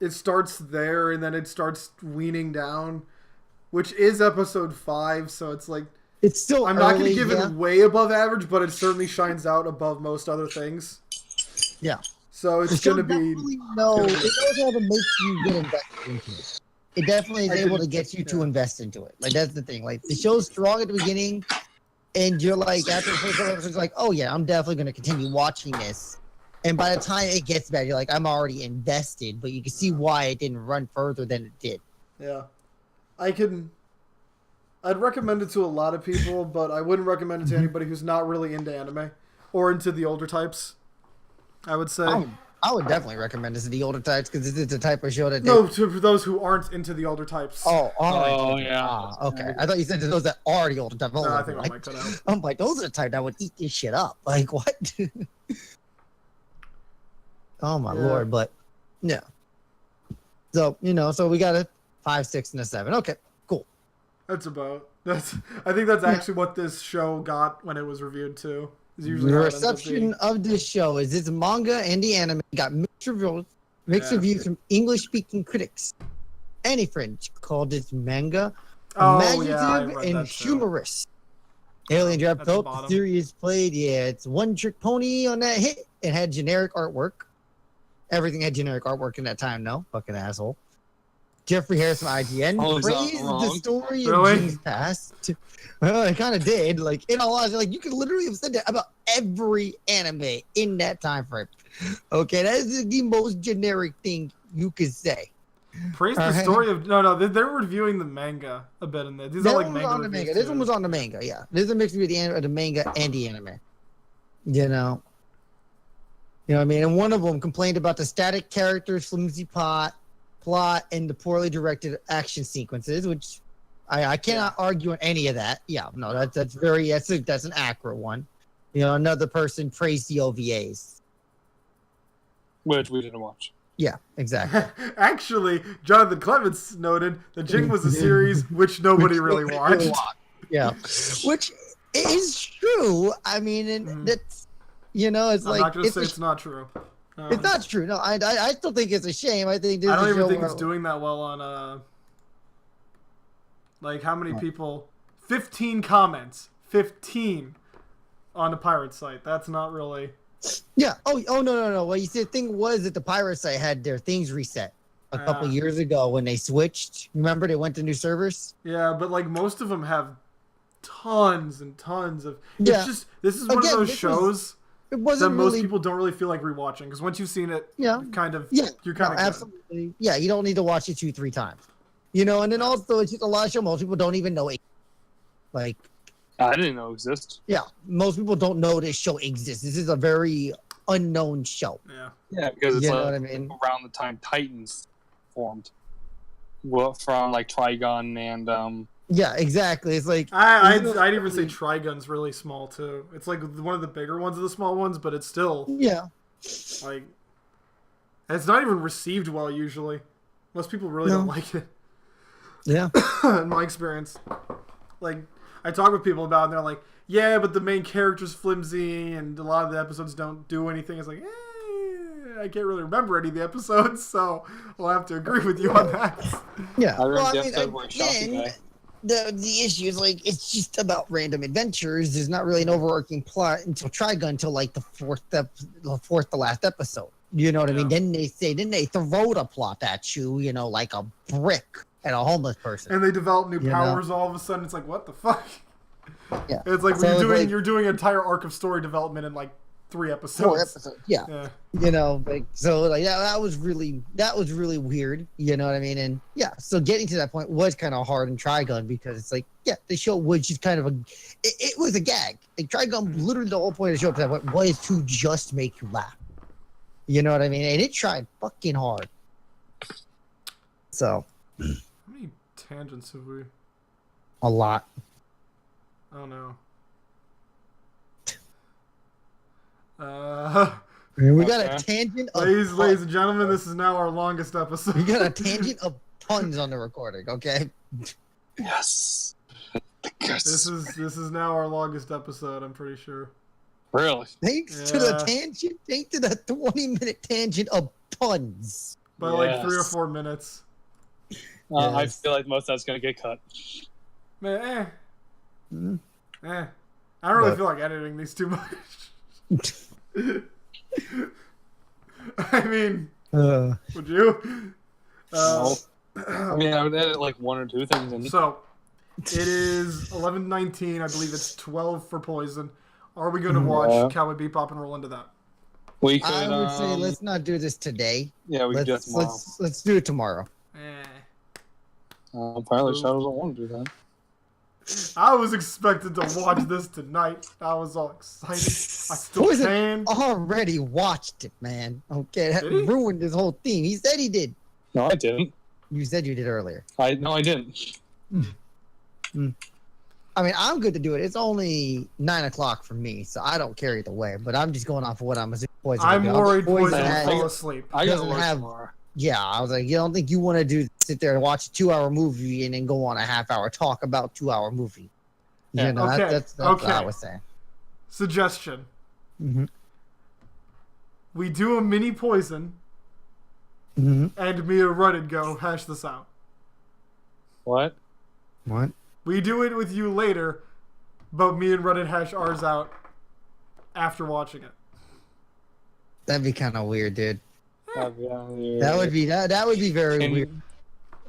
It starts there, and then it starts weaning down, which is episode 5. So it's like It's still I'm not going to early, give yeah. it way above average, but it certainly shines out above most other things. Yeah. So The it's show going to be. definitely knows how to make you get invested into it. It definitely is able to get you to invest into it. Like that's the thing. Like the show's strong at the beginning, and you're like after the first couple episodes, like, oh yeah, I'm definitely going to continue watching this. And by the time it gets bad, you're like, I'm already invested, but you can see why it didn't run further than it did. Yeah. I'd recommend it to a lot of people, but I wouldn't recommend it to anybody who's not really into anime or into the older types, I would say. I would definitely recommend this to the older types because this is the type of show that No, to those who aren't into the older types. Oh, all right. Oh, yeah. Okay. I thought you said to those that are the older type. No, I think I might cut out. I'm like, those are the type that would eat this shit up. Like, what? Oh, my Lord. But, yeah. So, so we got a 5, 6, and a 7. Okay, cool. I think that's actually what this show got when it was reviewed, too. The reception of this show is it's manga and the anime got mixed reviews from English-speaking critics. Any French called it manga imaginative and humorous. Alien Draft felt the series played, it's one-trick pony on that hit. It had generic artwork. Everything had generic artwork in that time, no? Fucking asshole. Jeffrey Harris from IGN praised the story of Jing's past. Well, it kind of did. Like, in all honesty, like, you could literally have said that about every anime in that time frame. Okay, that is the most generic thing you could say. Praise the story of... No, they're reviewing the manga a bit in there. These are like manga reviews. This one was on the manga, yeah. This is a mix between the manga and the anime. You know what I mean? And one of them complained about the static characters, flimsy plot, and the poorly directed action sequences, which I cannot argue on any of that. Yeah, no, that's an accurate one. Another person praised the OVAs, which we didn't watch. Yeah, exactly. Actually, Jonathan Clements noted that Jing was a series which nobody really watched. Yeah, which is true. I mean, and that's it's I'm like not gonna say it's not true. It's not true. No, I still think it's a shame. I think I don't even think it's doing that well on like how many people? 15 comments. 15 on the pirate site. That's not really. Yeah. Oh no. Well, you see, the thing was that the pirate site had their things reset a couple years ago when they switched. Remember, they went to new servers. Yeah, but like most of them have tons and tons of. It's just this is one of those shows. It wasn't that most people don't really feel like rewatching because once you've seen it, you're kind of absolutely. Yeah, you don't need to watch it 2-3 times. And then also it's just a lot of show most people don't even know it. Like, I didn't know it exists. Yeah, most people don't know this show exists. This is a very unknown show. Yeah, because it's what I mean? Around the time Titans formed, from like Trigun and Yeah, exactly. It's like I'd even say Trigun's really small too. It's like one of the bigger ones of the small ones, but it's still like it's not even received well usually. Most people really don't like it. Yeah, in my experience, like I talk with people about it and they're like, yeah, but the main character's flimsy and a lot of the episodes don't do anything. It's like, I can't really remember any of the episodes, so I'll have to agree with you on that. Yeah, again, the issue is like it's just about random adventures. There's not really an overarching plot until Trigun until like the fourth to last episode. You know what I mean? Then they throw the plot at you, like a brick at a homeless person. And they develop new powers all of a sudden. It's like, what the fuck? Yeah. It's like you're doing an entire arc of story development in like 3 episodes. 4 episodes. Yeah. That was really weird. You know what I mean? And so getting to that point was kind of hard in Trigun because it's like, the show was just kind of it was a gag. Like Trigun, literally the whole point of the show to that point was to just make you laugh. You know what I mean? And it tried fucking hard. So. How many tangents have we? A lot. Oh no. We got a tangent of ladies and gentlemen, this is now our longest episode. We got a tangent of puns on the recording, okay? Yes. This is now our longest episode, I'm pretty sure. Really? Thanks to the 20-minute tangent of puns. by like 3 or 4 minutes. I feel like most of that's gonna get cut. Man, I don't really feel like editing these too much. I mean, would you? No. I mean, I would edit like 1 or 2 things in. So, it is 11:19. I believe it's 12 for Poison. Are we going to watch Cowboy Bebop and roll into that? We could. I would say let's not do this today. Yeah, we could do it tomorrow. Let's do it tomorrow. Apparently, Shadow doesn't want to do that. I was expected to watch this tonight. I was all excited. I still can. Already watched it, man. Okay, that ruined his whole theme. He said he did. No, I didn't. You said you did earlier. I didn't. I mean, I'm good to do it. It's only 9 o'clock for me, so I don't care either way. But I'm just going off of what I'm assuming. Poison I'm worried Poison will fall asleep. I got to work tomorrow. Yeah, I was like, you don't think you want to sit there and watch a 2-hour movie and then go on a half-hour talk about 2-hour movie? Yeah. You know, that's what I was saying. Suggestion. We do a mini Poison, and me and Rudded go hash this out. What? We do it with you later, but me and Rudded hash ours out after watching it. That'd be kind of weird, dude. Yeah. That would be very weird.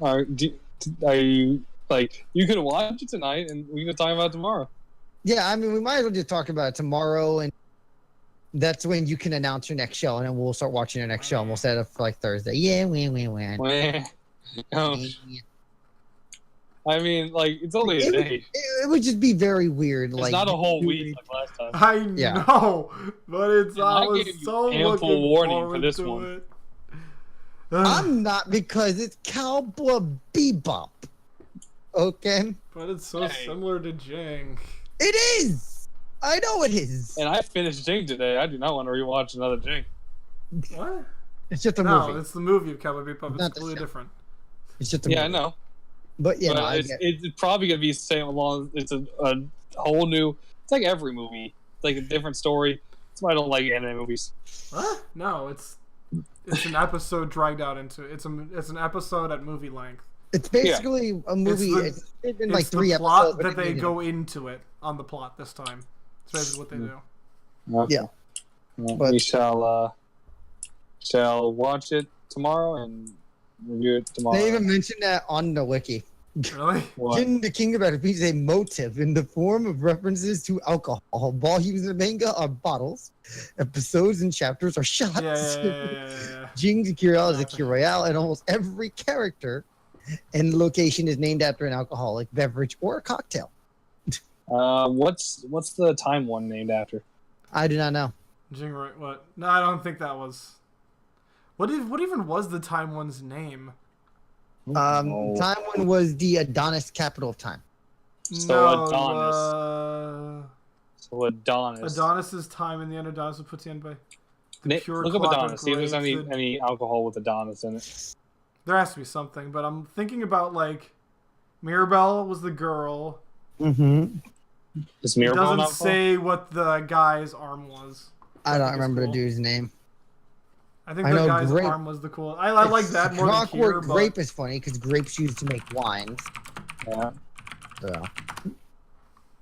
Are you like you could watch it tonight and we can talk about it tomorrow? Yeah, I mean we might as well just talk about it tomorrow, and that's when you can announce your next show, and then we'll start watching your next show, and we'll set it up for like Thursday. Yeah, win. I mean, like it's only a day. It would just be very weird. It's like not a whole week like last time. I know, but I was so ample warning forward for this to one. it. I'm not, because it's Cowboy Bebop. Okay? But it's so similar to Jing. It is! I know it is. And I finished Jing today. I do not want to rewatch another Jing. What? It's just a movie. No, it's the movie of Cowboy Bebop. It's completely different. It's just a movie. Yeah, I know. But yeah, but it's probably going to be the same along. It's a whole new. It's like every movie. It's like a different story. That's why I don't like anime movies. What? No, it's an episode dragged out into it's an episode at movie length. It's basically a movie. It's in like 3 episodes. Plot that they go into it on the plot this time. That's basically what they do. Yeah. But we shall watch it tomorrow and review it tomorrow. They even mentioned that on the wiki. Really? Jin the King about it is a motive in the form of references to alcohol. Volumes of manga are bottles. Episodes and chapters are shots. Yeah. Jing's Curial is a Curial, and almost every character and location is named after an alcoholic beverage or a cocktail. What's the time one named after? I do not know. Jing, what? No, I don't think that was. What even was the time one's name? Time one was the Adonis capital of time. So Adonis. So Adonis. Adonis's time in the end. Adonis would put the end by. Look up Adonis. See if there's any alcohol with Adonis in it. There has to be something, but I'm thinking about like Mirabelle was the girl. Mm-hmm. Is Mirabelle it doesn't say what the guy's arm was. I don't remember the dude's name. I think the guy's arm was the cool. I like that more than Clockwork Grape is funny because grapes used to make wines. Yeah. So.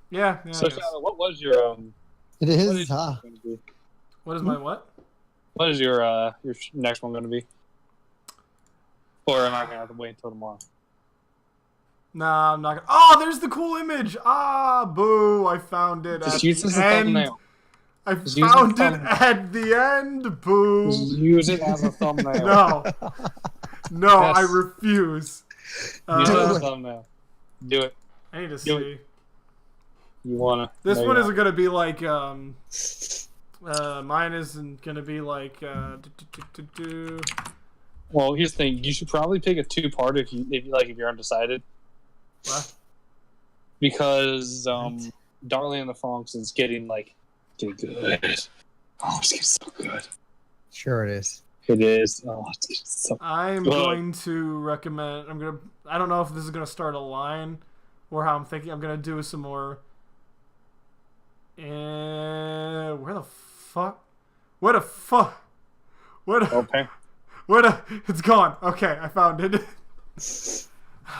Yeah. So, what was your It is. What is my what? What is your next one going to be? Or am I going to have to wait until tomorrow? Nah, I'm not gonna. Oh, there's the cool image. Ah, boo! I found it. Just use it as a thumbnail. I found it at the end. Boo! Just use it as a thumbnail. No, yes. I refuse. Use it as a thumbnail. Do it. I need to see. You wanna? This one isn't gonna be like mine isn't gonna be like Well, here's the thing. You should probably pick a 2-part if you're undecided. What? Because Darling in the Franxx is getting good. Oh, it's getting so good. Sure it is. It is. Oh, it's getting so I'm good. going to recommend. I don't know if this is gonna start a line, or how I'm thinking. I'm gonna do some more. Where the fuck? Okay. It's gone. Okay, I found it.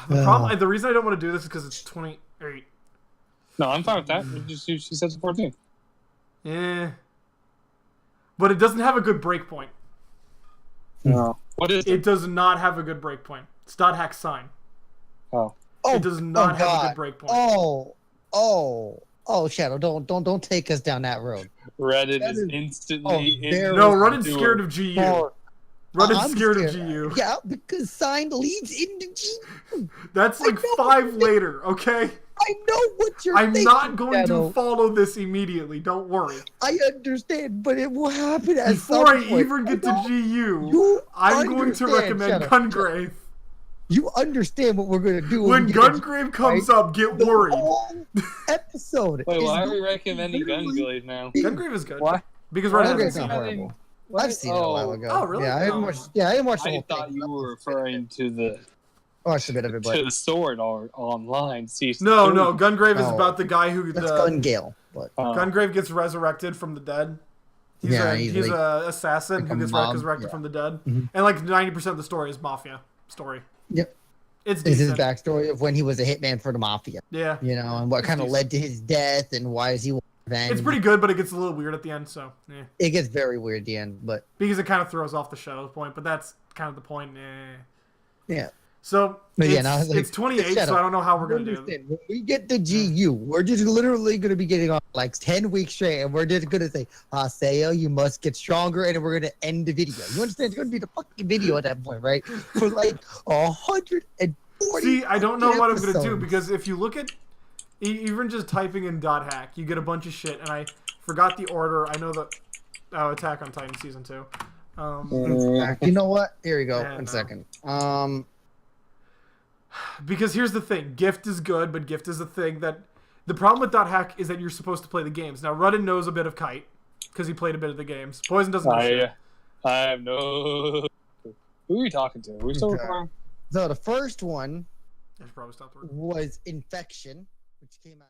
The reason I don't want to do this is because it's 28. No, I'm fine with that. She says 14. Yeah. But it doesn't have a good breakpoint. No. What is it? It does not have a good breakpoint. It's .hack sign. Oh. It does not have a good breakpoint. Shadow, don't take us down that road. Reddit is instantly... No, Reddit's scared of GU. Reddit's scared of GU. Yeah, because sign leads into GU. That's like 5 later, okay? I know what you're I'm thinking, not going Shadow. to follow this immediately. Don't worry. I understand, but it will happen at Before some I point. even get to GU, I'm going to recommend Gungrave. You understand what we're going to do When Gungrave comes up, get worried. The whole episode. Wait, why are we recommending Gungrave now? Gungrave is good. Why? Because Reddit hasn't Gungrave's seen not it. horrible. I've seen it a while ago. Oh, really? Yeah, I didn't watch. Yeah, I didn't watch the I whole thought thing. you were referring to the I watched a bit of it, but Sword or online season. No, 2. Gungrave is Oh. about the guy who that's Gungale. But Gungrave gets resurrected from the dead. He's a assassin like who a gets mob, resurrected from the dead. Mhm. And like 90% of the story is mafia story. Yep. It's Is his decent. backstory of when he was a hitman for the mafia, Yeah. and what kind of led to his death and why is he revenge. It's pretty good, but it gets a little weird at the end, so yeah. It gets very weird at the end, but Because it kind of throws off the Shadow point, but that's kind of the point. yeah. So But it's, yeah, now, like, it's 28, Shadow, so I don't know how we're gonna do it. understand, when we get to GU, we're just literally going to be getting on like 10 weeks straight, and we're just going to say, Sayo, you must get stronger, and we're going to end the video. You understand? It's going to be the fucking video at that point, right? For like 140. See, I don't know what I'm gonna do episodes. because if you look at even just typing in .hack, you get a bunch of shit, and I forgot the order. I know that Attack on Titan season 2. You know what? Here we go. Yeah, One no. second. Because here's the thing: Gift is good, but Gift is a thing that the problem with .hack is that you're supposed to play the games. Now, Rudden knows a bit of Kite because he played a bit of the games. Poison doesn't know shit. I have no. Who are you talking to? Are we still recording? So the first one I should probably stop the recording. was Infection, which came out.